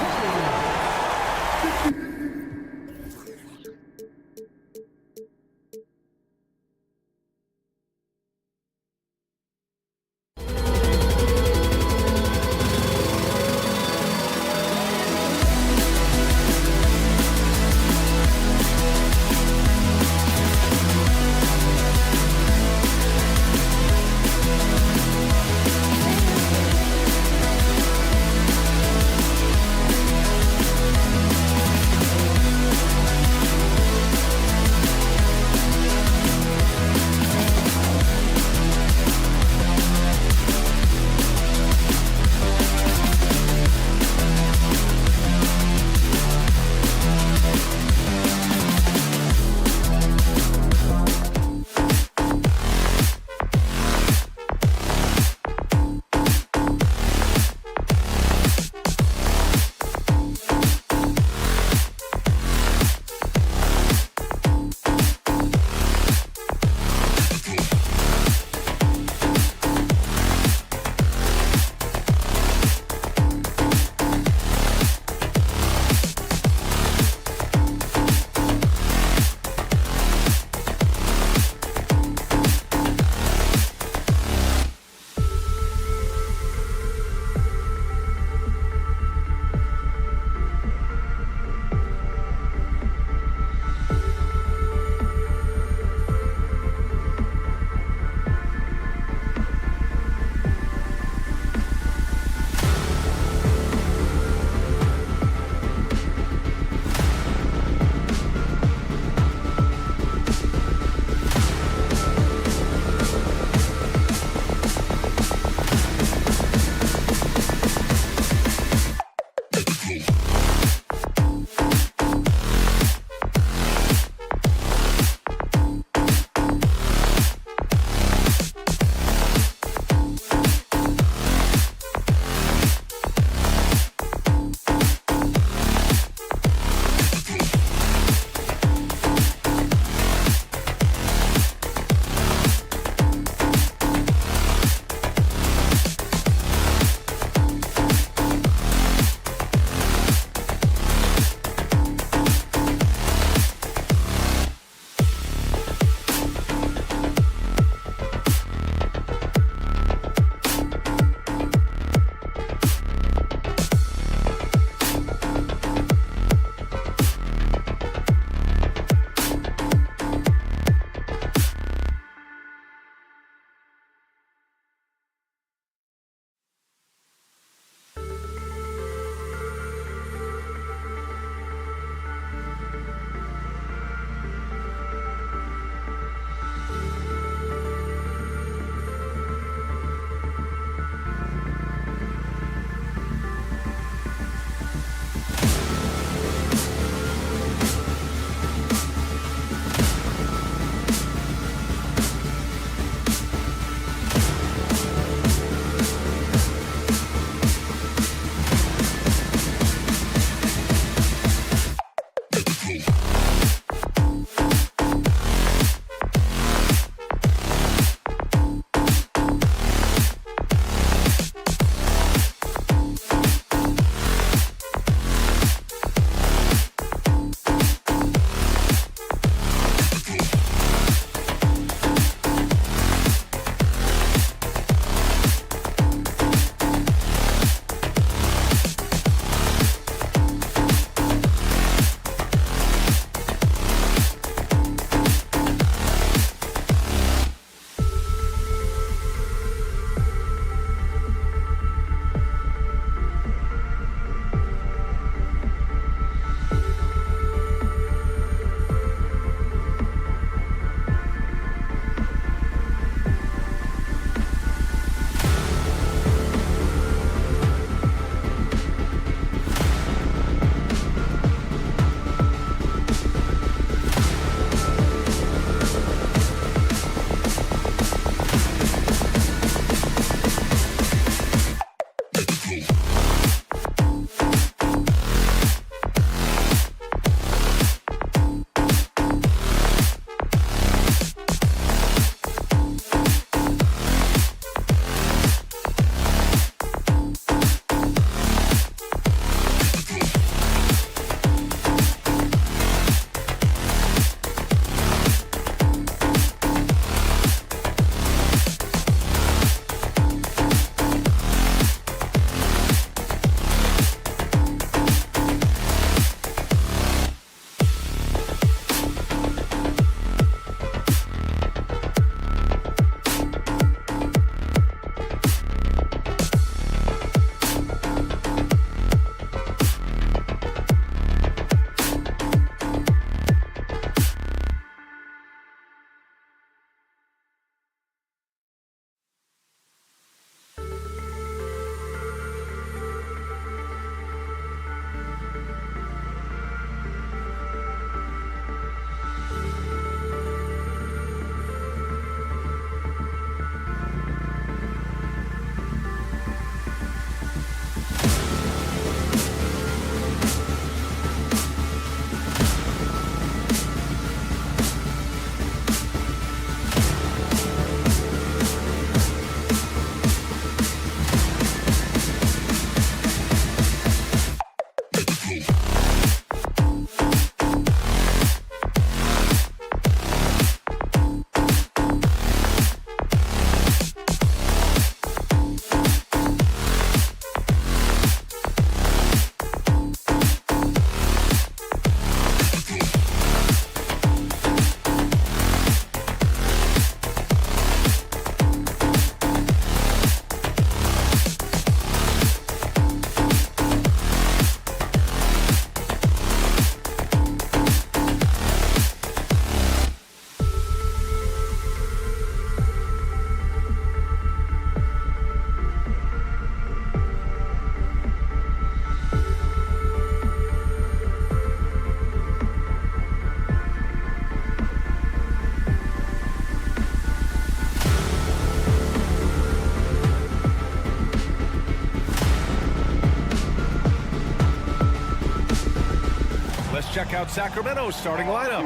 let's check out Sacramento's starting lineup.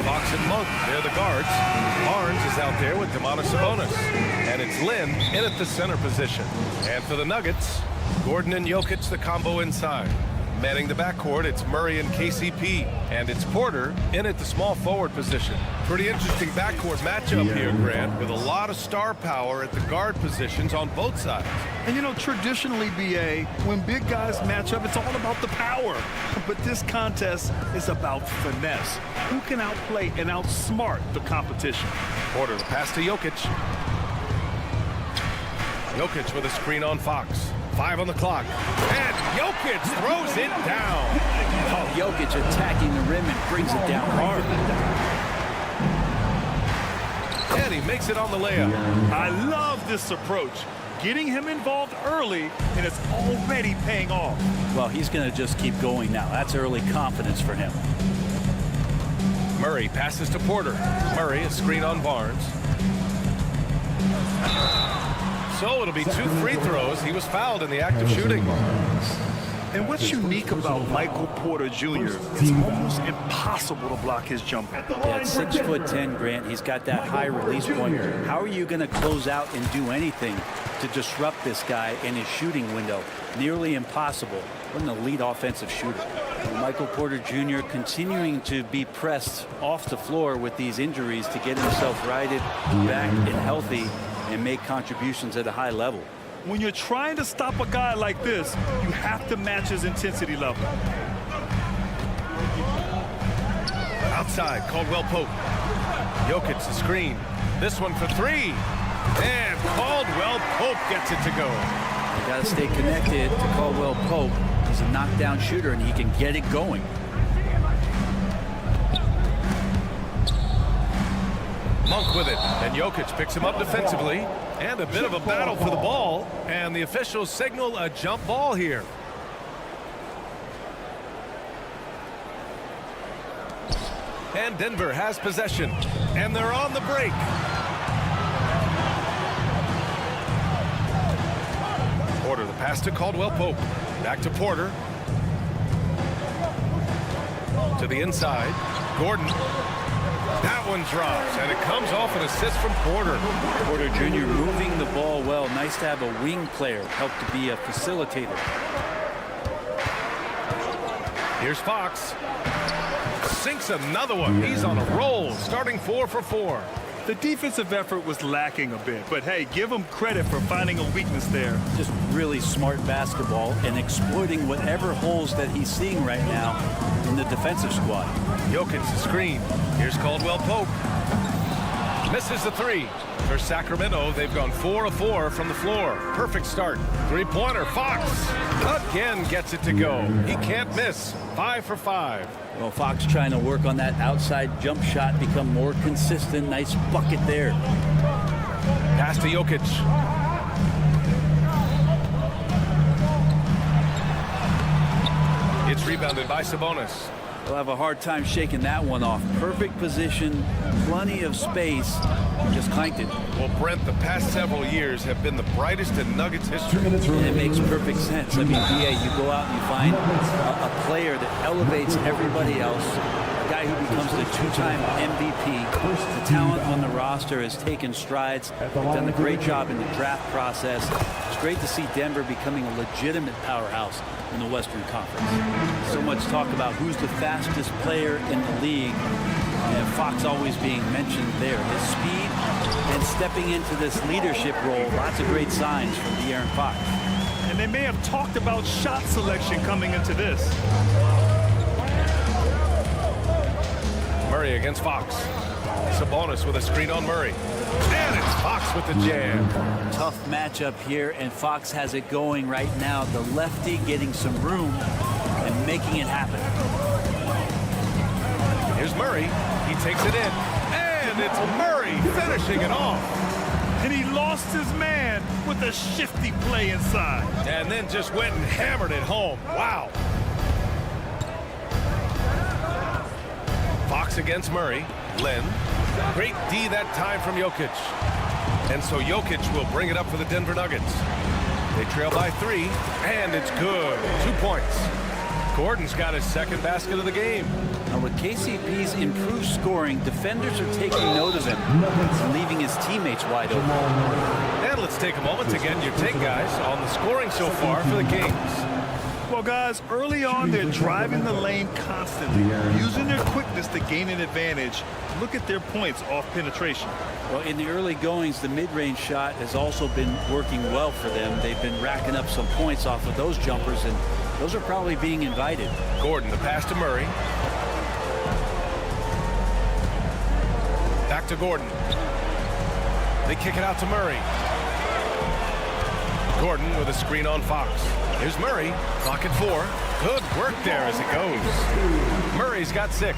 Fox and Monk, they're the guards. Barnes is out there with Sabonis. And it's Lynn in at the center position. And for the Nuggets, Gordon and Jokic, the combo inside. Manning the backcourt, it's Murray and KCP. And it's Porter in at the small forward position. Pretty interesting backcourt matchup here, Grant, with a lot of star power at the guard positions on both sides. And you know, traditionally, BA, when big guys match up, it's all about the power. But this contest is about finesse. Who can outplay and outsmart the competition? Porter, the pass to Jokic. Jokic with a screen on Fox. 5 on the clock. And Jokic throws it down. Oh, Jokic attacking the rim and brings it down hard. And he makes it on the layup. I love this approach. Getting him involved early, and it's already paying off. Well, he's going to just keep going now. That's early confidence for him. Murray passes to Porter. Murray, a screen on Barnes. So it'll be 2 free throws. He was fouled in the act of shooting. And what's unique about Michael Porter Jr., it's almost impossible to block his jumper. At 6'10", Grant, he's got that high release point. How are you going to close out and do anything to disrupt this guy in his shooting window? Nearly impossible. What an elite offensive shooter. Michael Porter Jr. continuing to be pressed off the floor with these injuries to get himself righted back and healthy and make contributions at a high level. When you're trying to stop a guy like this, you have to match his intensity level. Outside, Caldwell Pope. Jokic the screen. This one for 3. And Caldwell Pope gets it to go. You got to stay connected to Caldwell Pope. He's a knockdown shooter and he can get it going. Monk with it, and Jokic picks him up defensively, and a bit of a battle for the ball, and the officials signal a jump ball here. And Denver has possession, and they're on the break. Porter, the pass to Caldwell Pope. Back to Porter. To the inside. Gordon. That one drops, and it comes off an assist from Porter. Porter Jr. moving the ball well. Nice to have a wing player help to be a facilitator. Here's Fox. Sinks another one. He's on a roll, starting 4 for 4. The defensive effort was lacking a bit, but hey, give him credit for finding a weakness there. Just really smart basketball and exploiting whatever holes that he's seeing right now in the defensive squad. Jokic the screen. Here's Caldwell Pope. Misses the 3. For Sacramento, they've gone 4 of 4 from the floor. Perfect start. 3-pointer. Fox again gets it to go. He can't miss. 5 for 5. Well, Fox trying to work on that outside jump shot, become more consistent. Nice bucket there. Pass to Jokic. It's rebounded by Sabonis. They'll have a hard time shaking that one off. Perfect position, plenty of space, just clanked it. Well, Brent, the past several years have been the brightest in Nuggets history. And it makes perfect sense. I mean, BA, you go out and you find a player that elevates everybody else, a guy who becomes the 2-time MVP. The talent on the roster has taken strides, done a great job in the draft process. It's great to see Denver becoming a legitimate powerhouse in the Western Conference. So much talk about who's the fastest player in the league, and Fox always being mentioned there. His speed and stepping into this leadership role, lots of great signs from De'Aaron Fox. And they may have talked about shot selection coming into this. Murray against Fox. Sabonis with a screen on Murray. And it's Fox with the jam. Tough matchup here, and Fox has it going right now. The lefty getting some room and making it happen. Here's Murray. He takes it in. And it's Murray finishing it off. And he lost his man with a shifty play inside. And then just went and hammered it home. Wow. Fox against Murray. Lynn. Great D that time from Jokic. And so Jokic will bring it up for the Denver Nuggets. They trail by 3, and it's good. 2 points. Gordon's got his second basket of the game. Now with KCP's improved scoring, defenders are taking note of him and leaving his teammates wide open. And let's take a moment to get your take, guys, on the scoring so far for the Kings. Well, guys, early on, they're driving the lane constantly, using their quickness to gain an advantage. Look at their points off penetration. Well, in the early goings, the mid-range shot has also been working well for them. They've been racking up some points off of those jumpers, and those are probably being invited. Gordon, the pass to Murray. Back to Gordon. They kick it out to Murray. Gordon with a screen on Fox. Here's Murray. Clock at 4. Good work there as it goes. Murray's got 6.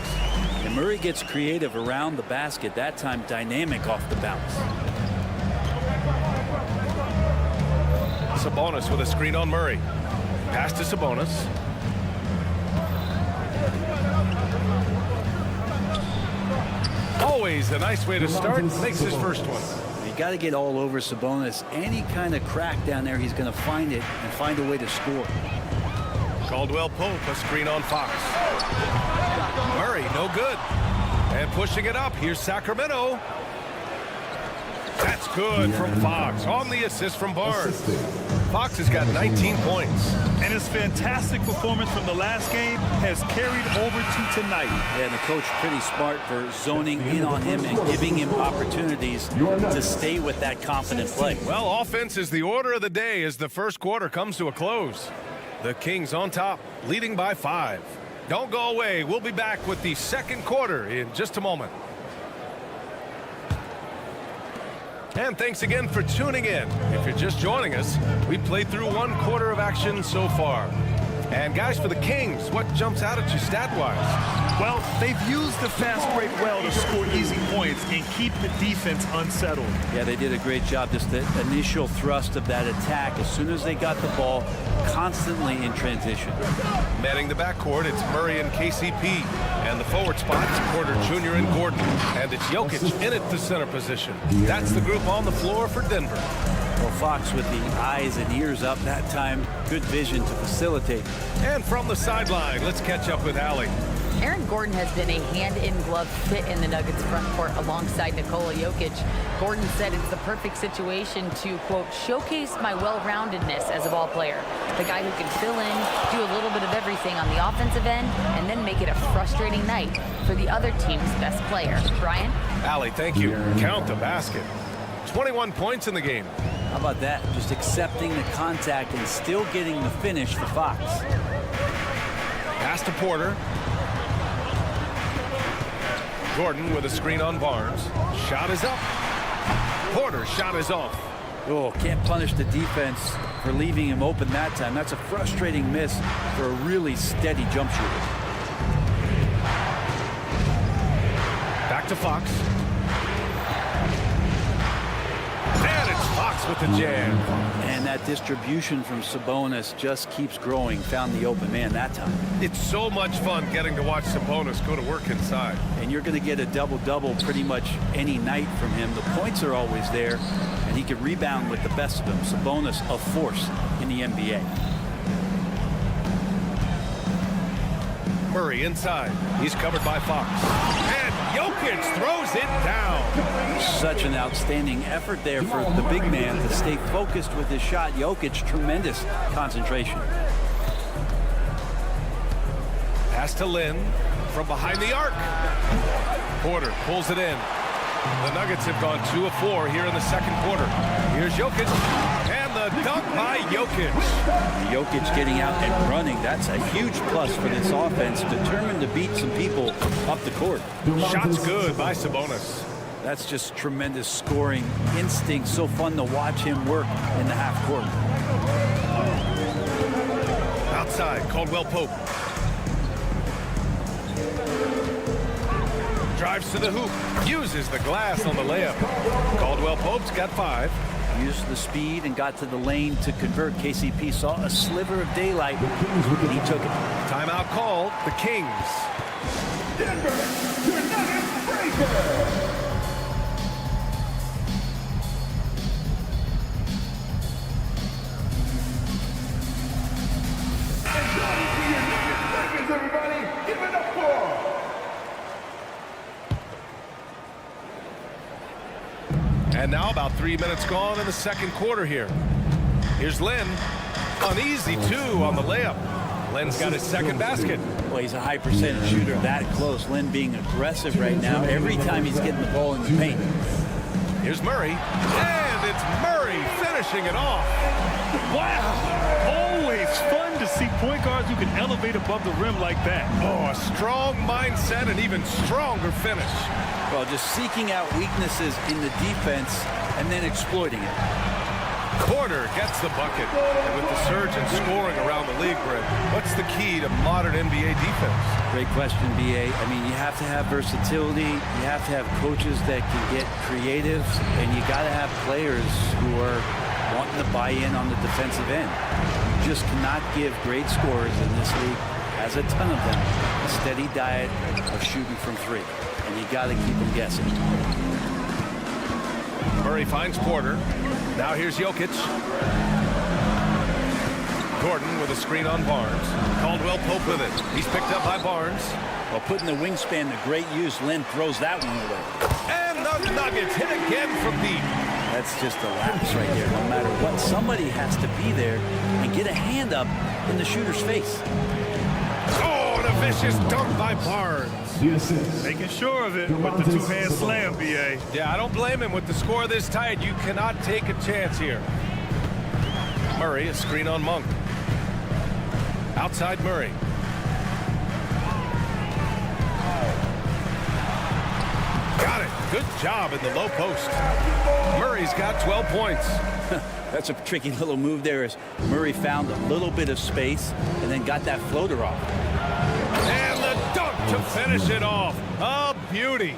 And Murray gets creative around the basket, that time dynamic off the bounce. Sabonis with a screen on Murray. Pass to Sabonis. Always a nice way to start. Makes his first one. You got to get all over Sabonis. Any kind of crack down there, he's going to find it and find a way to score. Caldwell Pope, a screen on Fox. Murray, no good. And pushing it up, here's Sacramento. That's good from Fox on the assist from Barnes. Fox has got 19 points. And his fantastic performance from the last game has carried over to tonight. Yeah, and the coach pretty smart for zoning in on him and giving him opportunities to stay with that confident play. Well, offense is the order of the day as the first quarter comes to a close. The Kings on top, leading by 5. Don't go away. We'll be back with the second quarter in just a moment. And thanks again for tuning in. If you're just joining us, we played through 1 quarter of action so far. And guys, for the Kings, what jumps out at you stat-wise? Well, they've used the fast break well to score easy points and keep the defense unsettled. Yeah, they did a great job. Just the initial thrust of that attack, as soon as they got the ball, constantly in transition. Manning the backcourt, it's Murray and KCP. And the forward spots, Porter Jr. and Gordon. And it's Jokic in at the center position. That's the group on the floor for Denver. Well, Fox with the eyes and ears up that time. Good vision to facilitate. And from the sideline, let's catch up with Allie. Aaron Gordon has been a hand-in-glove fit in the Nuggets front court alongside Nikola Jokic. Gordon said it's the perfect situation to, quote, showcase my well-roundedness as a ball player. The guy who can fill in, do a little bit of everything on the offensive end, and then make it a frustrating night for the other team's best player. Brian? Allie, thank you. Count the basket. 21 points in the game. How about that? Just accepting the contact and still getting the finish for Fox. Pass to Porter. Gordon with a screen on Barnes. Shot is up. Porter's shot is off. Oh, can't punish the defense for leaving him open that time. That's a frustrating miss for a really steady jump shooter. Back to Fox. And it's Fox with the jam. And that distribution from Sabonis just keeps growing. Found the open man that time. It's so much fun getting to watch Sabonis go to work inside. And you're going to get a double-double pretty much any night from him. The points are always there, and he can rebound with the best of them. Sabonis, a force in the NBA. Murray inside. He's covered by Fox. And Jokic throws it down. Such an outstanding effort there for the big man to stay focused with his shot. Jokic, tremendous concentration. Pass to Lynn from behind the arc. Porter pulls it in. The Nuggets have gone 2 of 4 here in the second quarter. Here's Jokic. And the dunk by Jokic. Jokic getting out and running. That's a huge plus for this offense. Determined to beat some people up the court. Shots good by Sabonis. That's just tremendous scoring instinct. So fun to watch him work in the half court. Outside, Caldwell Pope. Drives to the hoop. Uses the glass on the layup. Caldwell Pope's got 5. Used the speed and got to the lane to convert. KCP saw a sliver of daylight, and he took it. Timeout called. The Kings. Denver, your Nuggets breaker. And joining for your Nuggets And now about 3 minutes gone in the second quarter here. Here's Len. An easy 2 on the layup. Len's got his second basket. Well, he's a high percentage shooter that close. Len being aggressive right now every time he's getting the ball in the paint. Here's Murray. And it's Murray finishing it off. Wow. Always fun to see point guards who can elevate above the rim like that. Oh, a strong mindset and even stronger finish. Well, just seeking out weaknesses in the defense and then exploiting it. Porter gets the bucket. And with the surge in scoring around the league, Brent, what's the key to modern NBA defense? Great question, B.A. I mean, you have to have versatility. You have to have coaches that can get creative. And you got to have players who are wanting to buy in on the defensive end. You just cannot give great scorers in this league, as a ton of them, a steady diet of shooting from 3. And you got to keep them guessing. Murray finds Porter. Now here's Jokic. Gordon with a screen on Barnes. Caldwell Pope with it. He's picked up by Barnes. Well, putting the wingspan to great use, Len throws that one away. And the Nuggets hit again from deep. That's just a lapse right there. No matter what, somebody has to be there and get a hand up in the shooter's face. Oh, and a vicious dunk by Barnes. Making sure of it with the two-hand slam, B.A. Yeah, I don't blame him. With the score this tight, you cannot take a chance here. Murray, a screen on Monk. Outside Murray. Got it. Good job in the low post. Murray's got 12 points. That's a tricky little move there as Murray found a little bit of space and then got that floater off. And the dunk to finish it off. A beauty.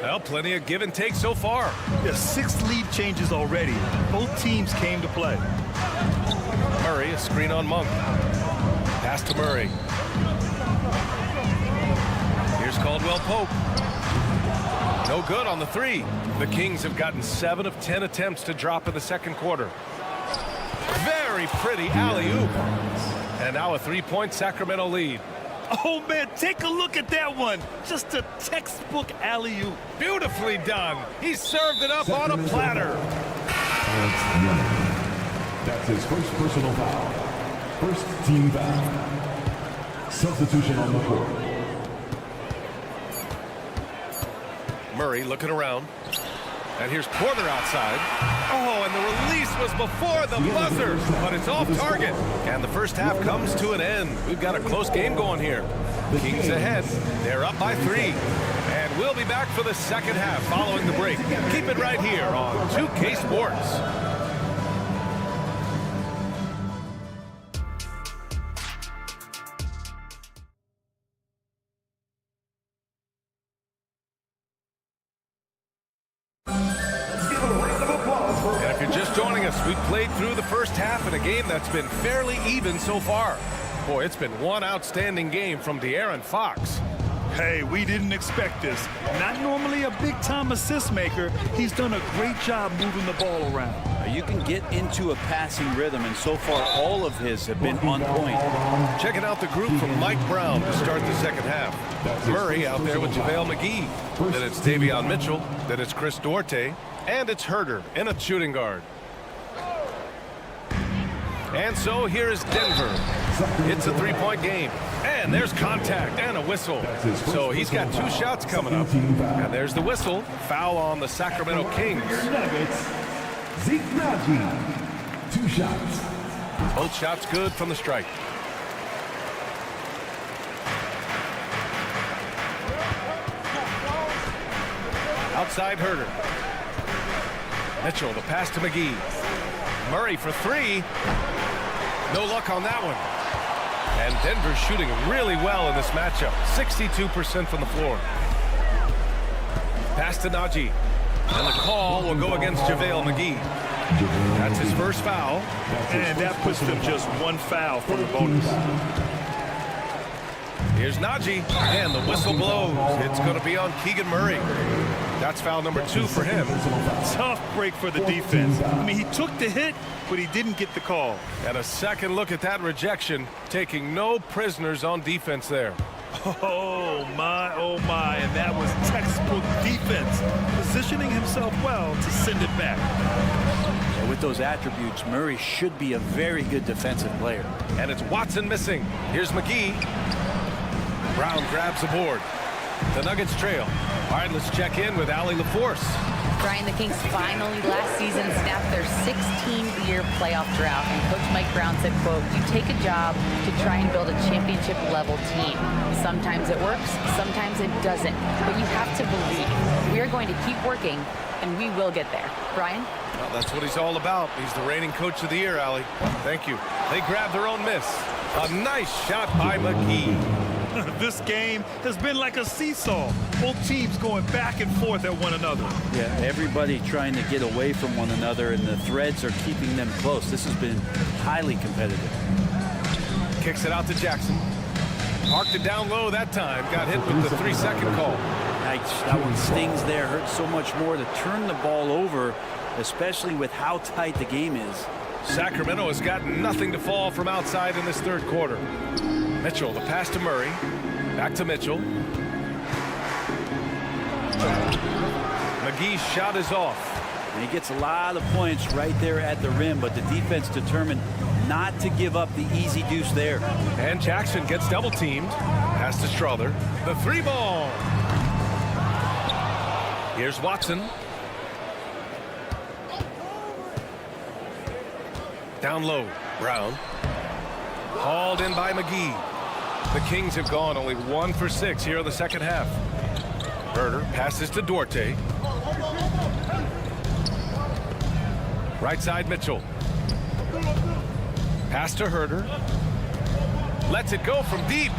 Well, plenty of give and take so far. Yeah, 6 lead changes already. Both teams came to play. Murray, a screen on Monk. Pass to Murray. Here's Caldwell Pope. No good on the 3. The Kings have gotten 7 of 10 attempts to drop in the second quarter. Very pretty alley-oop. And now a 3-point Sacramento lead. Oh, man, take a look at that one. Just a textbook alley-oop. Beautifully done. He served it up on a platter. That's his first personal foul. First team foul. Substitution on the court. Murray looking around. And here's Porter outside. Oh, and the release was before the buzzer, but it's off target. And the first half comes to an end. We've got a close game going here. Kings ahead. They're up by 3. And we'll be back for the second half following the break. Keep it right here on 2K Sports. We played through the first half in a game that's been fairly even so far. Boy, it's been one outstanding game from De'Aaron Fox. Hey, we didn't expect this. Not normally a big-time assist maker. He's done a great job moving the ball around. You can get into a passing rhythm, and so far all of his have been on point. Checking out the group from Mike Brown to start the second half. Murray out there with JaVale McGee. Then it's Davion Mitchell. Then it's Chris Duarte. And it's Herter in a shooting guard. And so here's Denver. It's a 3-point game. And there's contact and a whistle. So he's got 2 shots coming up. And there's the whistle. Foul on the Sacramento Kings. Zeke Nagy, 2 shots. Both shots good from the strike. Outside Herter. Mitchell, the pass to McGee. Murray for 3. No luck on that one. And Denver's shooting really well in this matchup. 62% from the floor. Pass to Nagy. And the call will go against JaVale McGee. That's his first foul. And that puts them just 1 foul from the bonus. Here's Nagy. And the whistle blows. It's going to be on Keegan Murray. That's foul number 2 for him. Tough break for the defense. I mean, he took the hit, but he didn't get the call. And a second look at that rejection, taking no prisoners on defense there. Oh, my, Oh my, and that was textbook defense, positioning himself well to send it back. And with those attributes, Murray should be a very good defensive player. And it's Watson missing. Here's McGee. Brown grabs the board. The Nuggets trail. All right, let's check in with Allie LaForce. Brian, the Kings finally last season snapped their 16-year playoff drought, and Coach Mike Brown said, quote, "You take a job to try and build a championship-level team. Sometimes it works, sometimes it doesn't, but you have to believe. We are going to keep working, and we will get there." Brian? Well, that's what he's all about. He's the reigning coach of the year, Allie. Thank you. They grabbed their own miss. A nice shot by McGee. This game has been like a seesaw. Both teams going back and forth at one another. Yeah, everybody trying to get away from one another, and the threads are keeping them close. This has been highly competitive. Kicks it out to Jackson. Parked it down low that time. Got hit with the 3-second call. That one stings there. Hurts so much more to turn the ball over, especially with how tight the game is. Sacramento has got nothing to fall from outside in this third quarter. Mitchell, the pass to Murray. Back to Mitchell. McGee's shot is off. And he gets a lot of points right there at the rim, but the defense determined not to give up the easy deuce there. And Jackson gets double teamed. Pass to Strother. The 3-ball. Here's Watson. Down low, Brown. Hauled in by McGee. The Kings have gone only 1 for 6 here in the second half. Herder passes to Duarte. Right side, Mitchell. Pass to Herder. Lets it go from deep.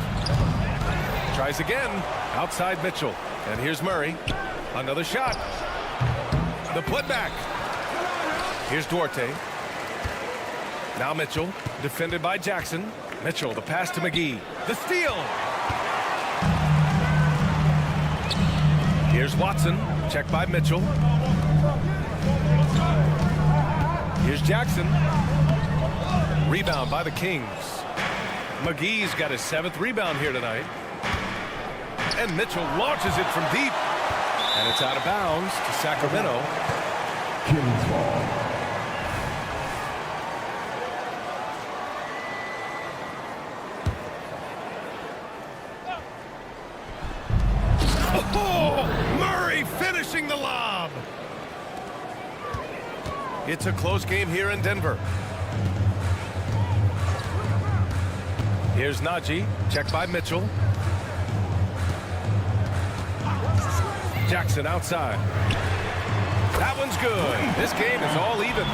Tries again. Outside Mitchell. And here's Murray. Another shot. The putback. Here's Duarte. Now Mitchell, defended by Jackson. Mitchell, the pass to McGee. The steal. Here's Watson, checked by Mitchell. Here's Jackson. Rebound by the Kings. McGee's got his 7th rebound here tonight. And Mitchell launches it from deep. And it's out of bounds to Sacramento. Kings ball. Oh, Murray finishing the lob. It's a close game here in Denver. Here's Najee, checked by Mitchell. Jackson outside. That one's good. This game is all even.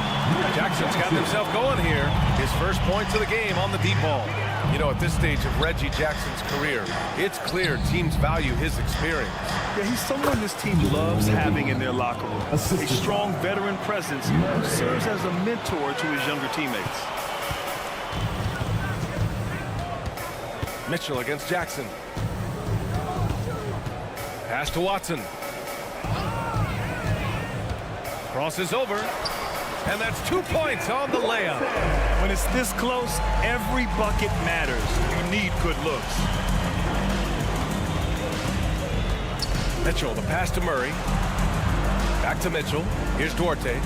Jackson's got himself going here. His first points of the game on the deep ball. You know, at this stage of Reggie Jackson's career, it's clear teams value his experience. Yeah, he's someone this team loves having in their locker room. A strong veteran presence who serves as a mentor to his younger teammates. Mitchell against Jackson. Pass to Watson. Crosses over. And that's 2 points on the layup. When it's this close, every bucket matters. You need good looks. Mitchell, the pass to Murray. Back to Mitchell. Here's Duarte.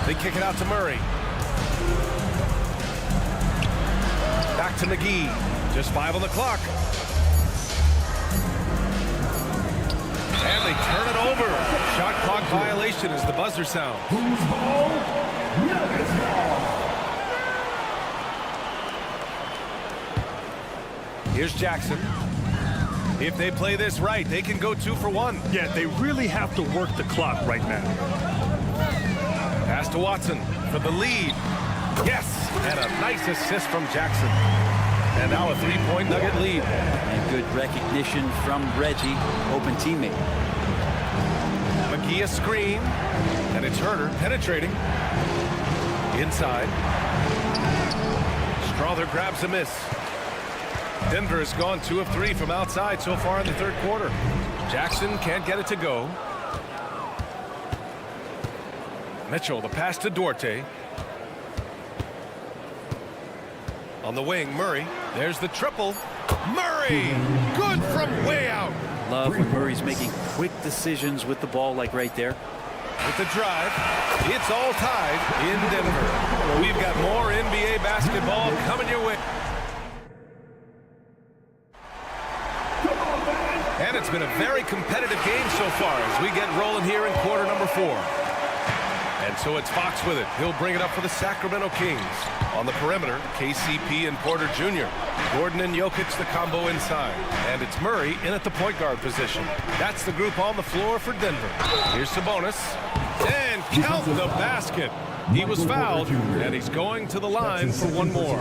They kick it out to Murray. Back to McGee. Just 5 on the clock. And they turn it over. Shot clock violation as the buzzer sounds. Kings ball. Nuggets ball. Here's Jackson. If they play this right, they can go 2 for 1. Yeah, they really have to work the clock right now. Pass to Watson for the lead. Yes, and a nice assist from Jackson. And now a 3-point Nugget lead. And good recognition from Reggie, open teammate. McGee a screen, and it's Herder penetrating. Inside. Strother grabs a miss. Denver has gone 2 of 3 from outside so far in the third quarter. Jackson can't get it to go. Mitchell, the pass to Duarte. On the wing, Murray. There's the triple. Murray, good from way out. Love when Murray's making quick decisions with the ball, like right there. With the drive, it's all tied in Denver. We've got more NBA basketball coming your way. And it's been a very competitive game so far as we get rolling here in quarter number 4. And so it's Fox with it. He'll bring it up for the Sacramento Kings. On the perimeter, KCP and Porter Jr. Gordon and Jokic, the combo inside. And it's Murray in at the point guard position. That's the group on the floor for Denver. Here's Sabonis. And count the basket. He was fouled, and he's going to the line for one more.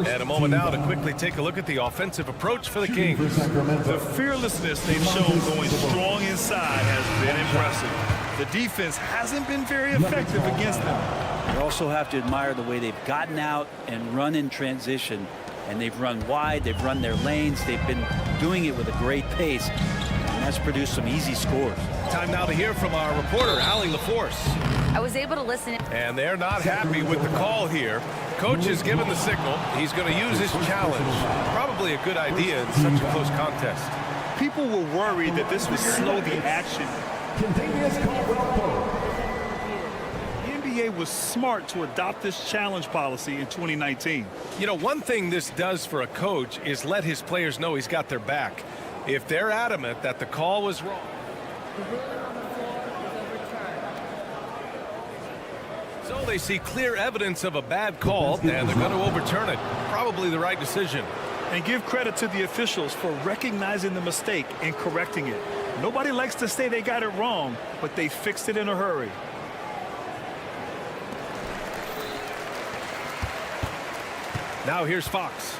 And a moment now to quickly take a look at the offensive approach for the Kings. The fearlessness they've shown going strong inside has been impressive. The defense hasn't been very effective against them. You also have to admire the way they've gotten out and run in transition. And they've run wide, they've run their lanes, they've been doing it with a great pace. And that's produced some easy scores. Time now to hear from our reporter, Allie LaForce. I was able to listen. And they're not happy with the call here. Coach has given the signal. He's going to use his challenge. Probably a good idea in such a close contest. People were worried that this would slow the action. The NBA was smart to adopt this challenge policy in 2019. You know, one thing this does for a coach is let his players know he's got their back. If they're adamant that the call was wrong. So they see clear evidence of a bad call, and they're going to overturn it. Probably the right decision. And give credit to the officials for recognizing the mistake and correcting it. Nobody likes to say they got it wrong, but they fixed it in a hurry. Now here's Fox.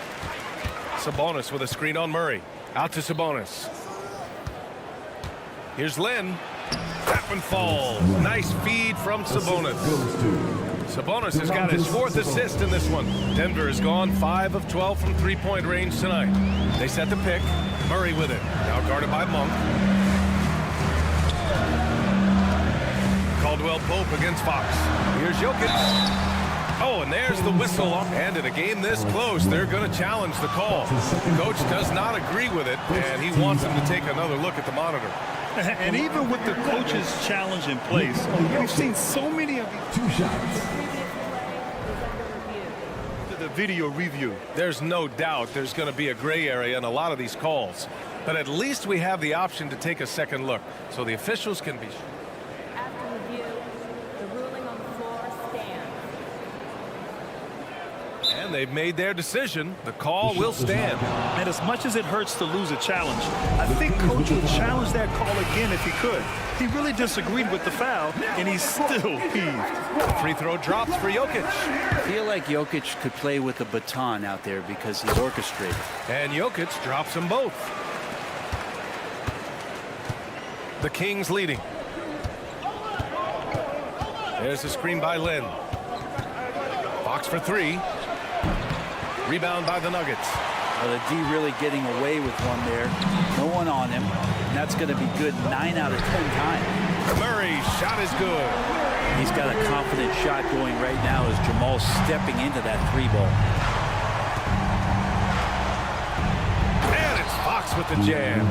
Sabonis with a screen on Murray. Out to Sabonis. Here's Len. That one falls. Nice feed from Sabonis. Sabonis has got his 4th assist in this one. Denver has gone 5 of 12 from three-point range tonight. They set the pick. Murray with it. Now guarded by Monk. Caldwell Pope against Fox. Here's Jokic. Oh, and there's the whistle. And in a game this close, they're going to challenge the call. The coach does not agree with it, and he wants them to take another look at the monitor. And even with the coach's challenge in place, we've seen so many of these 2 shots. The video review. There's no doubt there's going to be a gray area in a lot of these calls. But at least we have the option to take a second look, so the officials can be sure. After review, the ruling on the floor stands. And they've made their decision. The call will stand. And as much as it hurts to lose a challenge, I think Coach would challenge that call again if he could. He really disagreed with the foul, and he's still peeved. Free throw drops for Jokic. I feel like Jokic could play with a baton out there because he's orchestrated. And Jokic drops them both. The Kings leading. There's a screen by Len. Fox for 3. Rebound by the Nuggets. Well, the D really getting away with one there. No one on him. And that's going to be good 9 out of 10 times. Murray's shot is good. He's got a confident shot going right now as Jamal's stepping into that 3-ball. And it's Fox with the jam.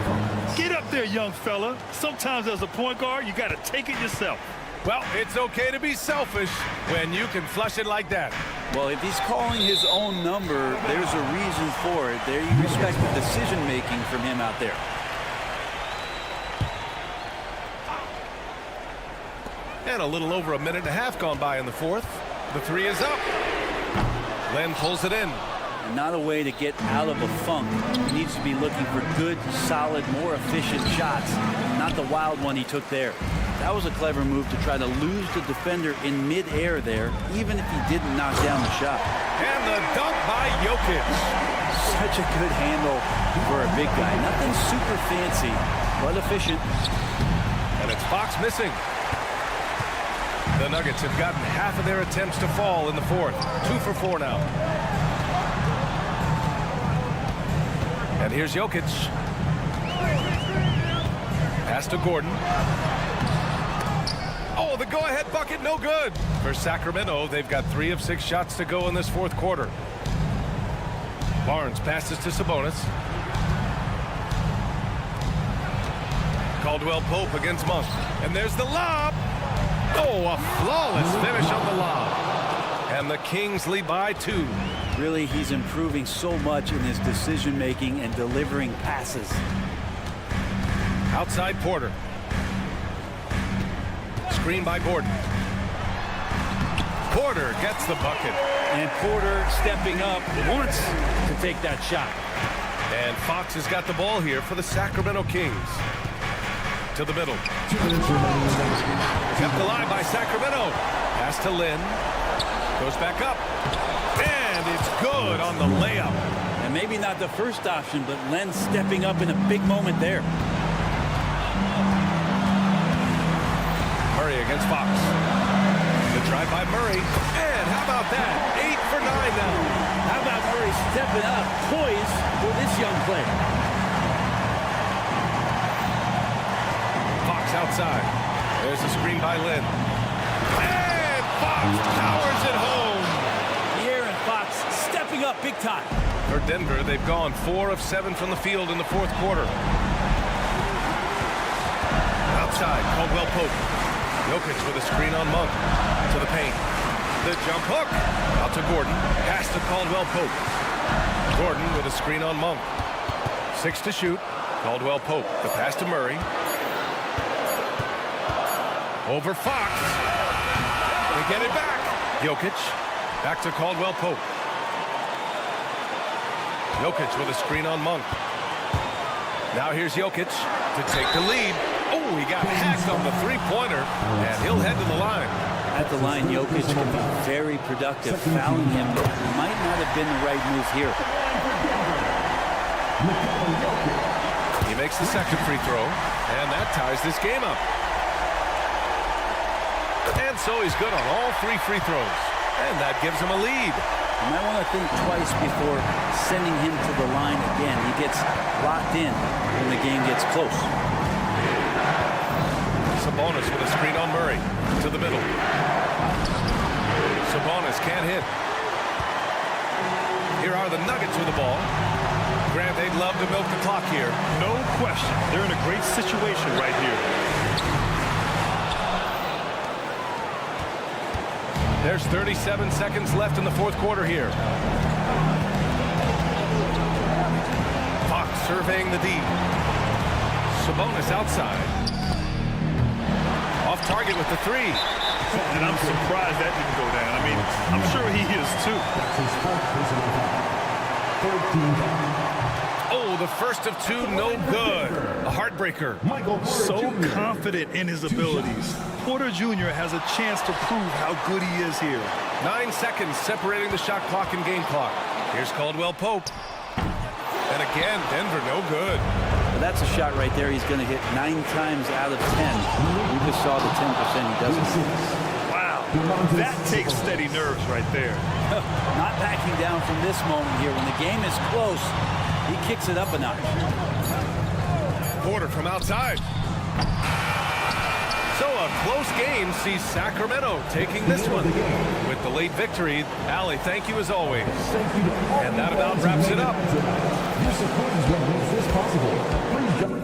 Get up there, young fella. Sometimes as a point guard, you got to take it yourself. Well, it's okay to be selfish when you can flush it like that. Well, if he's calling his own number, there's a reason for it. There you respect the decision-making from him out there. And a little over a minute and a half gone by in the 4th. The 3 is up. Len pulls it in. And not a way to get out of a funk. He needs to be looking for good, solid, more efficient shots. Not the wild one he took there. That was a clever move to try to lose the defender in midair there, even if he didn't knock down the shot. And the dunk by Jokic. Such a good handle for a big guy. Nothing super fancy, but efficient. And it's Fox missing. The Nuggets have gotten half of their attempts to fall in the 4th. 2 for 4 now. And here's Jokic. Pass to Gordon. Oh, the go-ahead bucket, no good. For Sacramento, they've got 3 of 6 shots to go in this 4th quarter. Barnes passes to Sabonis. Caldwell Pope against Monk. And there's the lob. Oh, a flawless finish on the lob. And the Kings lead by 2. Really, he's improving so much in his decision-making and delivering passes. Outside Porter. Screen by Gordon. Porter gets the bucket. And Porter stepping up wants to take that shot. And Fox has got the ball here for the Sacramento Kings. To the middle. Kept alive by Sacramento. Pass to Lynn. Goes back up. And it's good on the layup. And maybe not the first option, but Len stepping up in a big moment there. Murray against Fox. The drive by Murray. And how about that? 8 for 9 now. How about Murray stepping up, poised for this young player? Fox outside. There's a screen by Lynn. And Fox powers it home. De'Aaron Fox stepping up big time. For Denver, they've gone 4 of 7 from the field in the 4th quarter. Outside, Caldwell Pope. Jokic with a screen on Monk. To the paint. The jump hook. Out to Gordon. Pass to Caldwell Pope. Gordon with a screen on Monk. 6 to shoot. Caldwell Pope. The pass to Murray. Over Fox. They get it back. Jokic. Back to Caldwell Pope. Jokic with a screen on Monk. Now here's Jokic to take the lead. Oh, he got hacked on the three-pointer, and he'll head to the line. At the line, Jokic can be very productive. Fouling him might not have been the right move here. He makes the second free throw, and that ties this game up. And so he's good on all 3 free throws, and that gives him a lead. You might want to think twice before sending him to the line again. He gets locked in when the game gets close. Sabonis with a screen on Murray. To the middle. Sabonis can't hit. Here are the Nuggets with the ball. Grant, they'd love to milk the clock here. No question. They're in a great situation right here. There's 37 seconds left in the 4th quarter here. Fox surveying the D. Sabonis outside. Off target with the 3. And I'm surprised that didn't go down. I mean, I'm sure he is too. Oh, the first of 2, no good. A heartbreaker. So confident in his abilities. Porter Jr. has a chance to prove how good he is here. 9 seconds separating the shot clock and game clock. Here's Caldwell Pope. And again, Denver no good. Well, that's a shot right there he's going to hit 9 times out of 10. We just saw the 10% he doesn't. Wow, that takes steady nerves right there. Not backing down from this moment here. When the game is close, he kicks it up a notch. Porter from outside. So a close game sees Sacramento taking this one with the late victory. Allie, thank you as always. And that about wraps it up. Your support is what makes this possible. Please join.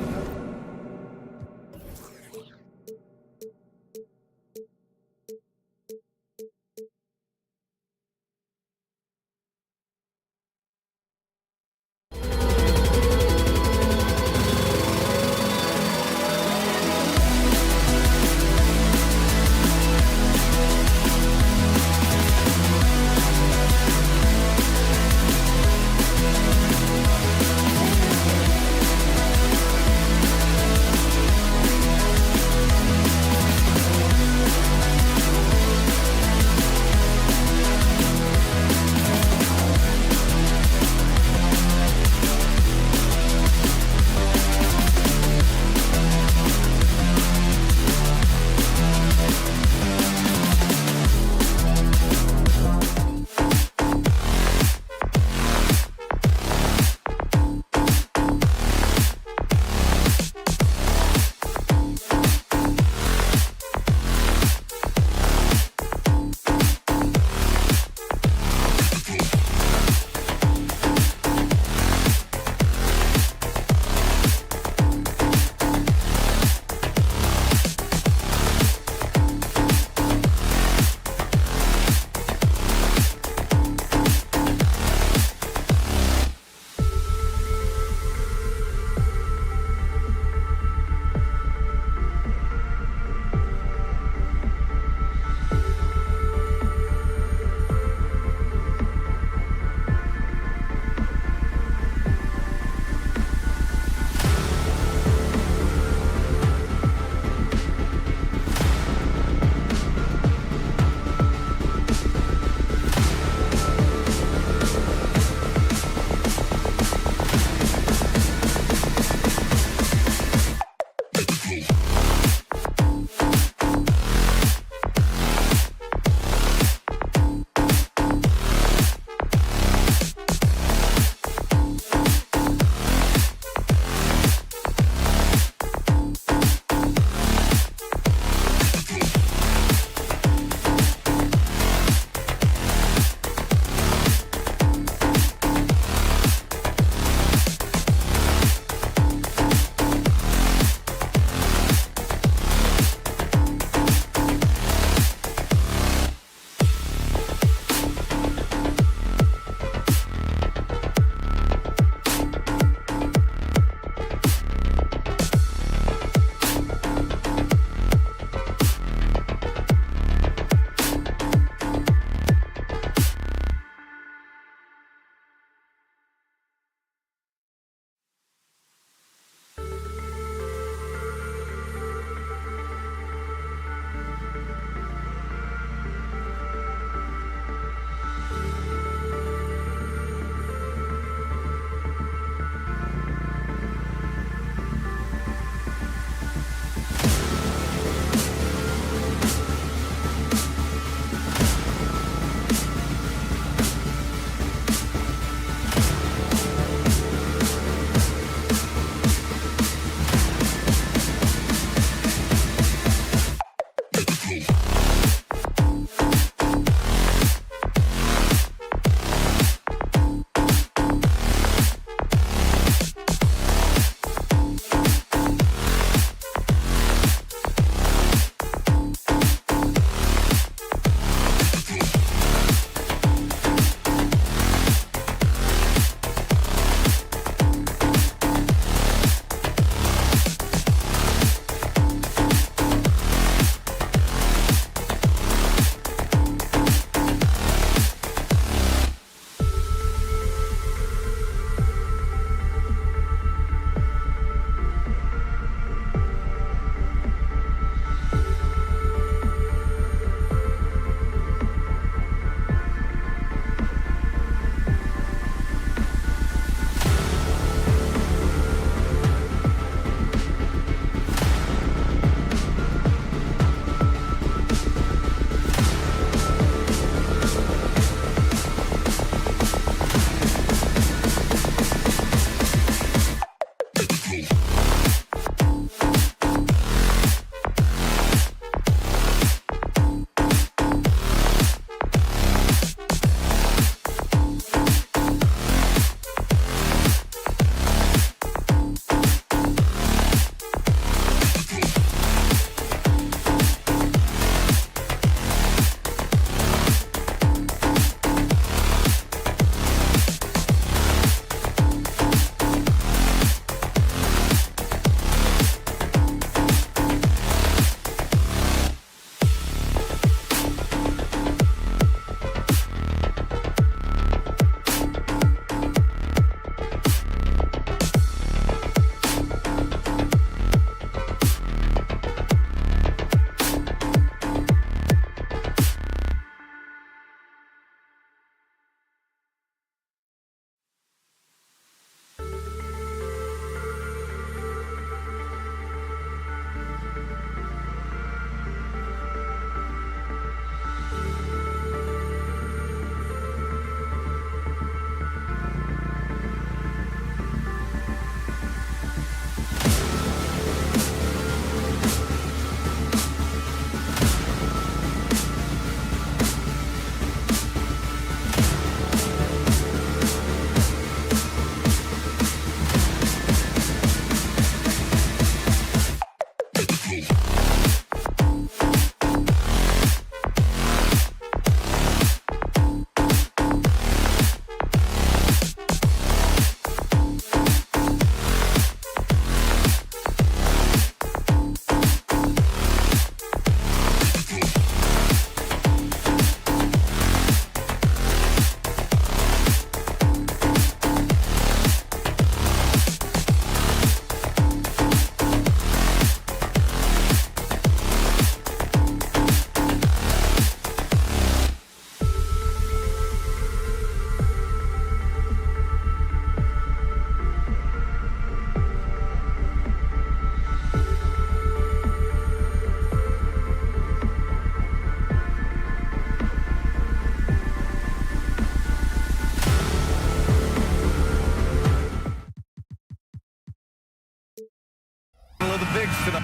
bigs tonight.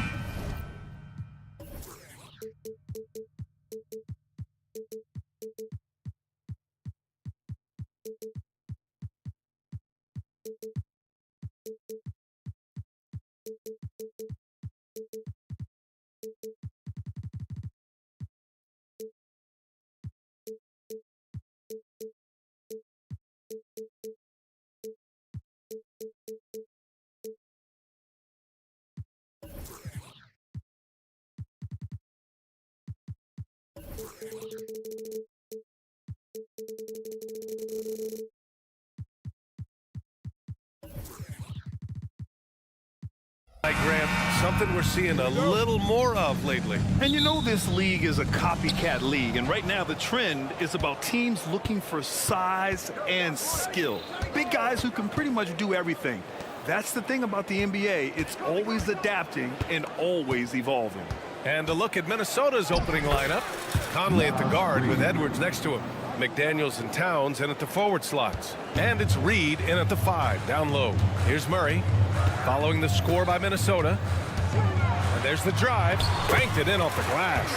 Grant, something we're seeing a little more of lately. And you know this league is a copycat league, and right now the trend is about teams looking for size and skill. Big guys who can pretty much do everything. That's the thing about the NBA. It's always adapting and always evolving. And a look at Minnesota's opening lineup. Conley at the guard with Edwards next to him. McDaniels and Towns in at the forward slots. And it's Reed in at the 5, down low. Here's Murray, following the score by Minnesota. And there's the drive. Banked it in off the glass.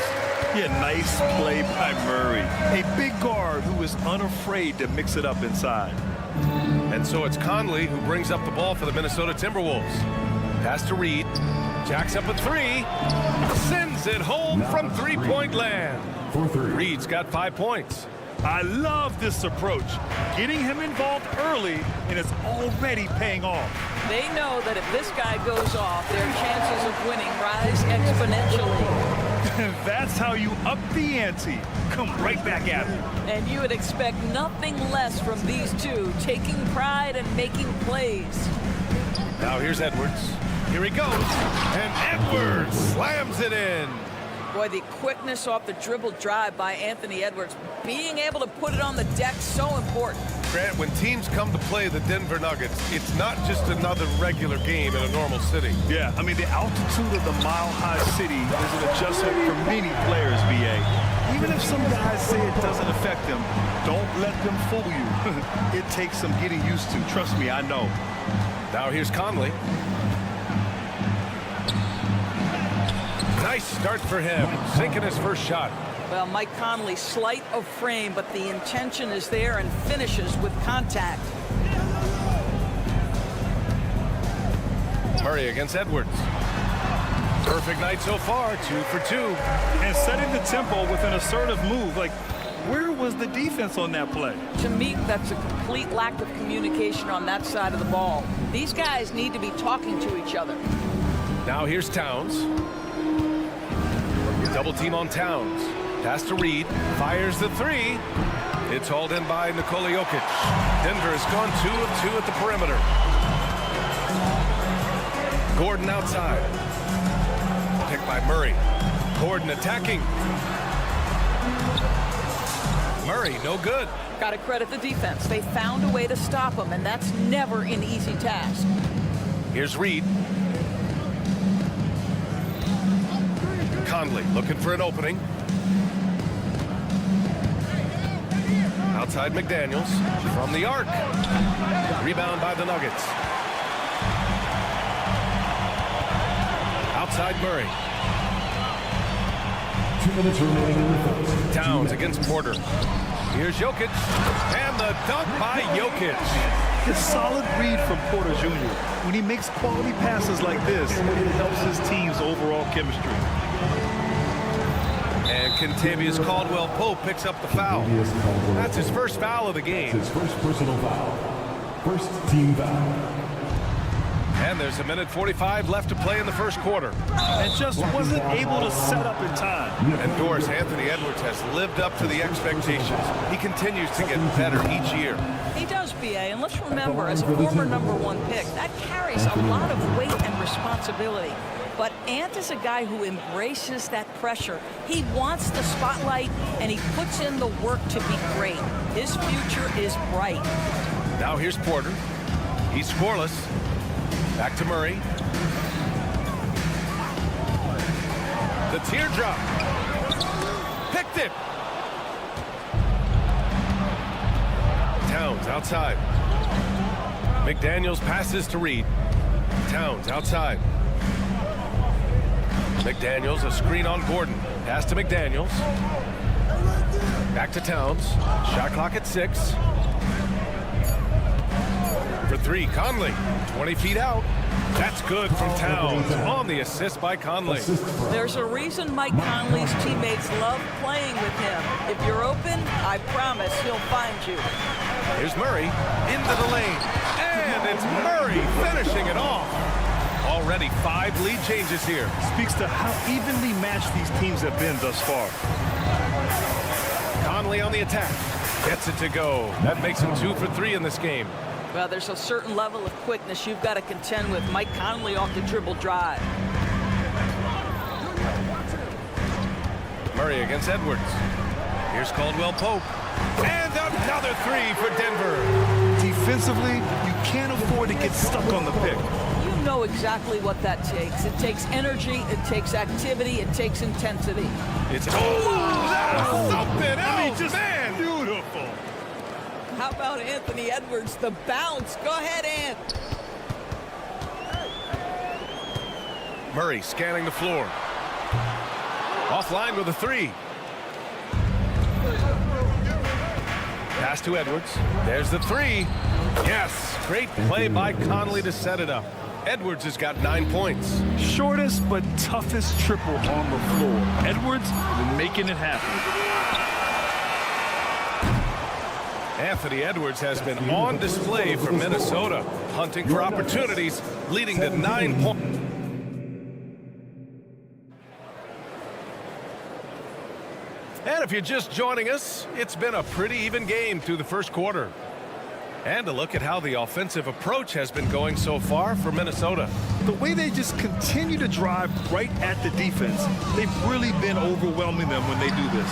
Yeah, nice play by Murray. A big guard who is unafraid to mix it up inside. And so it's Conley who brings up the ball for the Minnesota Timberwolves. Pass to Reed. Jacks up a 3. Sends it home from three-point land. Reed's got 5 points. I love this approach. Getting him involved early, and it's already paying off. They know that if this guy goes off, their chances of winning rise exponentially. That's how you up the ante. Come right back at him. And you would expect nothing less from these two, taking pride and making plays. Now here's Edwards. Here he goes. And Edwards slams it in. Boy, the quickness off the dribble drive by Anthony Edwards, being able to put it on the deck, so important. Grant, when teams come to play the Denver Nuggets, it's not just another regular game in a normal city. Yeah, I mean, the altitude of the mile-high city is an adjustment for many players, BA. Even if some guys say it doesn't affect them, don't let them fool you. It takes some getting used to. Trust me, I know. Now here's Conley. Nice start for him, sinking his first shot. Well, Mike Conley, slight of frame, but the intention is there and finishes with contact. Murray against Edwards. Perfect night so far, 2 for 2. And setting the tempo with an assertive move. Like, where was the defense on that play? To me, that's a complete lack of communication on that side of the ball. These guys need to be talking to each other. Now here's Towns. Double team on Towns. Pass to Reed. Fires the 3. It's hauled in by Nikola Jokic. Denver has gone 2 of 2 at the perimeter. Gordon outside. Picked by Murray. Gordon attacking. Murray, no good. Got to credit the defense. They found a way to stop him, and that's never an easy task. Here's Reed. Conley looking for an opening. Outside McDaniels from the arc. Rebound by the Nuggets. Outside Murray. 2 minutes remaining in the first. Towns against Porter. Here's Jokic. And the dunk by Jokic. A solid read from Porter Jr. When he makes quality passes like this, it helps his team's overall chemistry. And Kentavious Caldwell-Pope picks up the foul. That's his first foul of the game. His first personal foul. First team foul. And there's 1:45 left to play in the first quarter. And just wasn't able to set up in time. And Doris, Anthony Edwards has lived up to the expectations. He continues to get better each year. He does, BA, and let's remember, as a former #1 pick, that carries a lot of weight and responsibility. But Ant is a guy who embraces that pressure. He wants the spotlight, and he puts in the work to be great. His future is bright. Now here's Porter. He's scoreless. Back to Murray. The teardrop. Picked it. Towns outside. McDaniels passes to Reed. Towns outside. McDaniels, a screen on Gordon. Pass to McDaniels. Back to Towns. Shot clock at 6. For 3, Conley. 20 feet out. That's good from Towns on the assist by Conley. There's a reason Mike Conley's teammates love playing with him. If you're open, I promise he'll find you. Here's Murray into the lane. And it's Murray finishing it off. Already 5 lead changes here. Speaks to how evenly matched these teams have been thus far. Conley on the attack. Gets it to go. That makes him 2 for 3 in this game. Well, there's a certain level of quickness you've got to contend with. Mike Conley off the dribble drive. Murray against Edwards. Here's Caldwell Pope. And another 3 for Denver. Defensively, you can't afford to get stuck on the pick. You know exactly what that takes. It takes energy, it takes activity, it takes intensity. It's that's something else, just man. Beautiful. How about Anthony Edwards, the bounce? Go ahead, Ant. Murray scanning the floor. Offline with a 3. Pass to Edwards. There's the 3. Yes, great play by Conley to set it up. Edwards has got 9 points. Shortest but toughest triple on the floor. Edwards making it happen. Anthony Edwards has been on display for Minnesota, hunting for opportunities, leading to 9 points. And if you're just joining us, it's been a pretty even game through the first quarter. And a look at how the offensive approach has been going so far for Minnesota. The way they just continue to drive right at the defense, they've really been overwhelming them when they do this.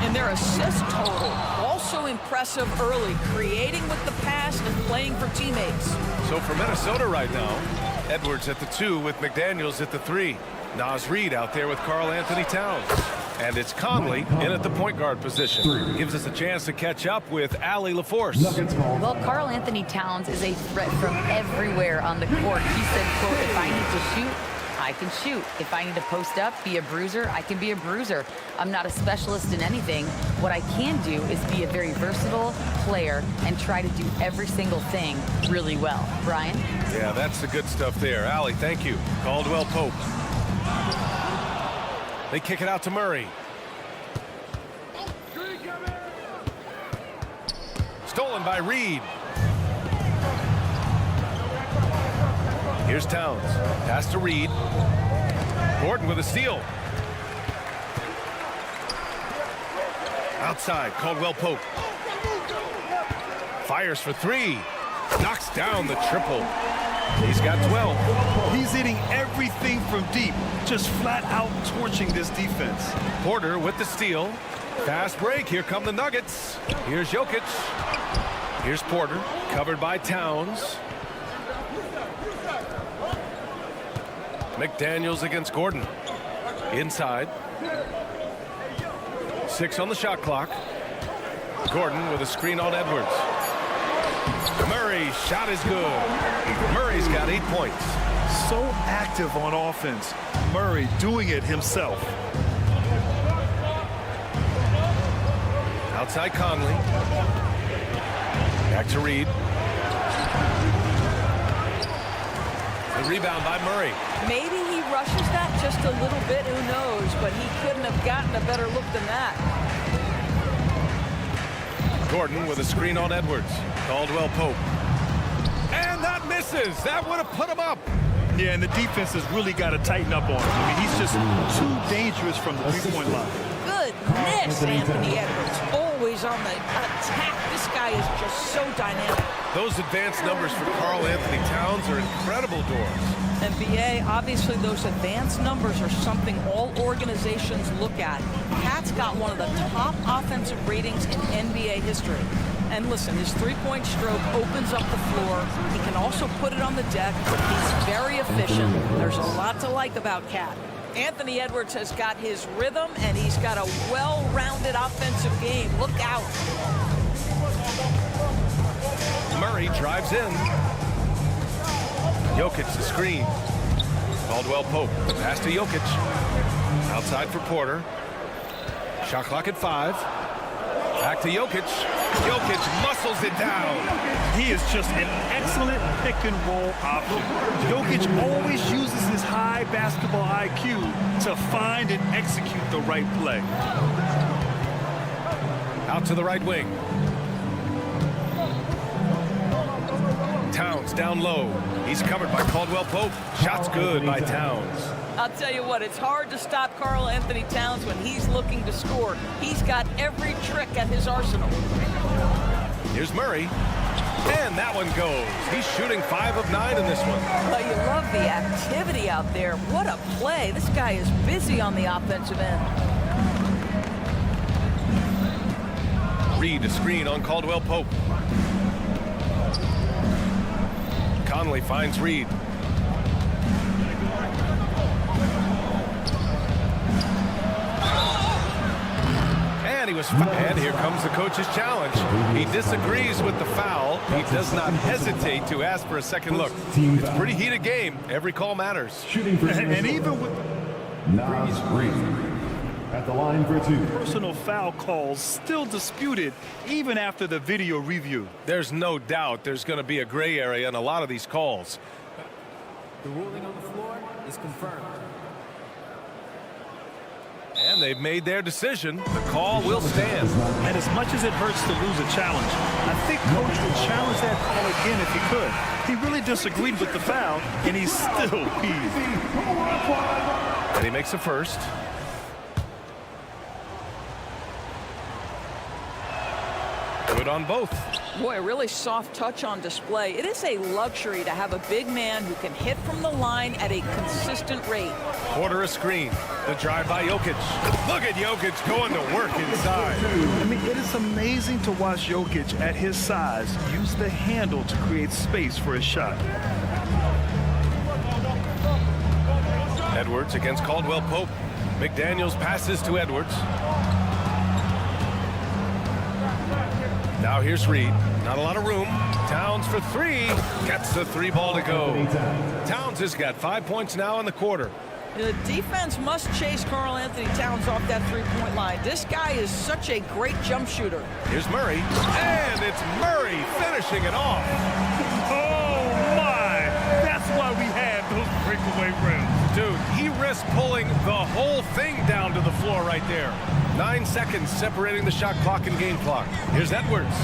And their assist total, also impressive early, creating with the pass and playing for teammates. So for Minnesota right now, Edwards at the 2 with McDaniels at the 3. Naz Reid out there with Karl Anthony Towns. And it's Conley in at the point guard position. Gives us a chance to catch up with Allie LaForce. Well, Karl Anthony Towns is a threat from everywhere on the court. He said, quote, if I need to shoot, I can shoot. If I need to post up, be a bruiser, I can be a bruiser. I'm not a specialist in anything. What I can do is be a very versatile player and try to do every single thing really well. Brian? Yeah, that's the good stuff there. Allie, thank you. Caldwell Pope. They kick it out to Murray. Stolen by Reid. Here's Towns. Pass to Reid. Gordon with a steal. Outside, Caldwell Pope. Fires for 3. Knocks down the triple. He's got 12. He's hitting everything from deep, just flat out torching this defense. Porter with the steal. Fast break. Here come the Nuggets. Here's Jokic. Here's Porter, covered by Towns. McDaniels against Gordon. Inside. 6 on the shot clock. Gordon with a screen on Edwards. Murray, shot is good. Murray's got 8 points. So active on offense. Murray doing it himself. Outside Conley. Back to Reid. The rebound by Murray. Maybe he rushes that just a little bit, who knows, but he couldn't have gotten a better look than that. Gordon with a screen on Edwards. Caldwell Pope. And that misses. That would have put him up. Yeah, and the defense has really got to tighten up on him. I mean, he's just too dangerous from the three-point line. Goodness, Anthony Edwards, always on the attack. This guy is just so dynamic. Those advanced numbers for Karl Anthony Towns are incredible doors. And BA, obviously those advanced numbers are something all organizations look at. Pat's got one of the top offensive ratings in NBA history. And listen, his three-point stroke opens up the floor. He can also put it on the deck. He's very efficient. There's a lot to like about Cat. Anthony Edwards has got his rhythm, and he's got a well-rounded offensive game. Look out. Murray drives in. Jokic the screen. Caldwell Pope. Pass to Jokic. Outside for Porter. Shot clock at 5. Back to Jokic. Jokic muscles it down. He is just an excellent pick-and-roll option. Jokic always uses his high basketball IQ to find and execute the right play. Out to the right wing. Towns down low. He's covered by Caldwell Pope. Shot's good by Towns. I'll tell you what, it's hard to stop Karl Anthony Towns when he's looking to score. He's got every trick at his arsenal. Here's Murray. And that one goes. He's shooting 5 of 9 in this one. But you love the activity out there. What a play. This guy is busy on the offensive end. Reed a screen on Caldwell Pope. Conley finds Reed. And here comes the coach's challenge. He disagrees with the foul. He does not hesitate to ask for a second look. It's a pretty heated game. Every call matters. And even with Nas Reed at the line for 2. Personal foul calls still disputed even after the video review. There's no doubt there's going to be a gray area in a lot of these calls. The ruling on the floor is confirmed. And they've made their decision. The call will stand. And as much as it hurts to lose a challenge, I think Coach would challenge that call again if he could. He really disagreed with the foul, and he's still peeved. And he makes a first. Good on both. Boy, a really soft touch on display. It is a luxury to have a big man who can hit from the line at a consistent rate. Porter a screen. The drive by Jokic. Look at Jokic going to work inside. I mean, it is amazing to watch Jokic at his size use the handle to create space for his shot. Edwards against Caldwell Pope. McDaniels passes to Edwards. Now here's Reed. Not a lot of room. Towns for 3. Gets the 3 ball to go. Towns has got 5 points now in the quarter. The defense must chase Karl Anthony Towns off that three-point line. This guy is such a great jump shooter. Here's Murray. And it's Murray finishing it off. Oh, my. That's why we had those breakaway rims. Dude, he risked pulling the whole thing down to the floor right there. 9 seconds separating the shot clock and game clock. Here's Edwards.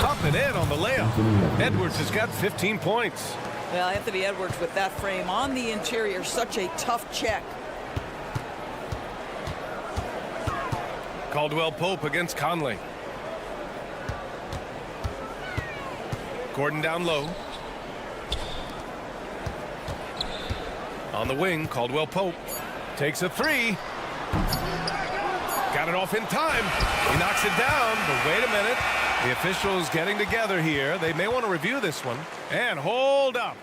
Up and in on the layup. Edwards has got 15 points. Well, Anthony Edwards with that frame on the interior, such a tough check. Caldwell Pope against Conley. Gordon down low. On the wing, Caldwell Pope takes a 3. Got it off in time. He knocks it down, but wait a minute. The officials getting together here. They may want to review this one. And hold up.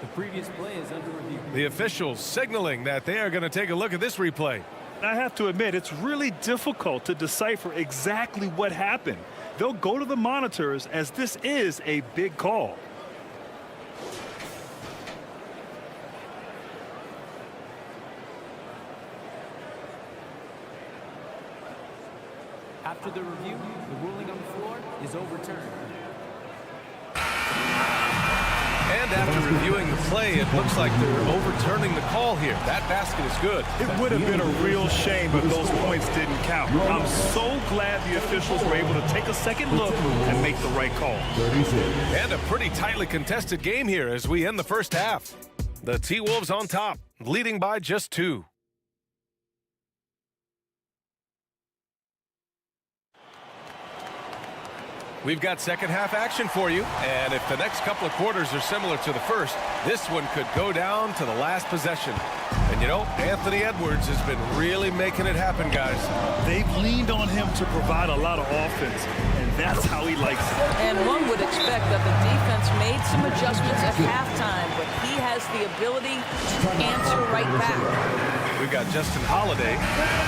The previous play is under review. The officials signaling that they are going to take a look at this replay. I have to admit, it's really difficult to decipher exactly what happened. They'll go to the monitors as this is a big call. After the review, the ruling on the floor is overturned. And after reviewing the play, it looks like they're overturning the call here. That basket is good. It would have been a real shame if those points didn't count. I'm so glad the officials were able to take a second look and make the right call. And a pretty tightly contested game here as we end the first half. The T-Wolves on top, leading by just 2. We've got second half action for you, and if the next couple of quarters are similar to the first, this one could go down to the last possession. And you know, Anthony Edwards has been really making it happen, guys. They've leaned on him to provide a lot of offense, and that's how he likes it. And one would expect that the defense made some adjustments at halftime, but he has the ability to answer right back. We've got Justin Holiday.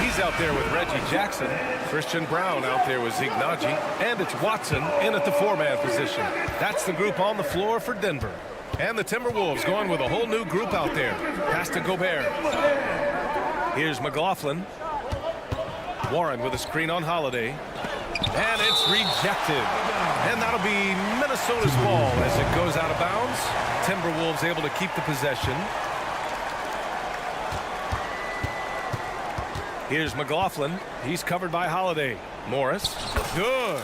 He's out there with Reggie Jackson. Christian Brown out there with Zeke Naji. And it's Watson in at the 4-man position. That's the group on the floor for Denver. And the Timberwolves going with a whole new group out there. Pass to Gobert. Here's McLaughlin. Warren with a screen on Holiday. And it's rejected. And that'll be Minnesota's ball as it goes out of bounds. Timberwolves able to keep the possession. Here's McLaughlin. He's covered by Holiday. Morris. Good.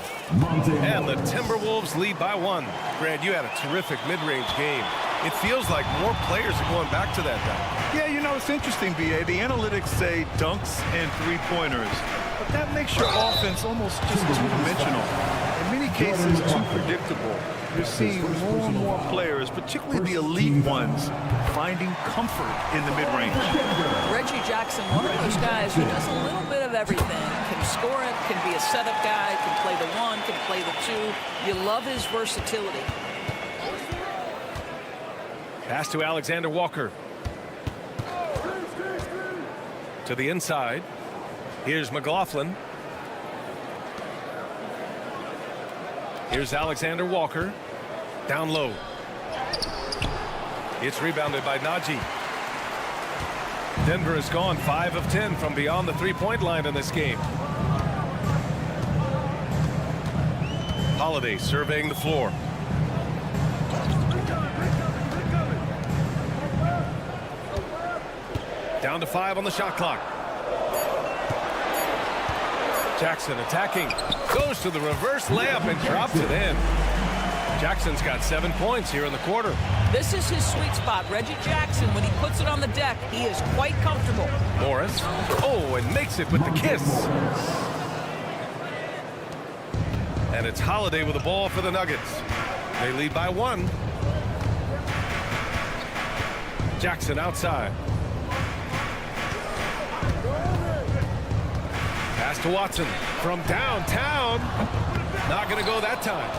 And the Timberwolves lead by 1. Grant, you had a terrific mid-range game. It feels like more players are going back to that now. Yeah, you know, it's interesting, B.A. The analytics say dunks and three-pointers. But that makes your offense almost just two-dimensional. In many cases, too predictable. You're seeing more and more players, particularly the elite ones, finding comfort in the mid-range. Reggie Jackson, one of those guys who does a little bit of everything. Can score it, can be a setup guy, can play the 1, can play the 2. You love his versatility. Pass to Alexander Walker. To the inside. Here's McLaughlin. Here's Alexander Walker. Down low. It's rebounded by Najee. Denver has gone 5 of 10 from beyond the three-point line in this game. Holiday surveying the floor. Down to 5 on the shot clock. Jackson attacking. Goes to the reverse layup and drops it in. Jackson's got 7 points here in the quarter. This is his sweet spot. Reggie Jackson, when he puts it on the deck, he is quite comfortable. Morris. Oh, and makes it with the kiss. And it's Holiday with the ball for the Nuggets. They lead by 1. Jackson outside. Pass to Watson from downtown. Not going to go that time.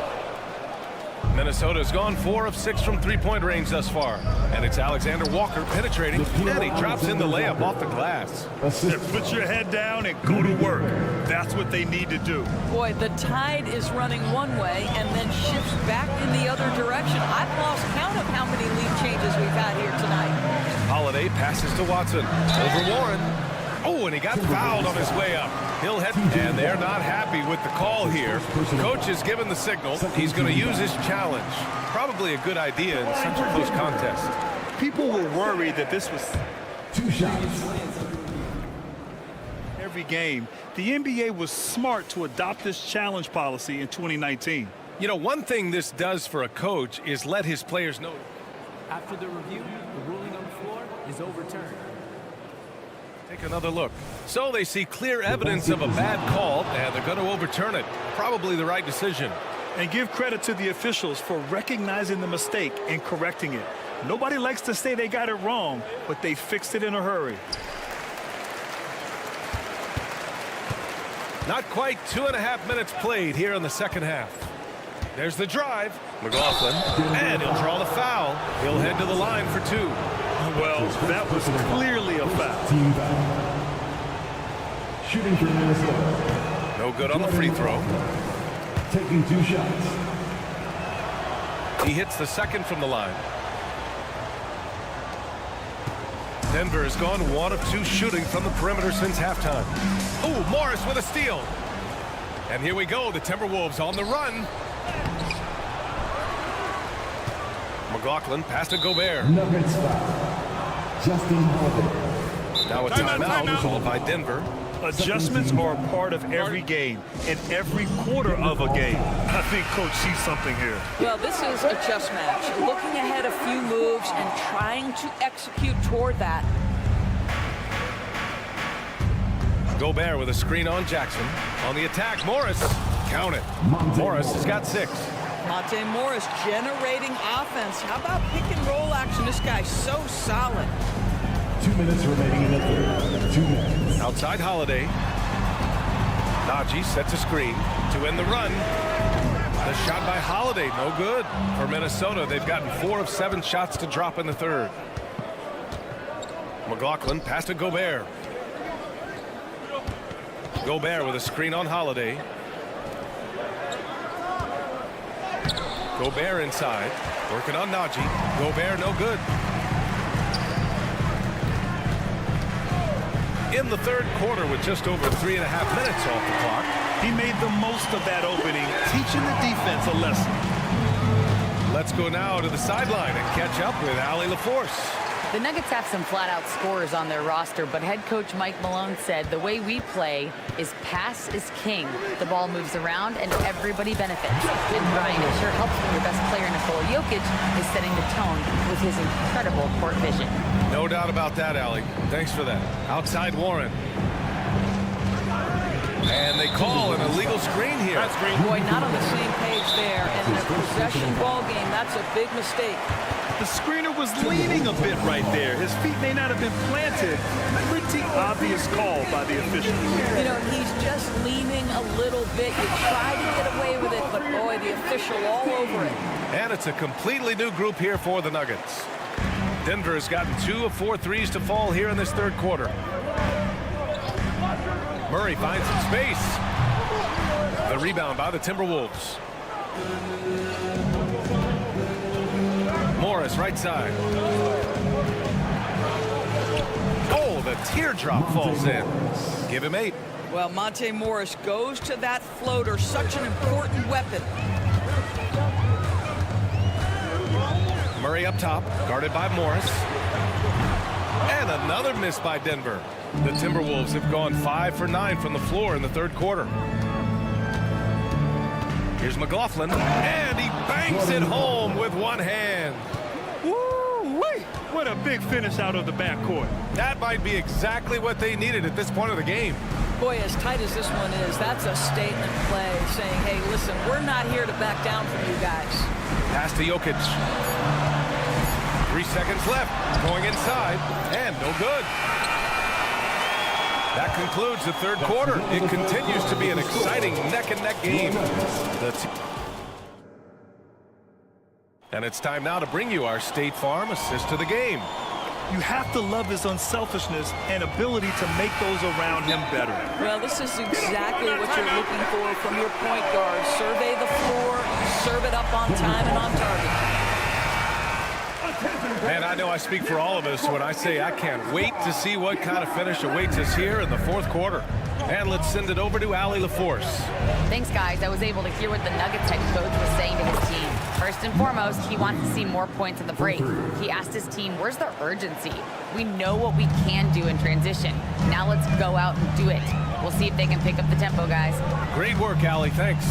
Minnesota's gone 4 of 6 from three-point range thus far. And it's Alexander Walker penetrating. And he drops in the layup off the glass. Put your head down and go to work. That's what they need to do. Boy, the tide is running one way and then shifts back in the other direction. I've lost count of how many lead changes we've had here tonight. Holiday passes to Watson. Over Warren. Oh, and he got fouled on his way up. He'll head, and they're not happy with the call here. Coach has given the signal. He's going to use his challenge. Probably a good idea in such a close contest. People were worried that this was 2 shots. Every game. The NBA was smart to adopt this challenge policy in 2019. You know, one thing this does for a coach is let his players know. After the review, the ruling on the floor is overturned. Take another look. So they see clear evidence of a bad call, and they're going to overturn it. Probably the right decision. And give credit to the officials for recognizing the mistake and correcting it. Nobody likes to say they got it wrong, but they fixed it in a hurry. Not quite 2.5 minutes played here in the second half. There's the drive. McLaughlin, and he'll draw the foul. He'll head to the line for 2. Well, that was clearly a foul. Team foul. Shooting for Minnesota. No good on the free throw. Taking 2 shots. He hits the second from the line. Denver has gone 1 of 2 shooting from the perimeter since halftime. Oh, Morris with a steal. And here we go. The Timberwolves on the run. McLaughlin pass to Gobert. Nuggets foul. Justin Holiday. Now a timeout called by Denver. Adjustments are a part of every game and every quarter of a game. I think Coach sees something here. Well, this is a chess match. Looking ahead a few moves and trying to execute toward that. Gobert with a screen on Jackson. On the attack, Morris. Count it. Morris has got 6. Monte Morris generating offense. How about pick and roll action? This guy's so solid. 2 minutes remaining in the third. 2 minutes. Outside Holiday. Najee sets a screen to end the run. The shot by Holiday, no good. For Minnesota, they've gotten 4 of 7 shots to drop in the third. McLaughlin pass to Gobert. Gobert with a screen on Holiday. Gobert inside, working on Najee. Gobert no good. in the third quarter with just over 3.5 minutes off the clock. He made the most of that opening, teaching the defense a lesson. Let's go now to the sideline and catch up with Allie LaForce. The Nuggets have some flat-out scorers on their roster, but head coach Mike Malone said the way we play is pass is king. The ball moves around and everybody benefits. And Brian, it sure helps when your best player, Nikola Jokic, is setting the tone with his incredible court vision. No doubt about that, Allie. Thanks for that. Outside Warren. And they call an illegal screen here. Boy, not on the same page there. And in a possession ball game, that's a big mistake. The screener was leaning a bit right there. His feet may not have been planted. Pretty obvious call by the official. You know, he's just leaning a little bit. You try to get away with it, but boy, the official all over it. And it's a completely new group here for the Nuggets. Denver has gotten 2 of 4 threes to fall here in this third quarter. Murray finds some space. The rebound by the Timberwolves. Morris, right side. Oh, the teardrop falls in. Give him 8. Well, Monte Morris goes to that floater, such an important weapon. Murray up top, guarded by Morris. And another miss by Denver. The Timberwolves have gone 5 for 9 from the floor in the third quarter. Here's McLaughlin, and he banks it home with one hand. Woo-wee! What a big finish out of the backcourt. That might be exactly what they needed at this point of the game. Boy, as tight as this one is, that's a statement play saying, hey, listen, we're not here to back down from you guys. Pass to Jokic. 3 seconds left. Going inside, and no good. That concludes the third quarter. It continues to be an exciting neck-and-neck game. And it's time now to bring you our State Farm assist of the game. You have to love his unselfishness and ability to make those around him better. Well, this is exactly what you're looking for from your point guard. Survey the floor, serve it up on time and on target. Man, I know I speak for all of us when I say I can't wait to see what kind of finish awaits us here in the fourth quarter. And let's send it over to Allie LaForce. Thanks, guys. I was able to hear what the Nuggets head coach was saying to his team. First and foremost, he wants to see more points in the break. He asked his team, where's the urgency? We know what we can do in transition. Now let's go out and do it. We'll see if they can pick up the tempo, guys. Great work, Allie. Thanks.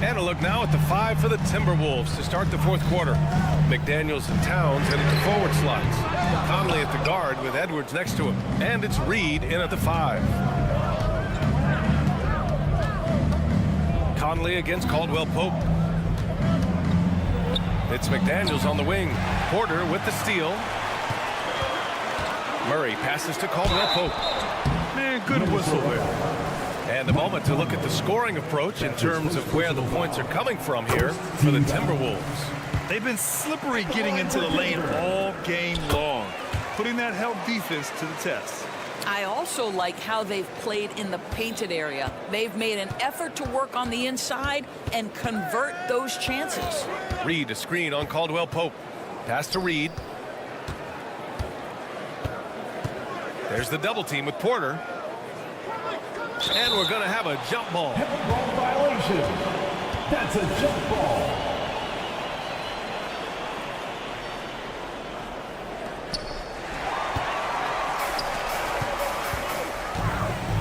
And a look now at the 5 for the Timberwolves to start the fourth quarter. McDaniels and Towns headed to forward slots. Conley at the guard with Edwards next to him. And it's Reed in at the 5. Conley against Caldwell Pope. It's McDaniels on the wing. Porter with the steal. Murray passes to Caldwell Pope. Man, good whistle there. And a moment to look at the scoring approach in terms of where the points are coming from here for the Timberwolves. They've been slippery getting into the lane all game long, putting that help defense to the test. I also like how they've played in the painted area. They've made an effort to work on the inside and convert those chances. Reed, a screen on Caldwell Pope. Pass to Reed. There's the double team with Porter. And we're going to have a jump ball. Ball violation. That's a jump ball.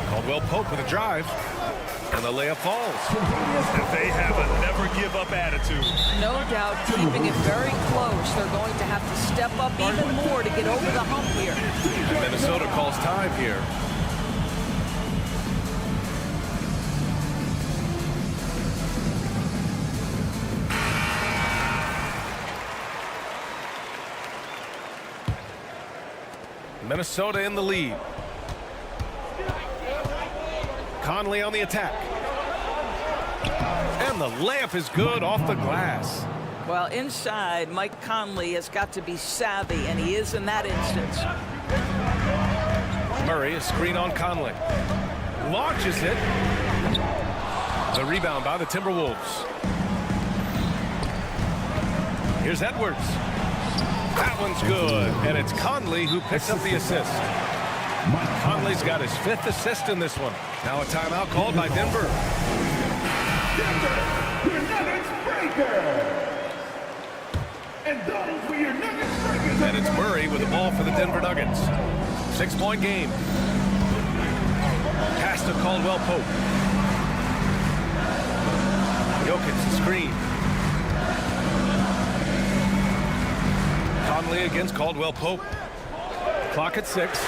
Caldwell Pope with a drive. And the layup falls. They have a never-give-up attitude. No doubt, keeping it very close. They're going to have to step up even more to get over the hump here. And Minnesota calls time here. Minnesota in the lead. Conley on the attack. And the layup is good off the glass. Well, inside, Mike Conley has got to be savvy, and he is in that instance. Murray, a screen on Conley. Launches it. The rebound by the Timberwolves. Here's Edwards. That one's good, and it's Conley who picks up the assist. Conley's got his 5th assist in this one. Now a timeout called by Denver. Denver, your Nuggets breaker. And those were your Nuggets breakers. And it's Murray with the ball for the Denver Nuggets. 6-point game. Pass to Caldwell Pope. Jokic the screen. Conley against Caldwell Pope. Clock at 6.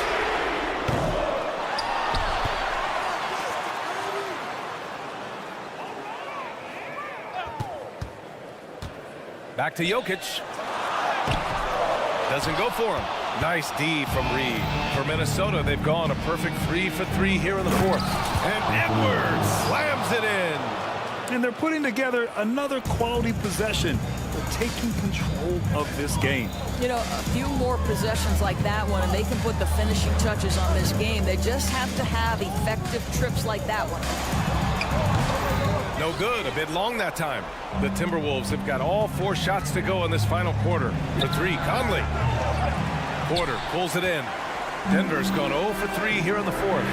Back to Jokic. Doesn't go for him. Nice D from Reed. For Minnesota, they've gone a perfect 3 for 3 here in the 4th. And Edwards slams it in. And they're putting together another quality possession. They're taking control of this game. You know, a few more possessions like that one, and they can put the finishing touches on this game. They just have to have effective trips like that one. No good. A bit long that time. The Timberwolves have got all 4 shots to go in this final quarter. The 3, Conley. Porter pulls it in. Denver's gone 0 for 3 here in the 4th.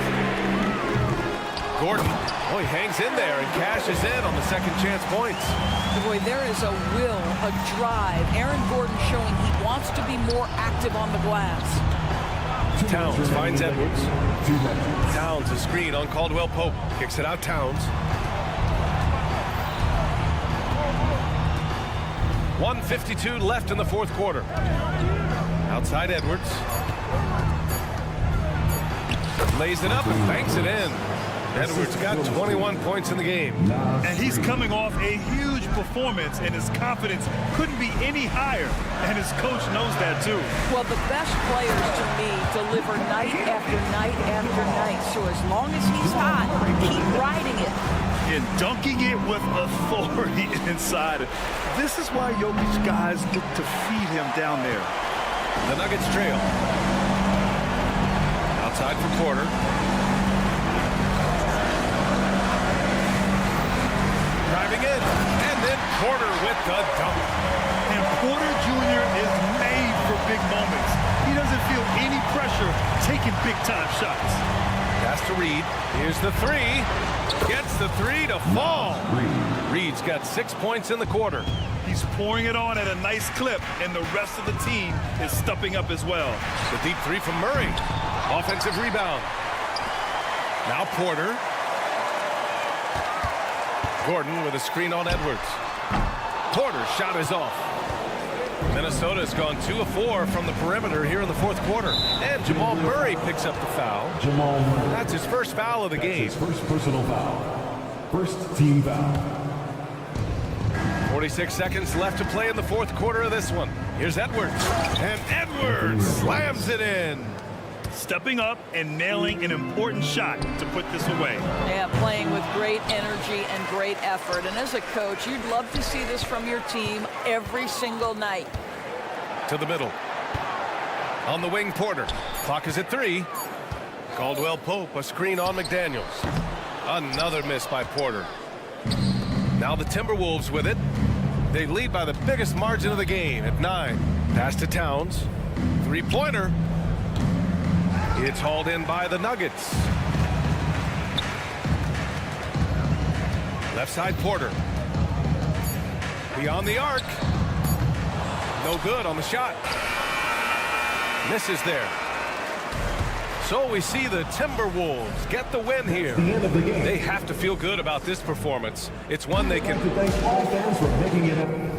Gordon, he hangs in there and cashes in on the second chance points. Boy, there is a will, a drive. Aaron Gordon showing he wants to be more active on the glass. Towns finds Edwards. Towns a screen on Caldwell Pope. Kicks it out Towns. 1:52 left in the 4th quarter. Outside Edwards. Lays it up and banks it in. Edwards got 21 points in the game. And he's coming off a huge performance, and his confidence couldn't be any higher. And his coach knows that, too. Well, the best players, to me, deliver night after night after night. So as long as he's hot, keep riding it. And dunking it with authority inside. This is why Jokic guys look to feed him down there. The Nuggets trail. Outside for Porter. Driving in. And then Porter with the dunk. And Porter Jr. is made for big moments. He doesn't feel any pressure taking big-time shots. Pass to Reed. Here's the 3. Gets the 3 to fall. Reed's got 6 points in the quarter. He's pouring it on at a nice clip, and the rest of the team is stepping up as well. The deep 3 from Murray. Offensive rebound. Now Porter. Gordon with a screen on Edwards. Porter's shot is off. Minnesota's gone 2 of 4 from the perimeter here in the 4th quarter. And Jamal Murray picks up the foul. Jamal Murray. That's his first foul of the game. His first personal foul. First team foul. 46 seconds left to play in the 4th quarter of this one. Here's Edwards. And Edwards slams it in. Stepping up and nailing an important shot to put this away. Yeah, playing with great energy and great effort. And as a coach, you'd love to see this from your team every single night. To the middle. On the wing, Porter. Clock is at 3. Caldwell Pope, a screen on McDaniels. Another miss by Porter. Now the Timberwolves with it. They lead by the biggest margin of the game at 9. Pass to Towns. 3-pointer. It's hauled in by the Nuggets. Left side Porter. Beyond the arc. No good on the shot. Misses there. So we see the Timberwolves get the win here. They have to feel good about this performance. It's one they can... I'd like to thank all fans for making it happen.